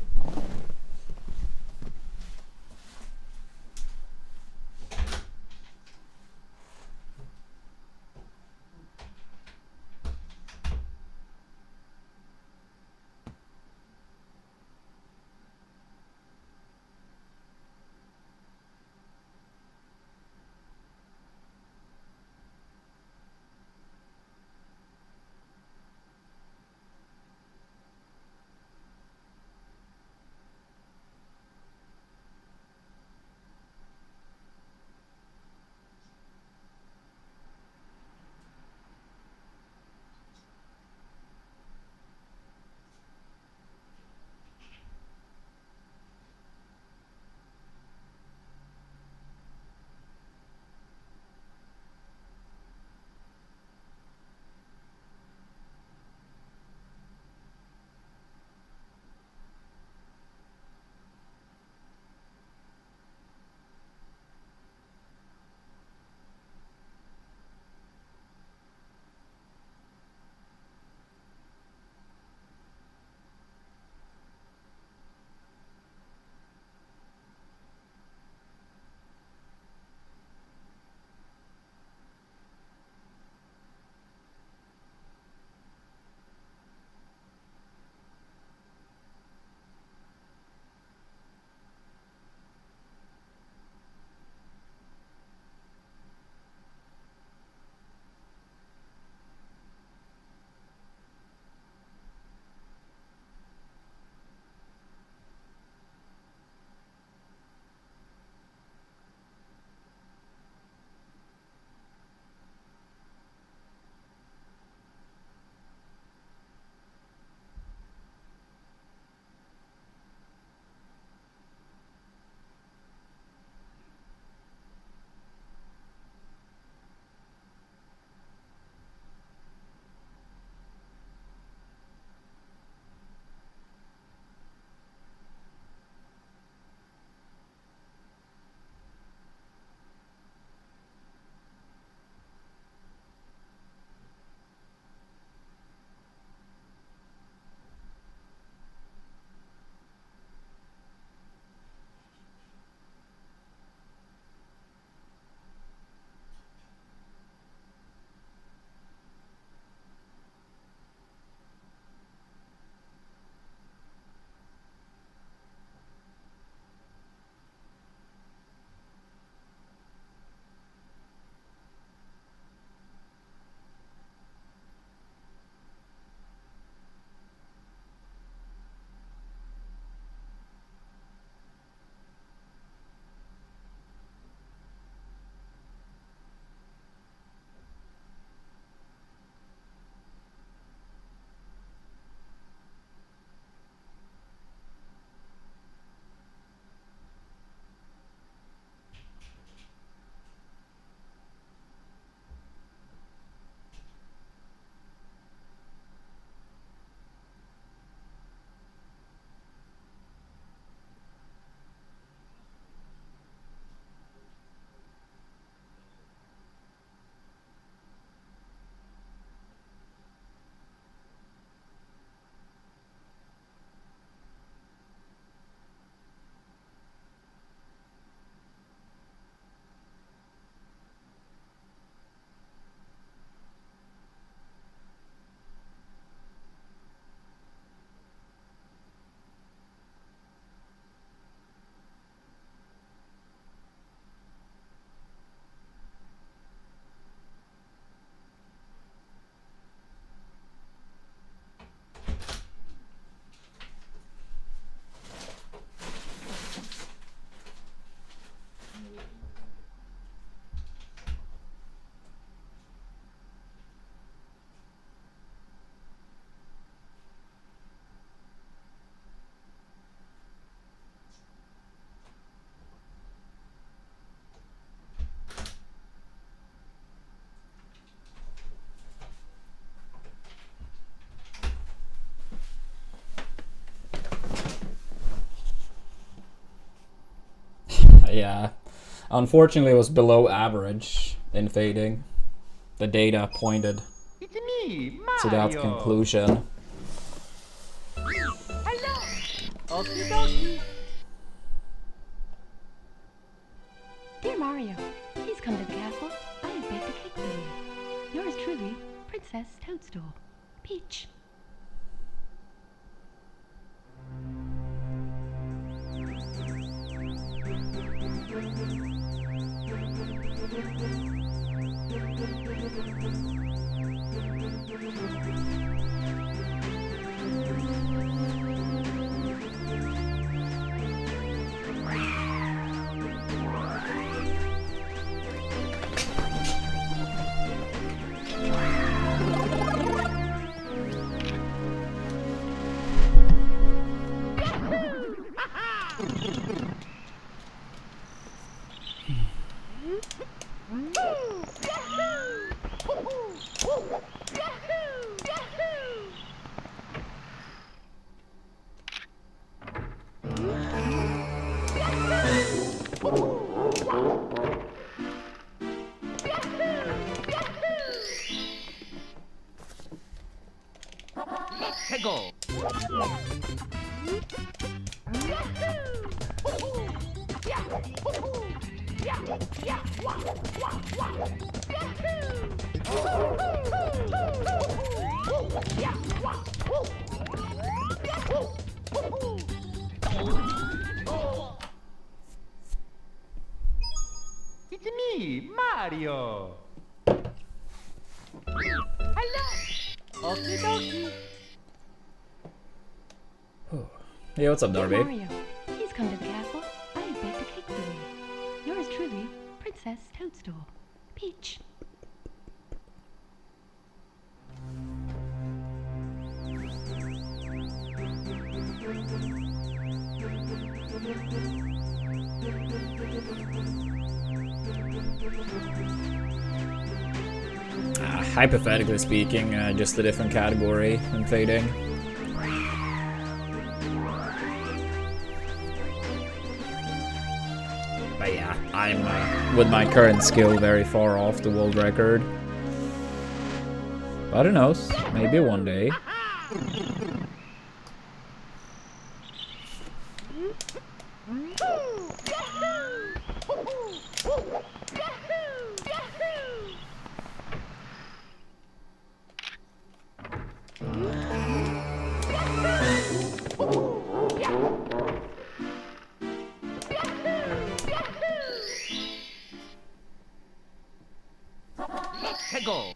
Yeah. Unfortunately, it was below average in fading. The data pointed It's me, Mario. to that conclusion. Hello. Okie dokie. Dear Mario, please come to the castle. I have baked a cake for you. Yours truly, Princess Toadstool. Peach. Let's go. It's me, Mario. Hello. Okie dokie. Hey, what's up, Dear Darby? Mario, please come to the castle. I have baked a cake for you. Yours truly, Princess Toadstool. Peach. Hypothetically speaking, just a different category in fading. But yeah, I'm, with my current skill, very far off the world record. But who knows? Maybe one day. Let's go.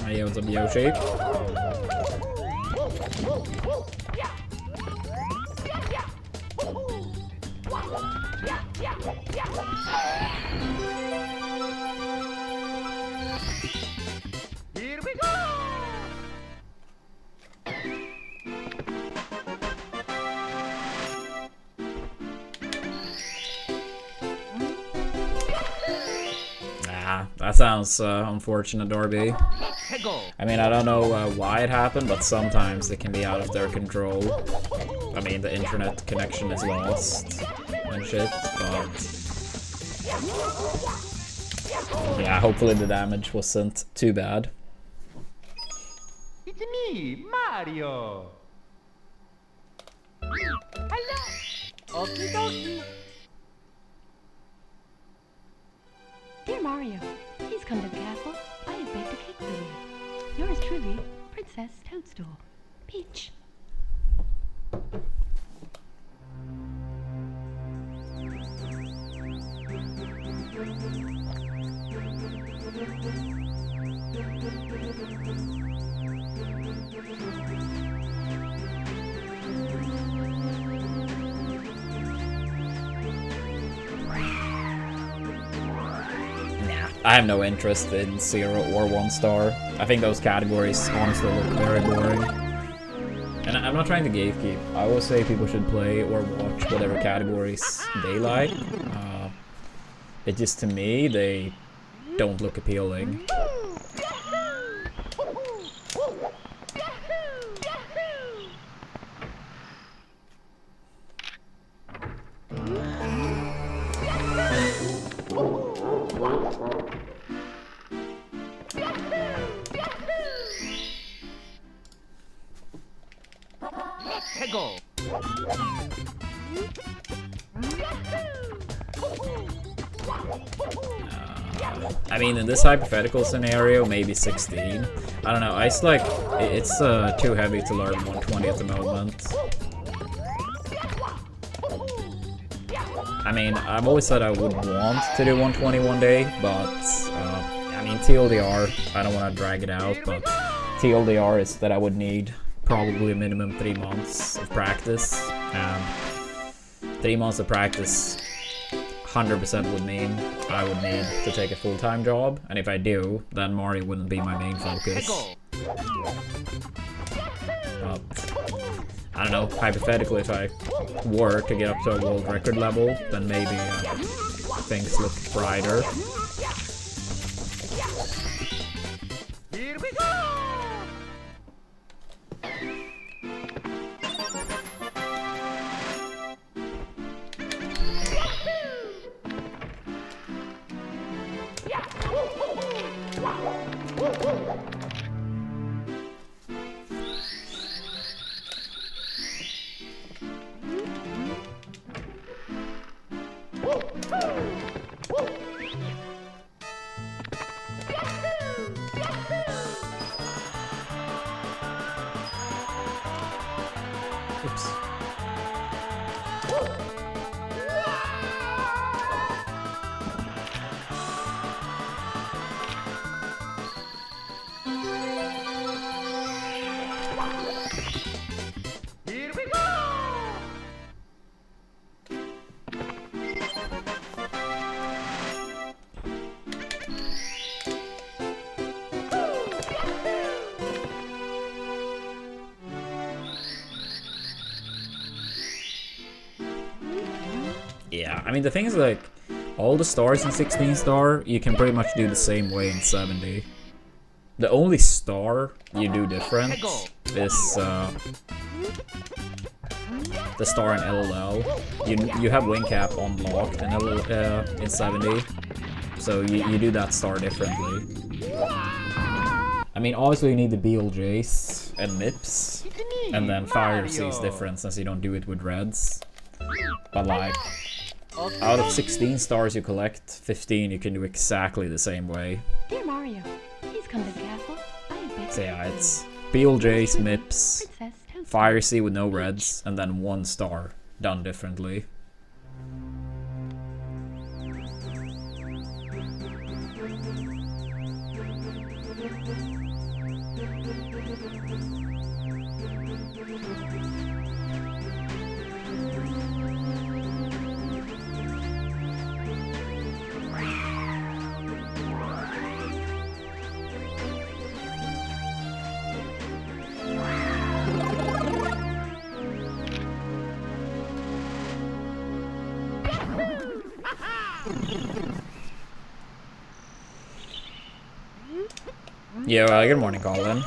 Hey, what's up, Yoshi? Here we go. Ah, that sounds unfortunate, Darby. Let's go. I mean, I don't know why it happened, but sometimes it can be out of their control. I mean, the internet connection is lost and shit, but... yeah, hopefully the damage wasn't too bad. It's me, Mario. Hello. Okie dokie. Dear Mario, please come to the castle. I have baked a cake for you. Yours truly, Princess Toadstool. Peach. I have no interest in 0 or 1 star. I think those categories honestly look very boring. And I'm not trying to gatekeep. I always say people should play or watch whatever categories they like. It just, to me, they don't look appealing. I mean, in this hypothetical scenario, maybe 16. I don't know, it's like, it's too heavy to learn 120 at the moment. I mean, I've always said I would want to do 120 one day, but, I mean, TLDR, I don't want to drag it out, but TLDR is that I would need probably a minimum 3 months of practice, and 3 months of practice 100% would mean I would need to take a full-time job, and if I do, then Mario wouldn't be my main focus. But, I don't know, hypothetically, if I were to get up to a world record level, then maybe things look brighter. Here we go! Oops. Here we go! Yeah, I mean, the thing is, like, all the stars in 16 star, you can pretty much do the same way in 70. The only star you do different is the star in LLL. You have wing cap unlocked in 70, so you do that star differently. I mean, obviously you need the BLJs and MIPs, and then Fire C is different since you don't do it with reds. But like, out of 16 stars you collect, 15 you can do exactly the same way. Dear Mario, please come to the castle. I have big So yeah, it's BLJs, MIPs, Princess Toadstool. Fire C with no reds, and then 1 star done differently. Yo, good morning, Colin.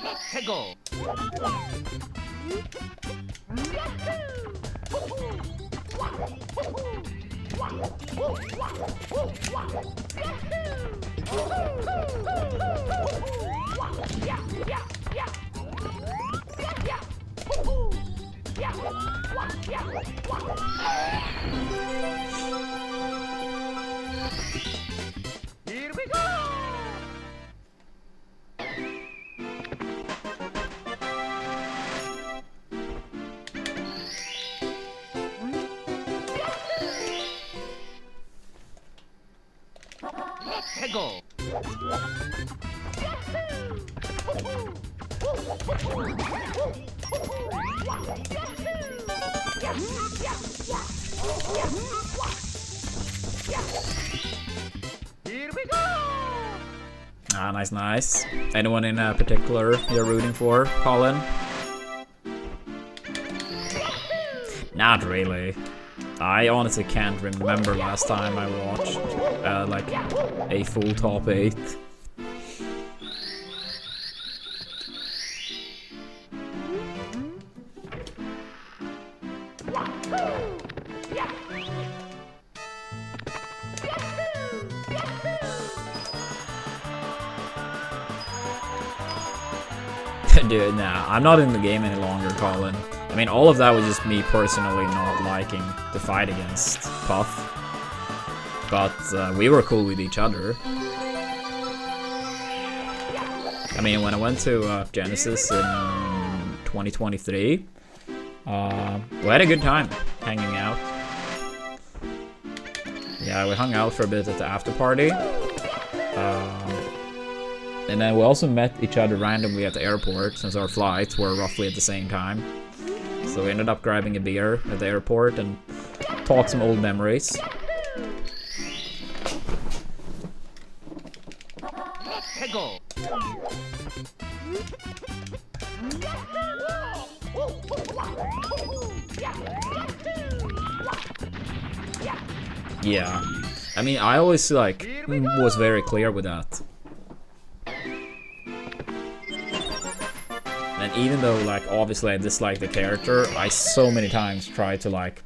Let's go! Here we go! Let's go! Here we go! Ah, nice, nice. Anyone in particular you're rooting for, Colin? Not really. I honestly can't remember last time I watched like a full top 8. Dude, nah, I'm not in the game any longer, Colin. I mean, all of that was just me personally not liking the fight against Puff. But we were cool with each other. I mean, when I went to Genesis in 2023, we had a good time hanging out. Yeah, we hung out for a bit at the after party. And then we also met each other randomly at the airport, since our flights were roughly at the same time. So we ended up grabbing a beer at the airport and talked some old memories. 해고. Yeah. I mean, I always, like, was very clear with that. And even though, like, obviously I dislike the character, I so many times try to, like,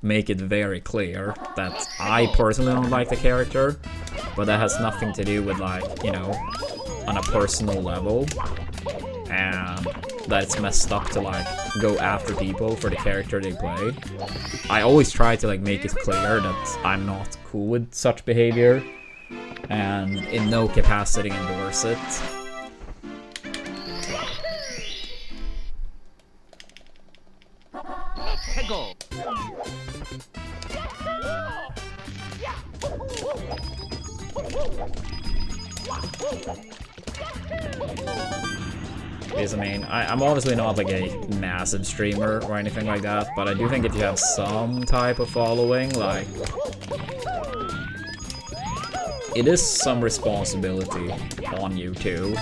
make it very clear that I personally don't like the character, but that has nothing to do with, like, you know, on a personal level, and that it's messed up to, like, go after people for the character they play. I always try to, like, make it clear that I'm not cool with such behavior, and in no capacity endorse it. 해고. Because, I mean, I'm obviously not like a massive streamer or anything like that, but I do think if you have some type of following, like, it is some responsibility on you too.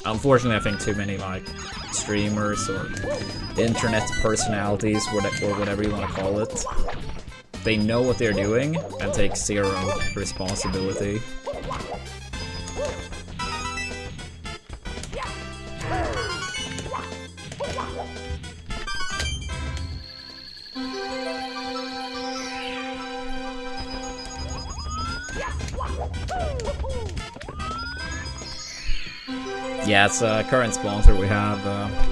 Unfortunately, I think too many, like, streamers or internet personalities, or whatever you want to call it, they know what they're doing and take zero responsibility. Yeah, it's a current sponsor. We have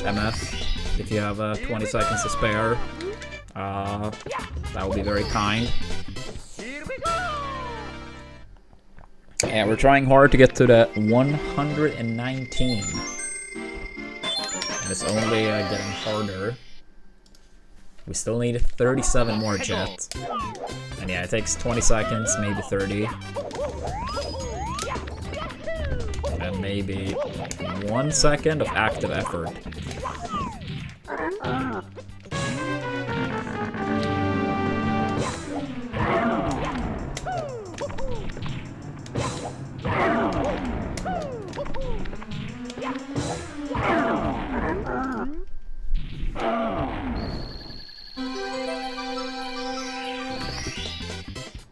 MF. If you have 20 seconds to spare, that would be very kind. Yeah, we're trying hard to get to the 119. And it's only getting harder. We still need 37 more, chat. And yeah, it takes 20 seconds, maybe 30. And maybe 1 second of active effort.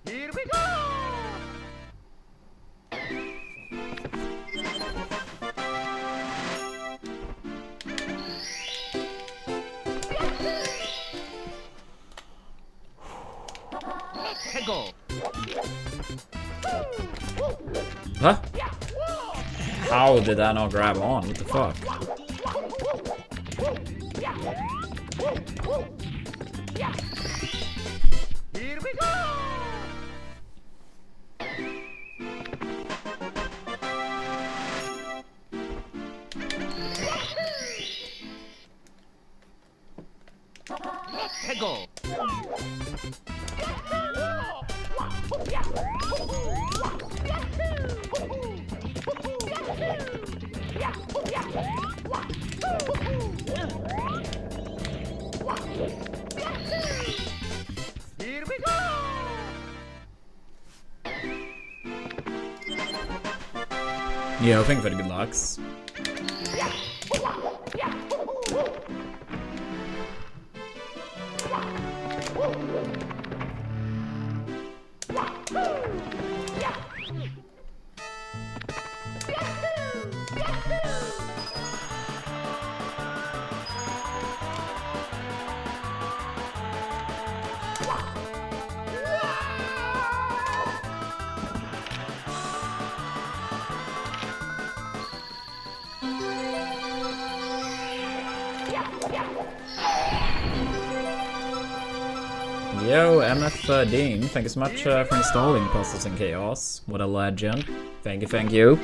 Here we go. 해고. Huh? How did that not grab on? What the fuck? Here we go. 해고. Here we go. Yeah, hoping for the good lucks. Yo, MF Dean, thank you so much for installing Puzzles and Chaos. What a legend. Thank you, thank you.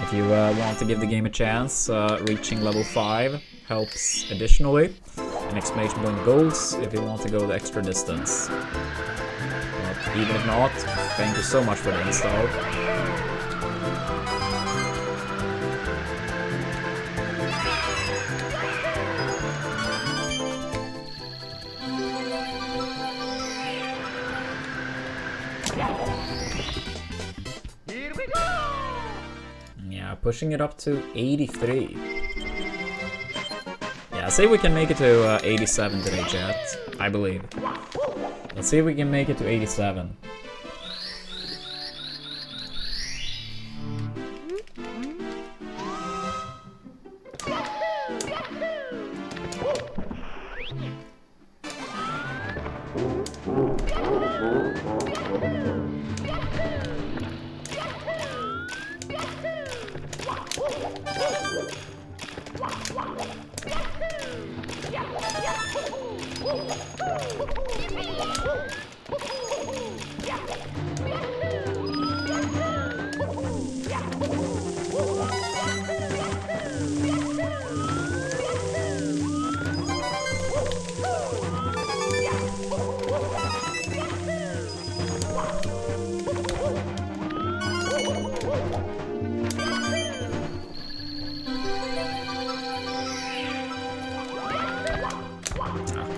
If you want to give the game a chance, reaching level 5 helps additionally. An exclamation point goals if you want to go the extra distance. But even if not, thank you so much for the install. Here we go! Yeah, pushing it up to 83. Yeah, say we can make it to 87 today, chat. I believe. Let's see if we can make it to 87.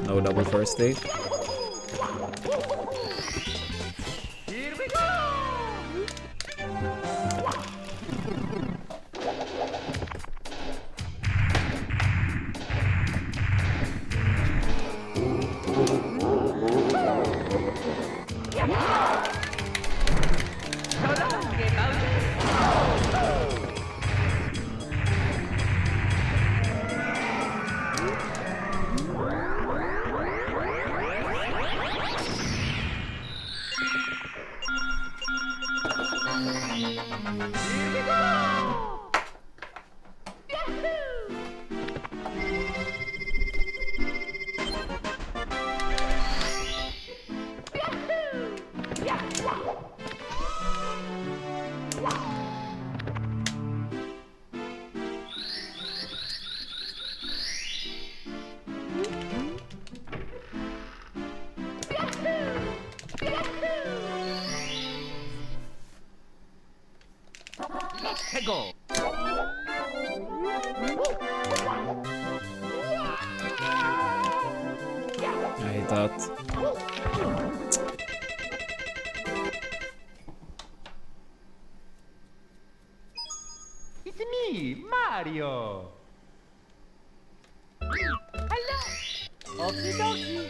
No double first aid. Here we go! Go. I hate that. It's me, Mario. Hello. Okie dokie.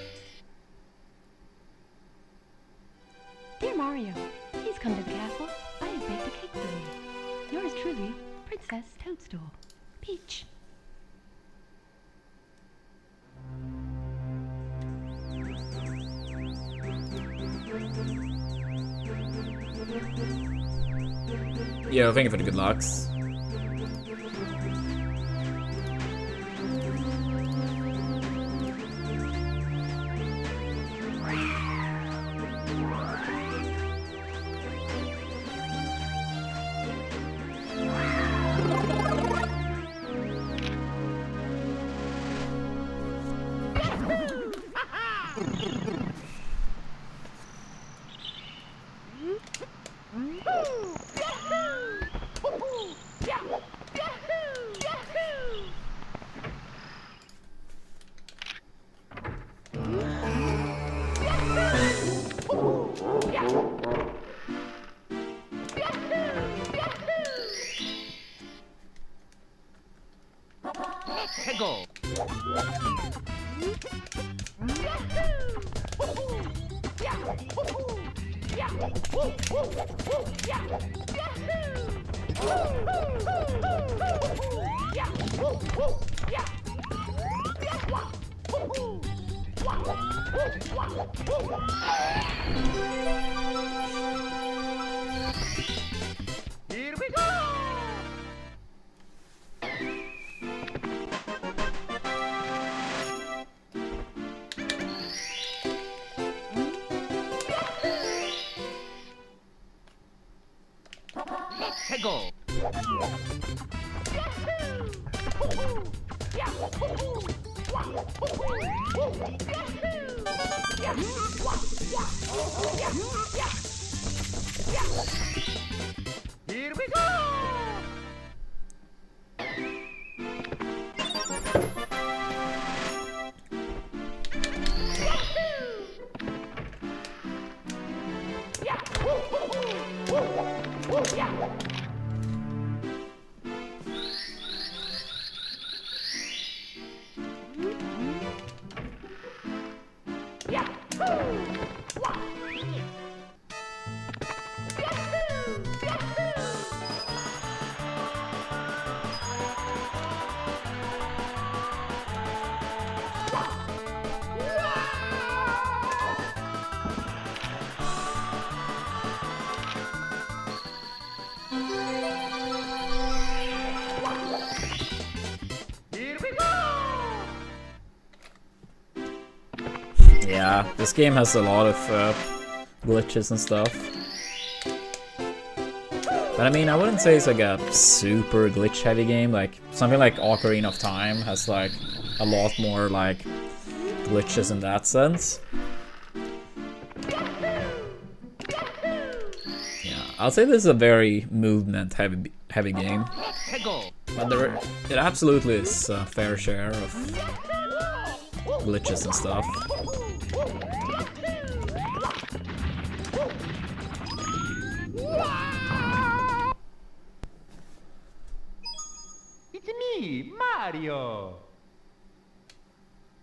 Dear Mario, please come to the castle. I have baked a cake for you. Yours truly, Princess Toadstool. Peach. Yo, thank you for the good lucks. Go. Here we go. 해고. Here we go. Yeah, this game has a lot of glitches and stuff. But I mean, I wouldn't say it's like a super glitch heavy game. Like something like Ocarina of Time has like a lot more like glitches in that sense. Yeah, I'll say this is a very movement heavy game. But it absolutely is a fair share of glitches and stuff. It's me, Mario.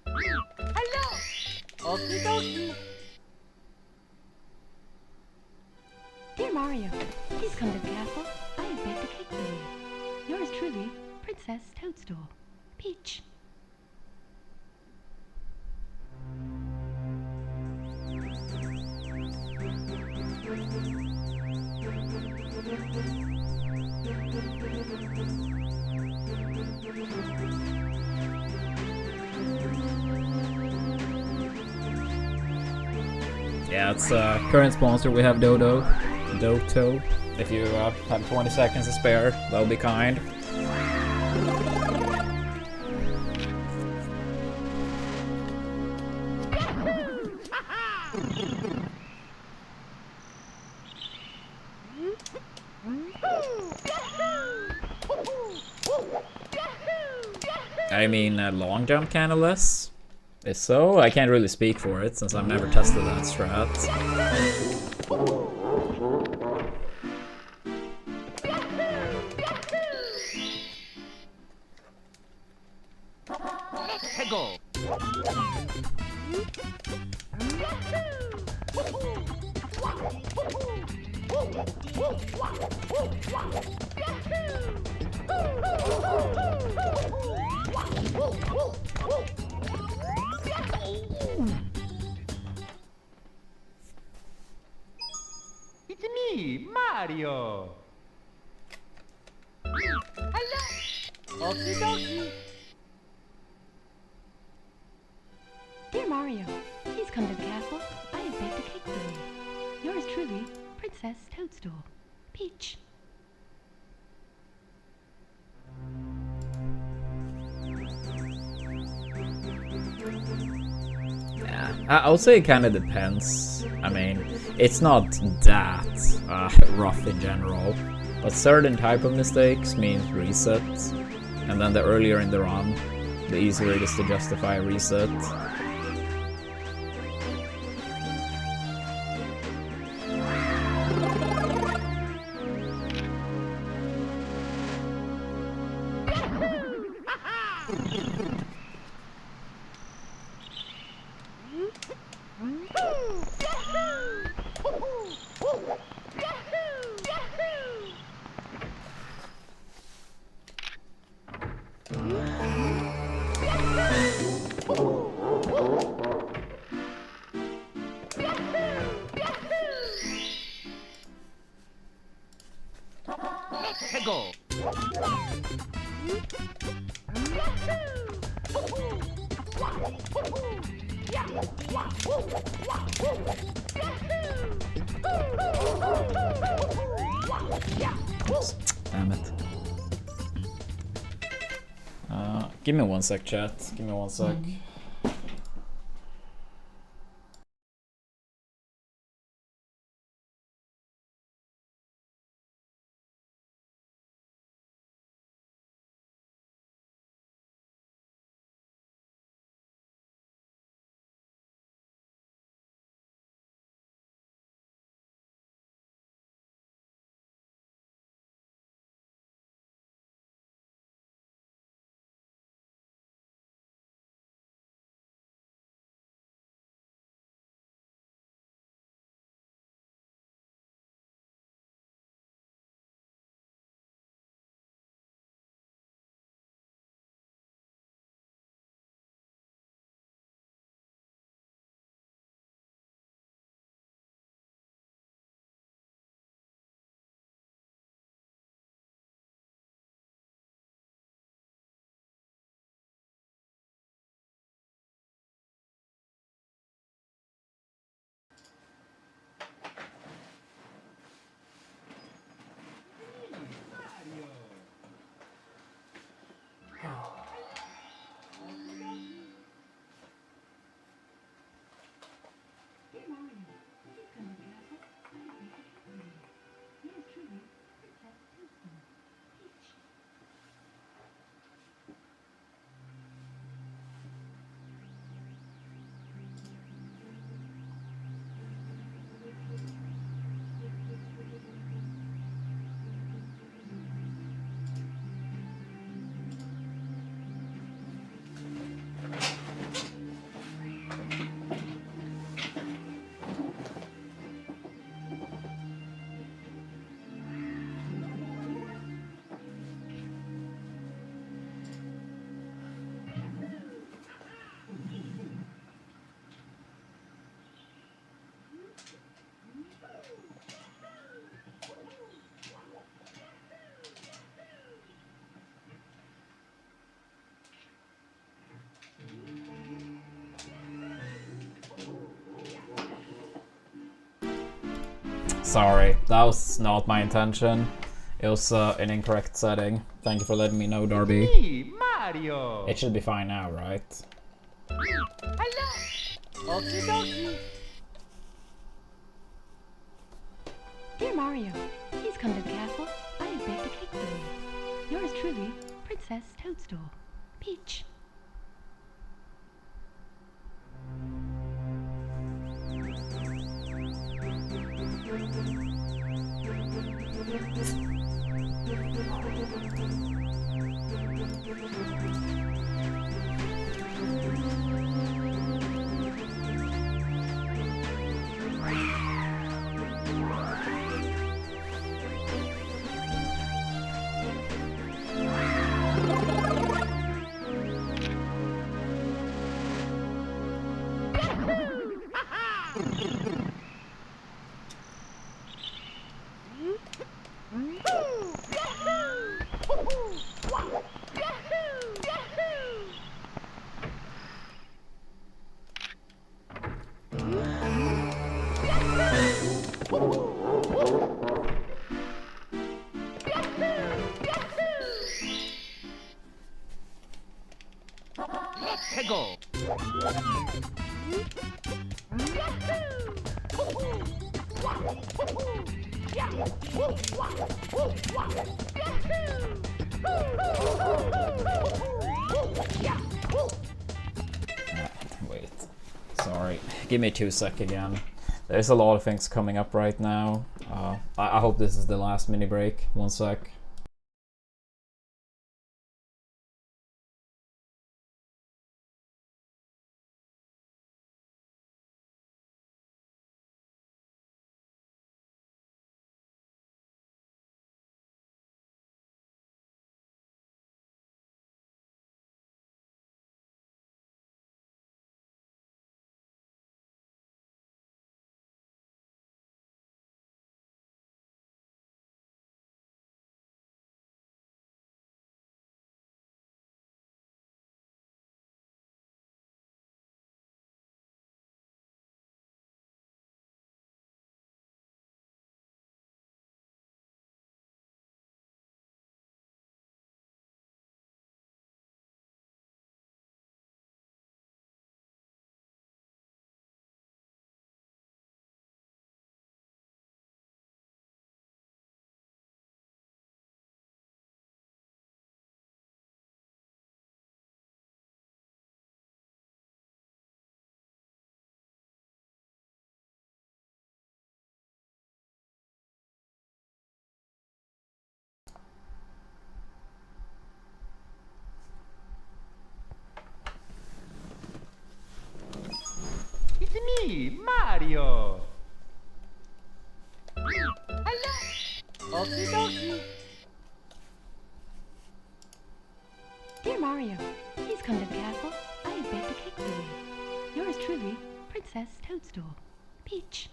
Hello. Okie dokie. Dear Mario, please come to the castle. I have baked a cake for you. Yours truly, Princess Toadstool. Peach. Yeah, it's current sponsor. We have Doto. If you have 20 seconds to spare, that'll be kind. I mean, long jump kinda less. If so, I can't really speak for it since I've never tested that strat. 해고. It's me, Mario. Hello. Okie dokie. Dear Mario, please come to the castle. I have baked a cake for you. Yours truly, Princess Toadstool. Peach. Yeah, I would say it kind of depends. I mean, it's not that rough in general, but certain type of mistakes means resets, and then the earlier in the run, the easier it is to justify a reset. 해고. Give me 1 sec, chat. Give me 1 sec. Sorry, that was not my intention. It was an incorrect setting. Thank you for letting me know, Darby. Me, Mario. It should be fine now, right? Hello. Okie dokie. Dear Mario, please come to the castle. I have baked a cake for you. Yours truly, Princess Toadstool. Peach. Let's go. Wait. Sorry. Give me 2 sec again. There's a lot of things coming up right now. I hope this is the last mini break. 1 sec. Mario, please come to the castle. I have baked a cake for you. Yours truly, Princess Toadstool. Peach.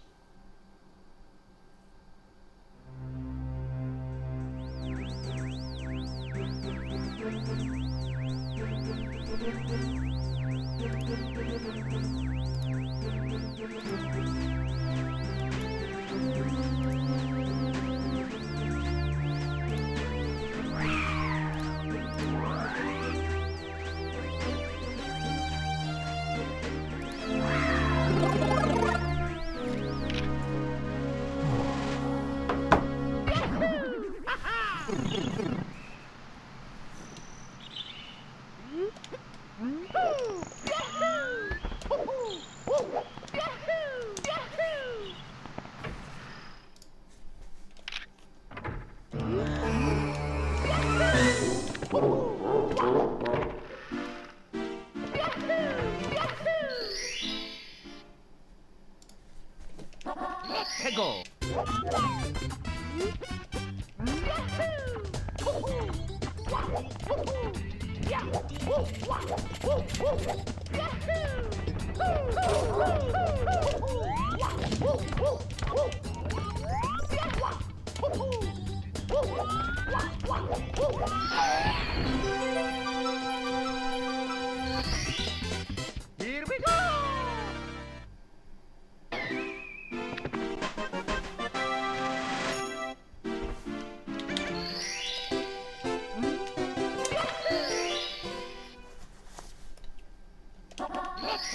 Peggle. Here we go.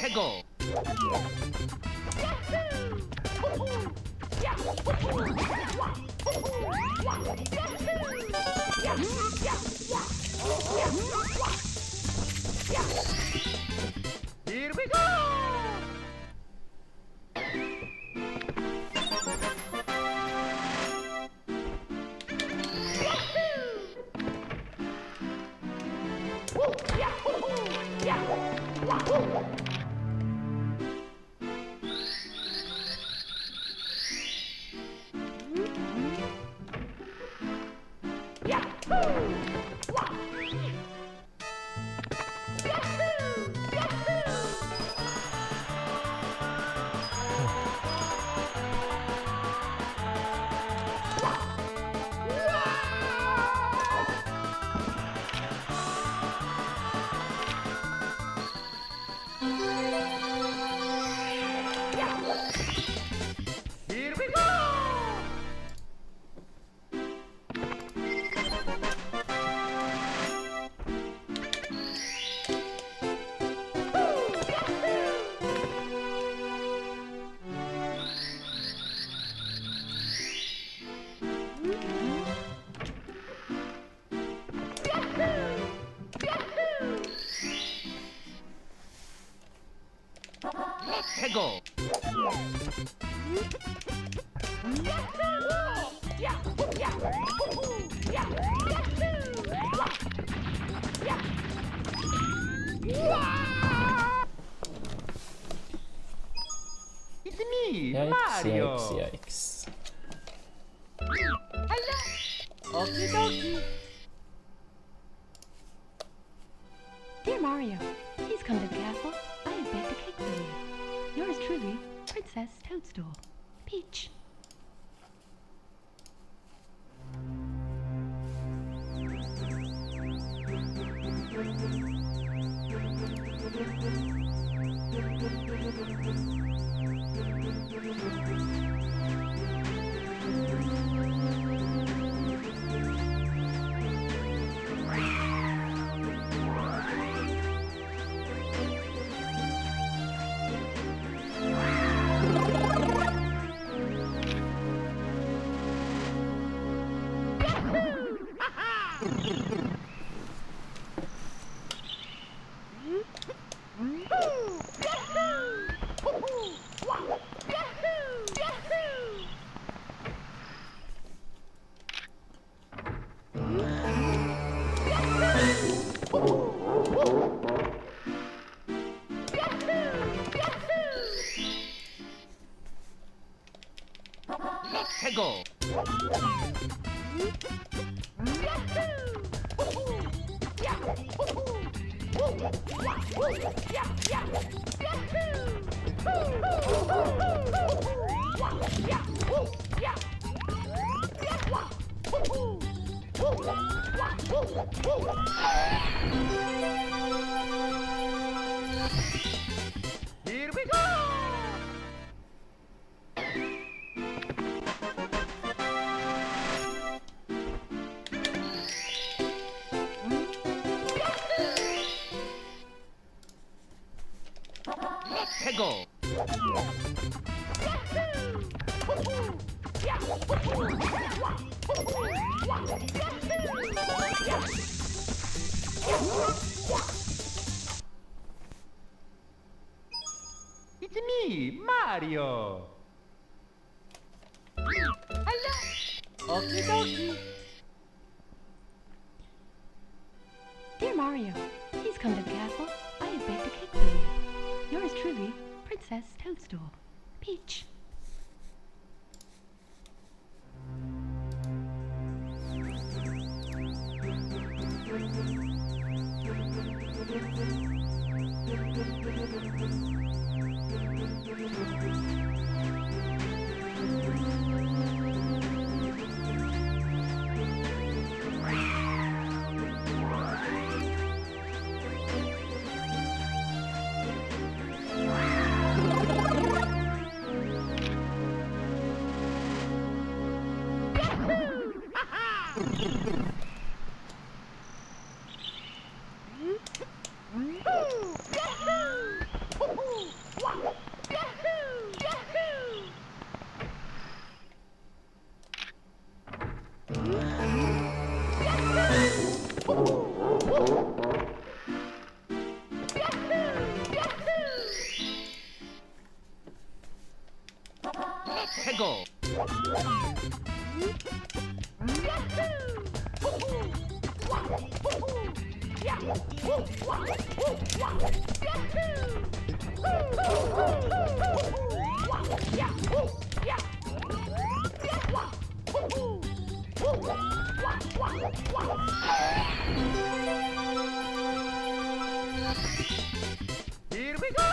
Peggle. Here we go. Here we go. Peggle. It's me, Yikes, Mario. yikes, yikes. Hello. Okie dokie. Dear Mario, please come to the castle. I have baked a cake for you. Yours truly, Princess Toadstool. Peach. Peggle. Here we go! Peggle! It's me, Mario! Hello! Okie dokie! Dear Mario, please come to the castle. I have baked a cake for you. Yours truly, Princess Toadstool. Peach. Peggle! Here we go!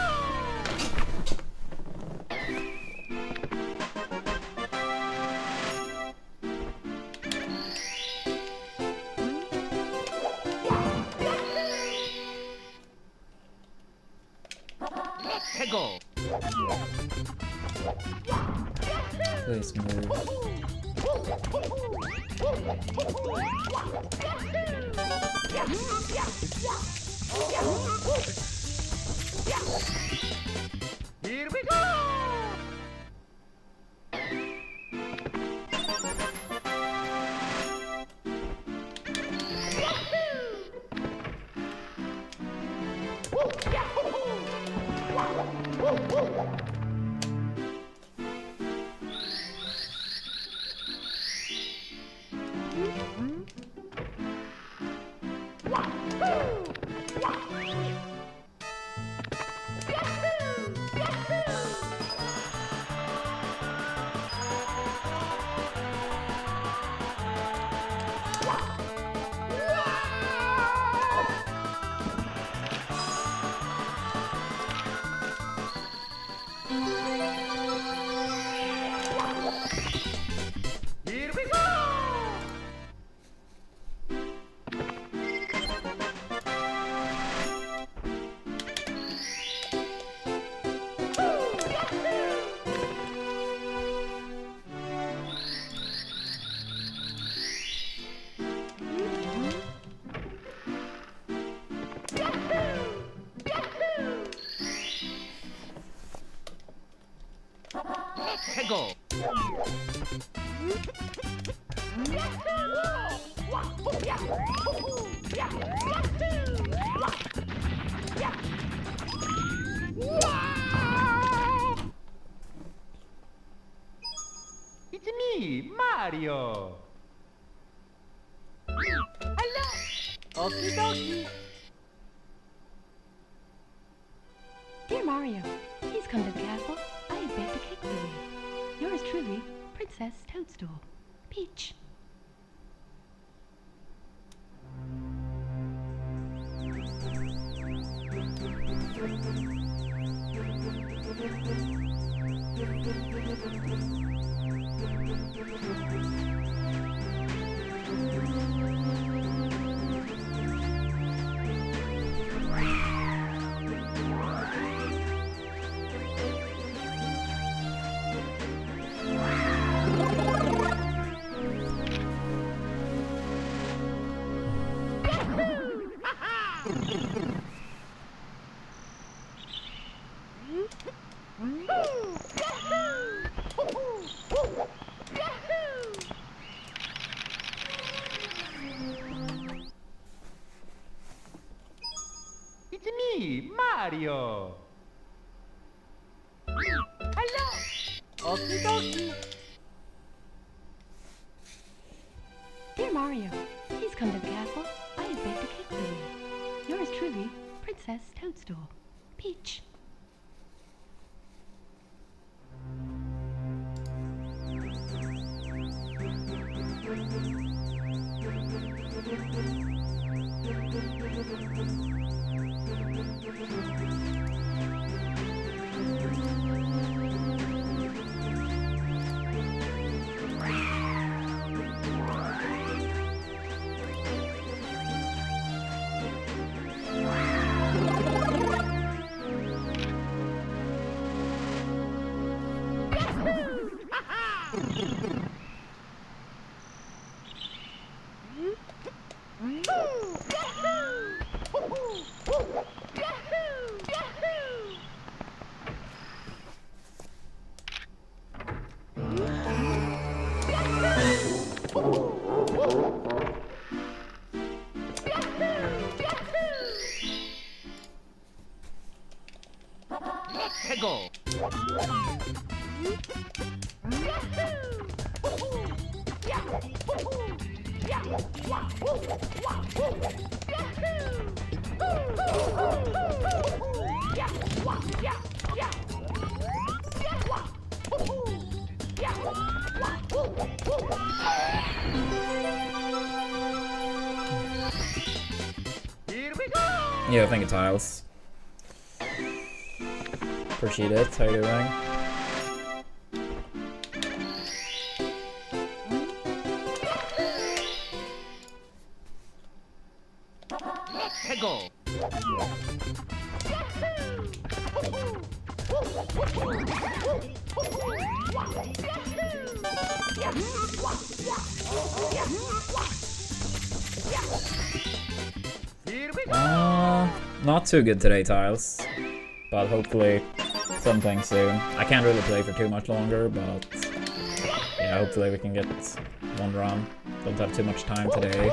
Peggle! Please move. Here we go! Here we go! Peggle! It's me, Mario! Hello! Okie dokie! Dear Mario, please come to the castle. I have baked a cake for you. Yours truly, Princess Toadstool. Peach. Mario. Hello. Okie dokie. Dear Mario, please come to the castle. I have baked a cake for you. Yours truly, Princess Toadstool. Peach. Go. Here we go. Yeah, thank you, Tiles. Appreciate it. How you doing? Go. Here we go. Not too good today, Tiles. But hopefully something soon. I can't really play for too much longer, but yeah, hopefully we can get one run. Don't have too much time today.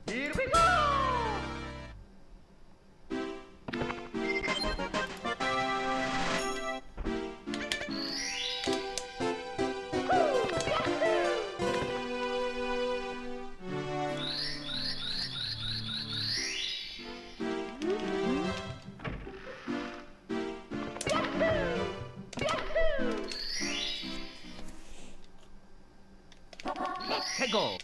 Here we go. Go.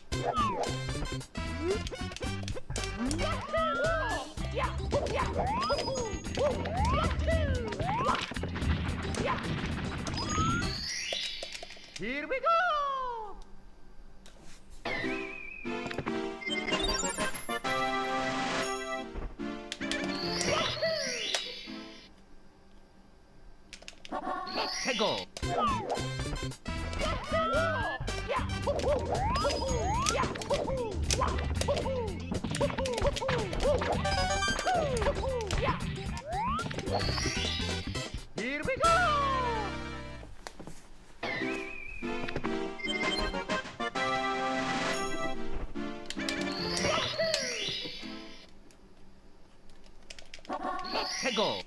Here we go. Go. Here we go. Go.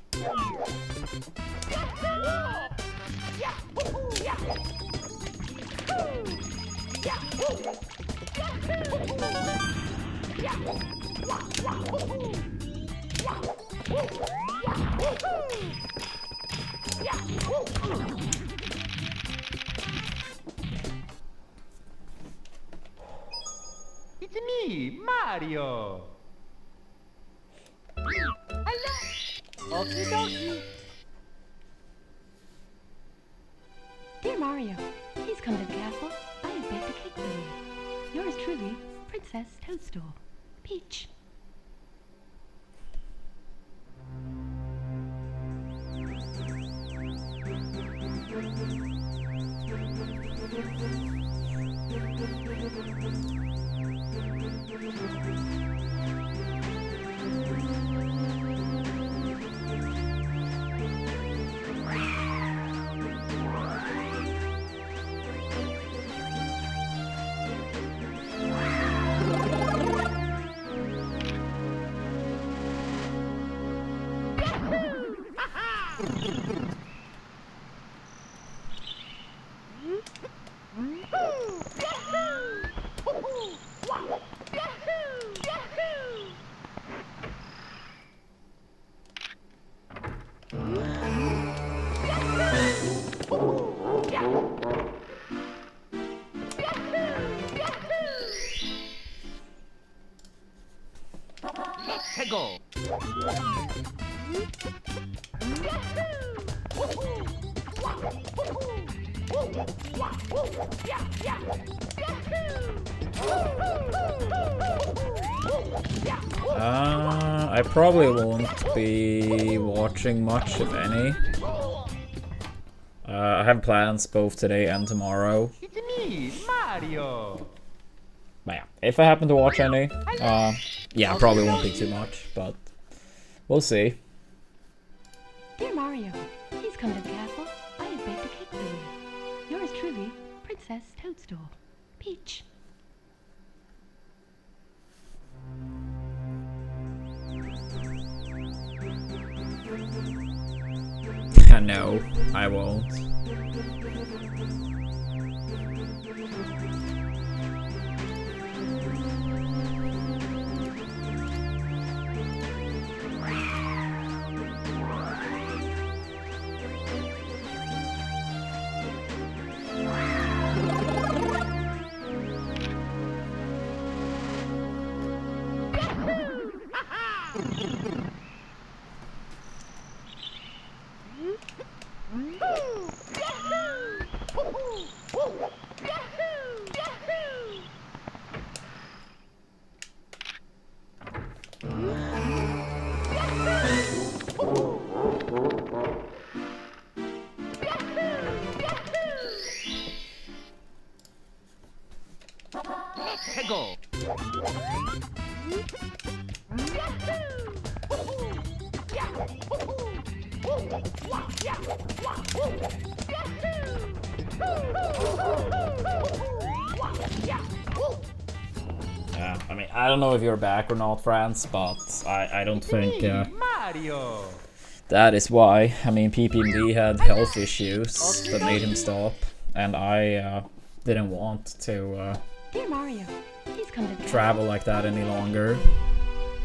It's me, Mario. Hello. Okie dokie. Dear Mario, please come to the castle. I have baked a cake for you. Princess Toadstool. Peach. Let's go. I probably won't be watching much, if any. I have plans both today and tomorrow. It's me, Mario. But yeah, if I happen to watch any, yeah, probably won't be too much, but we'll see. Dear Mario, please come to the castle. I have baked a cake for you. Yours truly, Princess Toadstool. Peach. No, I won't. Let's go. Yeah, I mean, I don't know if you're back or not, France, but I don't think Mario. that is why. I mean, PPMD had health issues that made him stop, and I didn't want to Dear Mario, please come to the travel like that any longer.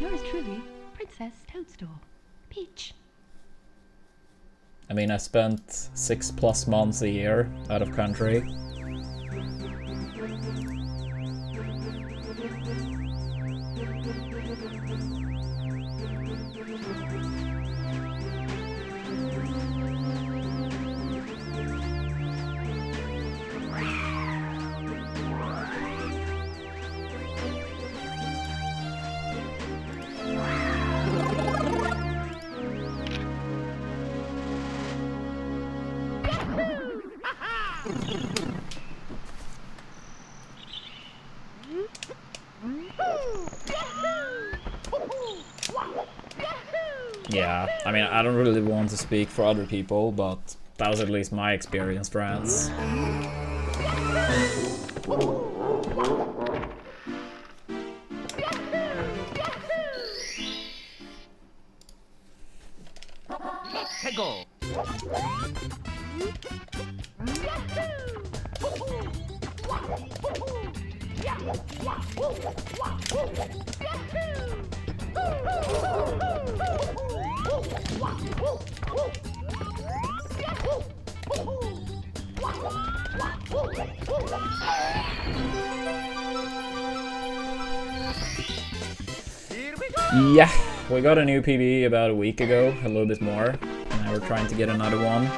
Yours truly, Princess Toadstool. Peach. I mean, I spent 6+ months a year out of country. Yeah, I mean, I don't really want to speak for other people, but that was at least my experience, France. Let's go. Yeah, we got a new PB about a week ago, a little bit more. Now we're trying to get another one.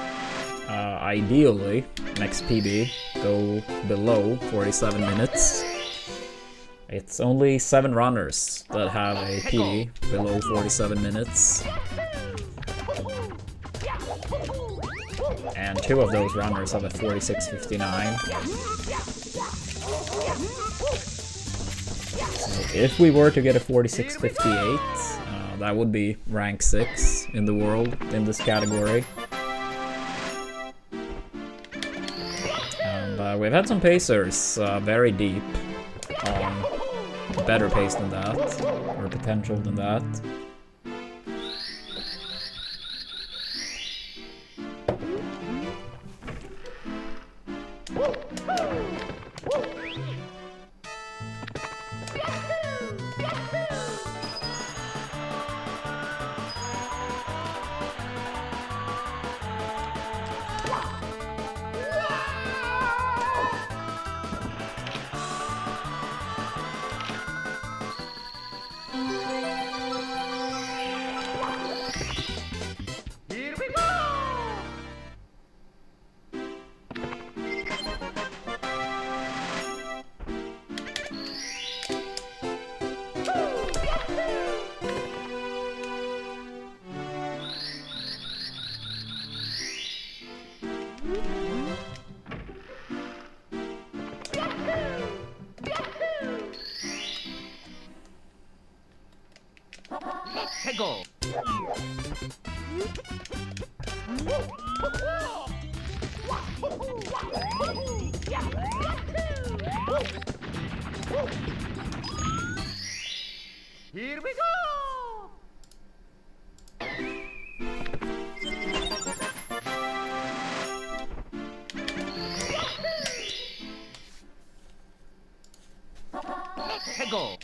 Ideally, next PB, go below 47 minutes. It's only 7 runners that have a PD below 47 minutes. And 2 of those runners have a 46.59. So if we were to get a 46.58, that would be rank 6 in the world in this category. And we've had some pacers very deep on better pace than that, or potential than that. Here we go! Let's go! Here we go! Let's go!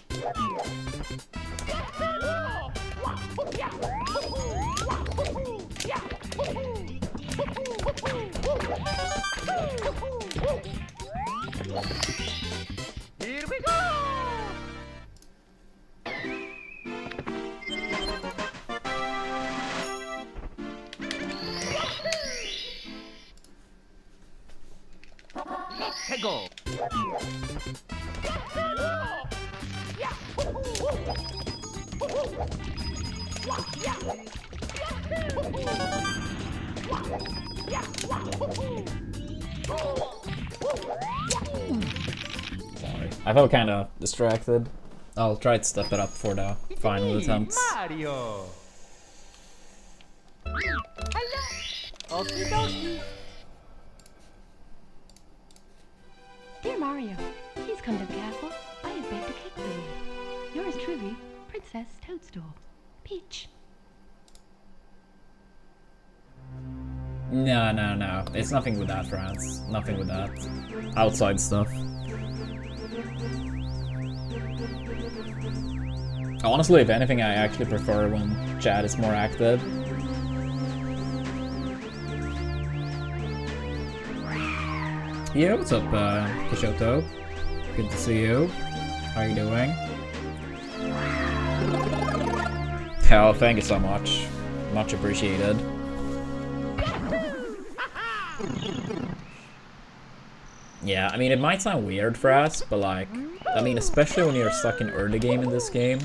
Here we go! Let's go! Sorry. I felt kind of distracted. I'll try to step it up for the final attempts. Mario! Okie dokie! Dear Mario, please come to the castle. I have baked a cake for you. Yours truly, Princess Toadstool. Peach. No. It's nothing with that, France. Nothing with that. Outside stuff. Honestly, if anything, I actually prefer when chat is more active. Yeah, what's up, Kishoto? Good to see you. How are you doing? Oh, thank you so much. Much appreciated. Yeah, I mean, it might sound weird for us, but like, I mean, especially when you're stuck in early game in this game,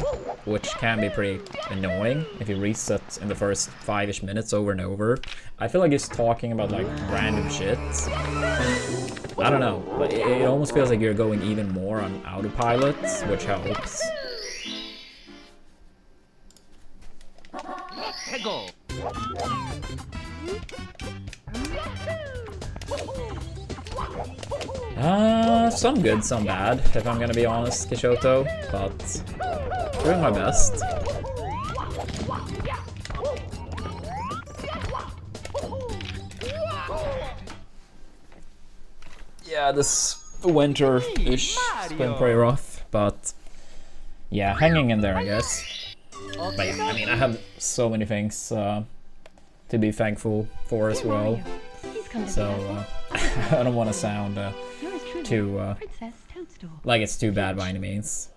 which can be pretty annoying if you reset in the first 5-ish minutes over and over. I feel like it's talking about like random shit. I don't know, but it almost feels like you're going even more on autopilot, which helps. Let's go! Some good, some bad, if I'm gonna be honest, Kishoto, but doing my best. Yeah, this winter-ish has been pretty rough, but yeah, hanging in there, I guess. But yeah, I mean, I have so many things to be thankful for as well, so I don't want to sound too like it's too bad by any means.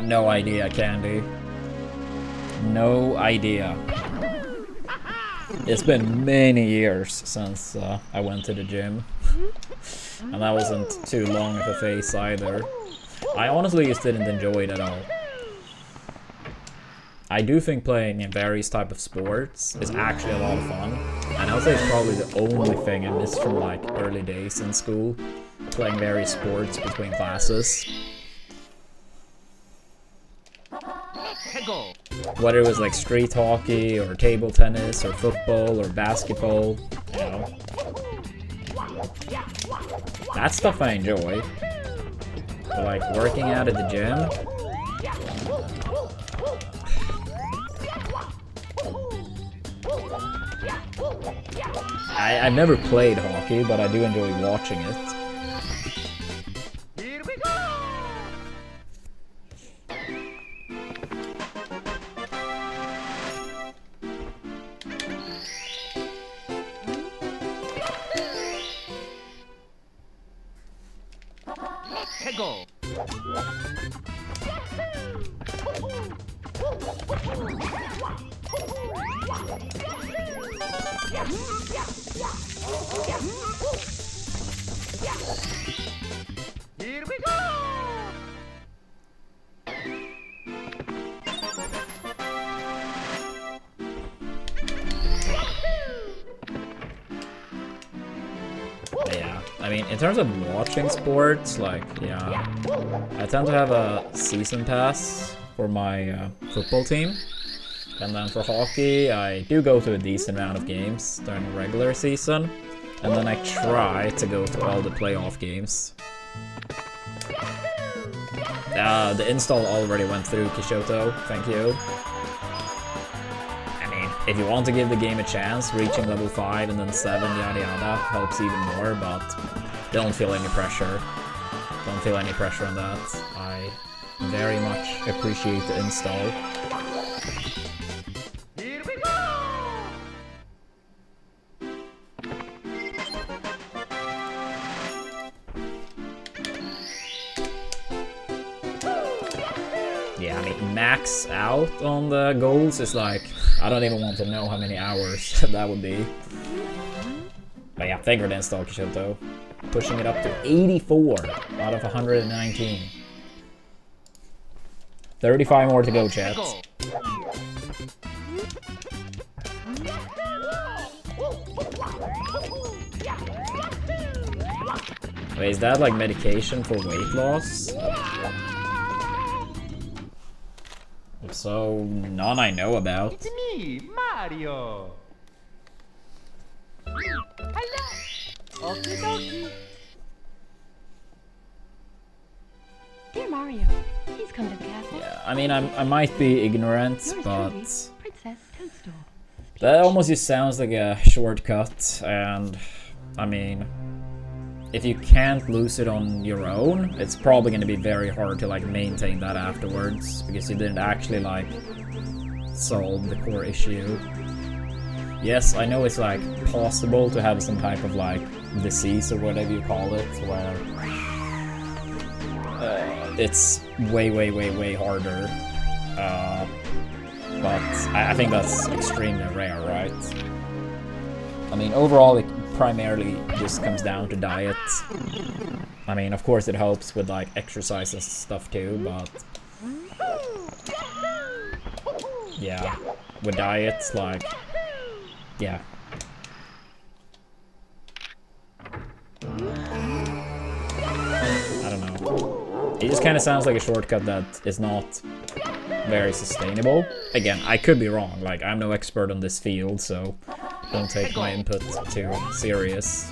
No idea, Candy. No idea. It's been many years since I went to the gym. And that wasn't too long of a phase either. I honestly just didn't enjoy it at all. I do think playing in various type of sports is actually a lot of fun. And I'll say it's probably the only thing I missed from like early days in school. Playing various sports between classes. Whether it was like street hockey or table tennis or football or basketball, you know. That stuff I enjoy. But like working out at the gym, I've never played hockey, but I do enjoy watching it. Here we go! Let's go! Here we go! Yeah, I mean, in terms of watching sports, like, yeah, I tend to have a season pass for my football team. And then for hockey, I do go to a decent amount of games during the regular season. And then I try to go to all the playoff games. The install already went through, Kishoto. Thank you. I mean, if you want to give the game a chance, reaching level 5 and then 7, yada yada, helps even more, but don't feel any pressure. Don't feel any pressure on that. I very much appreciate the install. Here we go! Yeah, I mean, max out on the goals is like, I don't even want to know how many hours that would be. But yeah, thank you for the install, Kishoto. Pushing it up to 84 out of 119. 35 more to go, chat. Wait, is that like medication for weight loss? If so, none I know about. It's me, Mario! Hello! Okie dokie! Dear Mario, please come to the castle. Yeah, I mean, I might be ignorant, Yours but truly, Princess Toadstool. that almost just sounds like a shortcut, and I mean, if you can't lose it on your own, it's probably going to be very hard to like maintain that afterwards, because you didn't actually like solve the core issue. Yes, I know it's like possible to have some type of like disease or whatever you call it, where it's way harder. But I think that's extremely rare, right? I mean, overall, it primarily just comes down to diet. I mean, of course, it helps with like exercise and stuff too, but yeah, with diets, like, yeah. I don't know. It just kind of sounds like a shortcut that is not very sustainable. Again, I could be wrong. Like, I'm no expert on this field, so don't take my input too serious.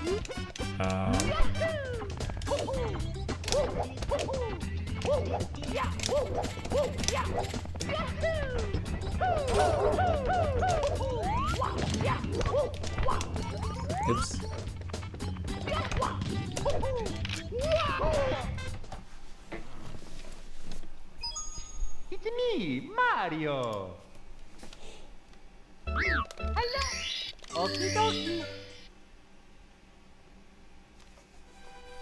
Oops. It's me, Mario! Hello! Okie dokie!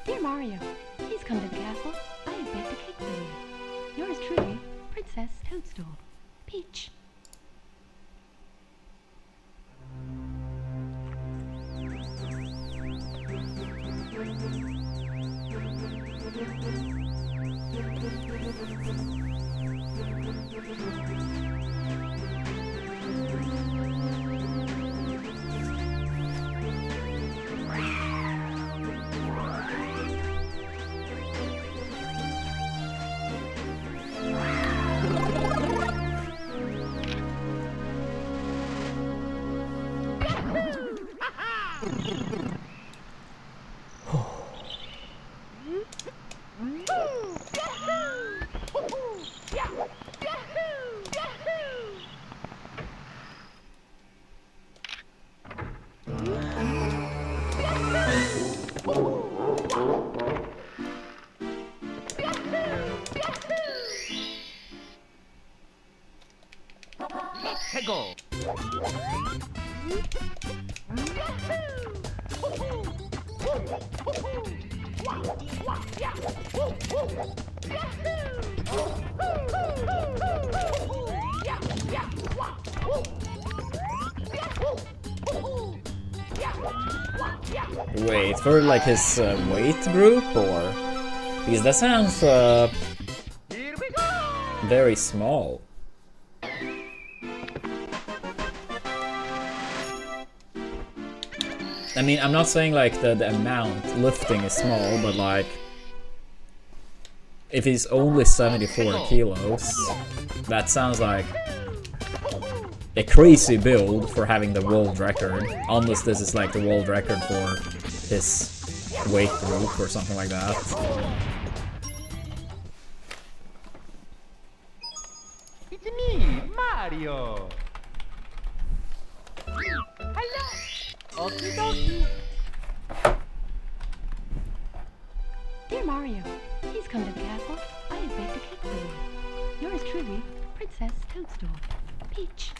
Dear Mario, please come to the castle. I have baked a cake for you. Yours truly, 최고. Wait, for like his weight group, or because that sounds Here we go. very small. I mean, I'm not saying like the amount lifting is small, but like if he's only 74 kilos, that sounds like a crazy build for having the world record, unless this is like the world record for his weight group or something like that. It's me, Mario. Hello. Okie dokie. Dear Mario, please come to the castle. I have baked a cake for you. Yours truly, Princess Toadstool. Peach.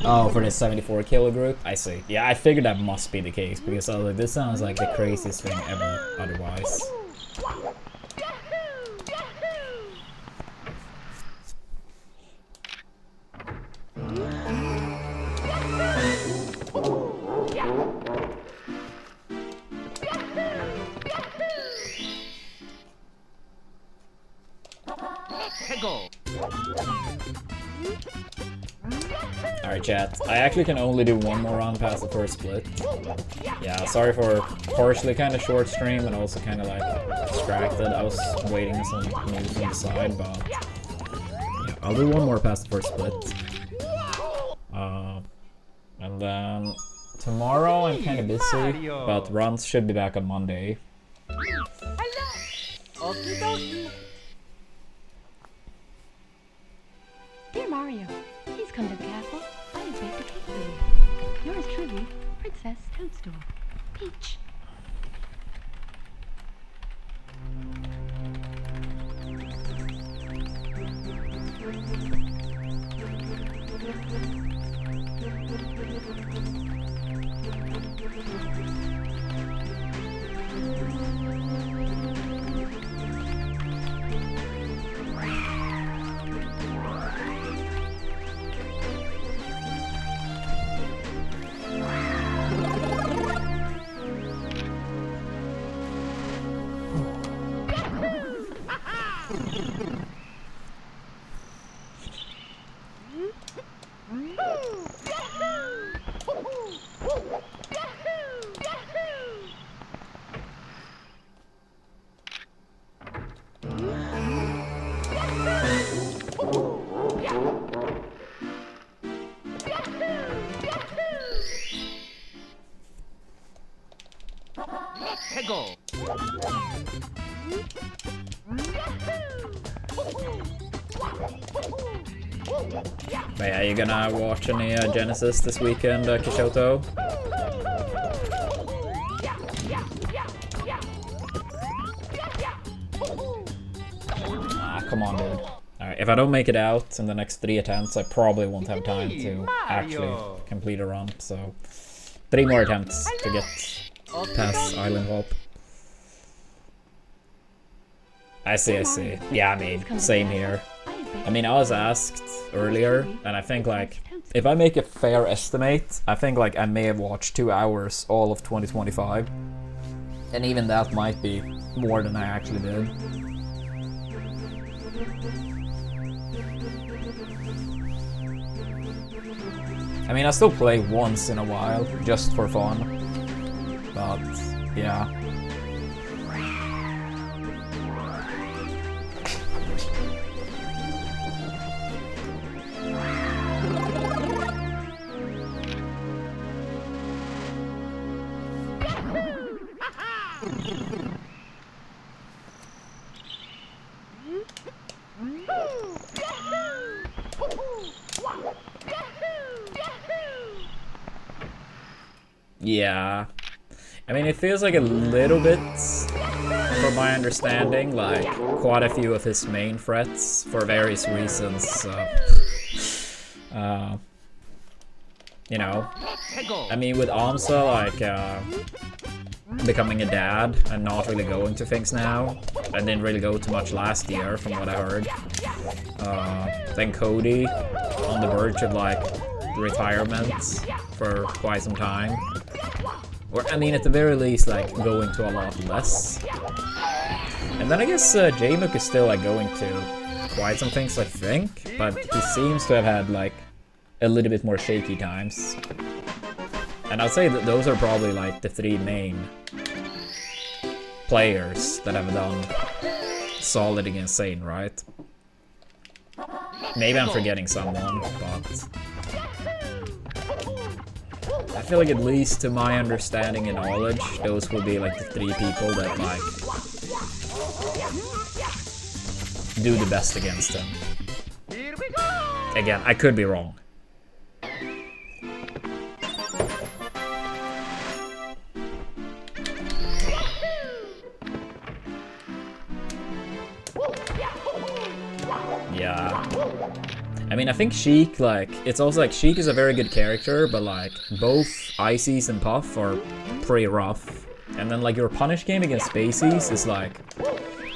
Oh, for the 74 kilo group? I see. Yeah, I figured that must be the case, because I was like, this sounds like the craziest thing ever otherwise. 최고. Alright chat, I actually can only do one more round past the first split. Yeah, sorry for partially kind of short stream and also kind of like distracted. I was waiting some news on the side, but yeah, I'll do one more past the first split. And then tomorrow I'm kind of busy, but runs should be back on Monday. Hello. Okie dokie. Dear Mario, please come to the castle. I have baked a cake for you. Yours truly, Princess Toadstool. Peach. 최고. But yeah, you gonna watch any Genesis this weekend, Kishoto? Ah, come on, dude. Alright, if I don't make it out in the next 3 attempts, I probably won't have time to actually complete a run, so 3 more attempts to get past Island Hop. I see. Yeah, I mean, same here. I mean, I was asked earlier, and I think like, if I make a fair estimate, I think like I may have watched 2 hours all of 2025. And even that might be more than I actually did. I mean, I still play once in a while, just for fun. But, yeah. Yeah. I mean, it feels like a little bit, from my understanding, like quite a few of his main threats, for various reasons, you know. I mean, with Amsa, like, becoming a dad and not really going to things now. I didn't really go to much last year, from what I heard. Then Cody, on the verge of, like, retirement for quite some time. Or, I mean, at the very least, like, going to a lot less. And then I guess J-Mook is still, like, going to quite some things, I think. But he seems to have had, like, a little bit more shaky times. And I'd say that those are probably, like, the 3 main players that have done solid against Sane, right? Maybe I'm forgetting someone, but I feel like, at least to my understanding and knowledge, those will be like the 3 people that like do the best against him. Again, I could be wrong. Yeah. I mean, I think Sheik, like, it's also like, Sheik is a very good character, but like, both Ices and Puff are pretty rough. And then like, your punish game against Spaceys is like,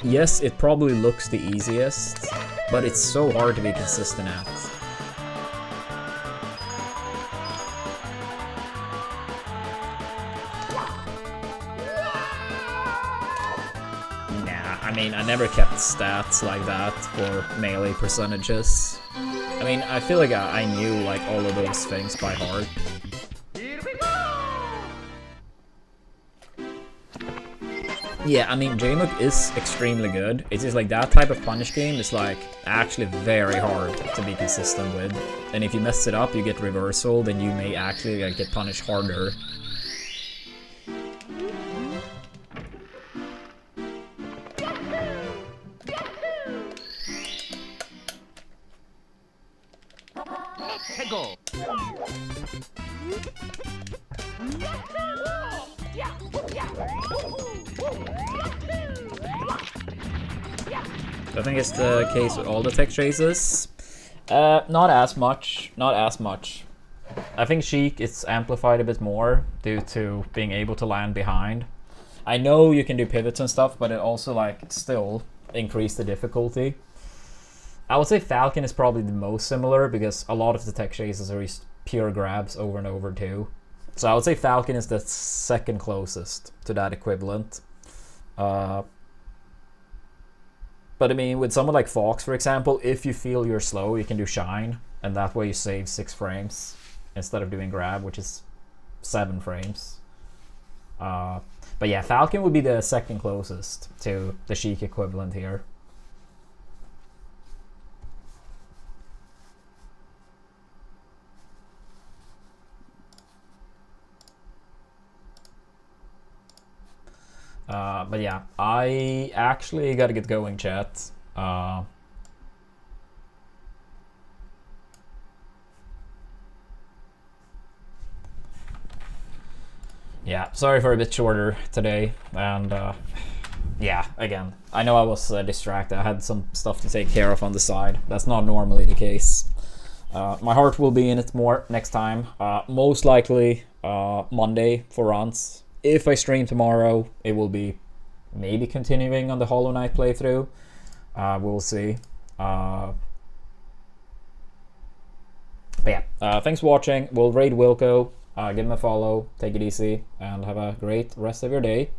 yes, it probably looks the easiest, but it's so hard to be consistent at. Nah, I mean, I never kept stats like that for melee percentages. I mean, I feel like I knew, like, all of those things by heart. Yeah, I mean, J-Mook is extremely good. It's just like, that type of punish game is, like, actually very hard to be consistent with. And if you mess it up, you get reversal, then you may actually, like, get punished harder. I think it's the case with all the tech chases. Not as much. Not as much. I think Sheik is amplified a bit more due to being able to land behind. I know you can do pivots and stuff, but it also, like, still increased the difficulty. I would say Falcon is probably the most similar, because a lot of the tech chases are just pure grabs over and over too. So I would say Falcon is the second closest to that equivalent. But I mean, with someone like Fox, for example, if you feel you're slow, you can do Shine, and that way you save 6 frames instead of doing Grab, which is 7 frames. But yeah, Falcon would be the second closest to the Sheik equivalent here. But yeah, I actually gotta get going, chat. Yeah, sorry for a bit shorter today, and yeah, again, I know I was distracted. I had some stuff to take care of on the side. That's not normally the case. My heart will be in it more next time. Most likely Monday for runs. If I stream tomorrow, it will be maybe continuing on the Hollow Knight playthrough. We'll see. But yeah, thanks for watching. We'll raid Wilco. Give him a follow. Take it easy. And have a great rest of your day.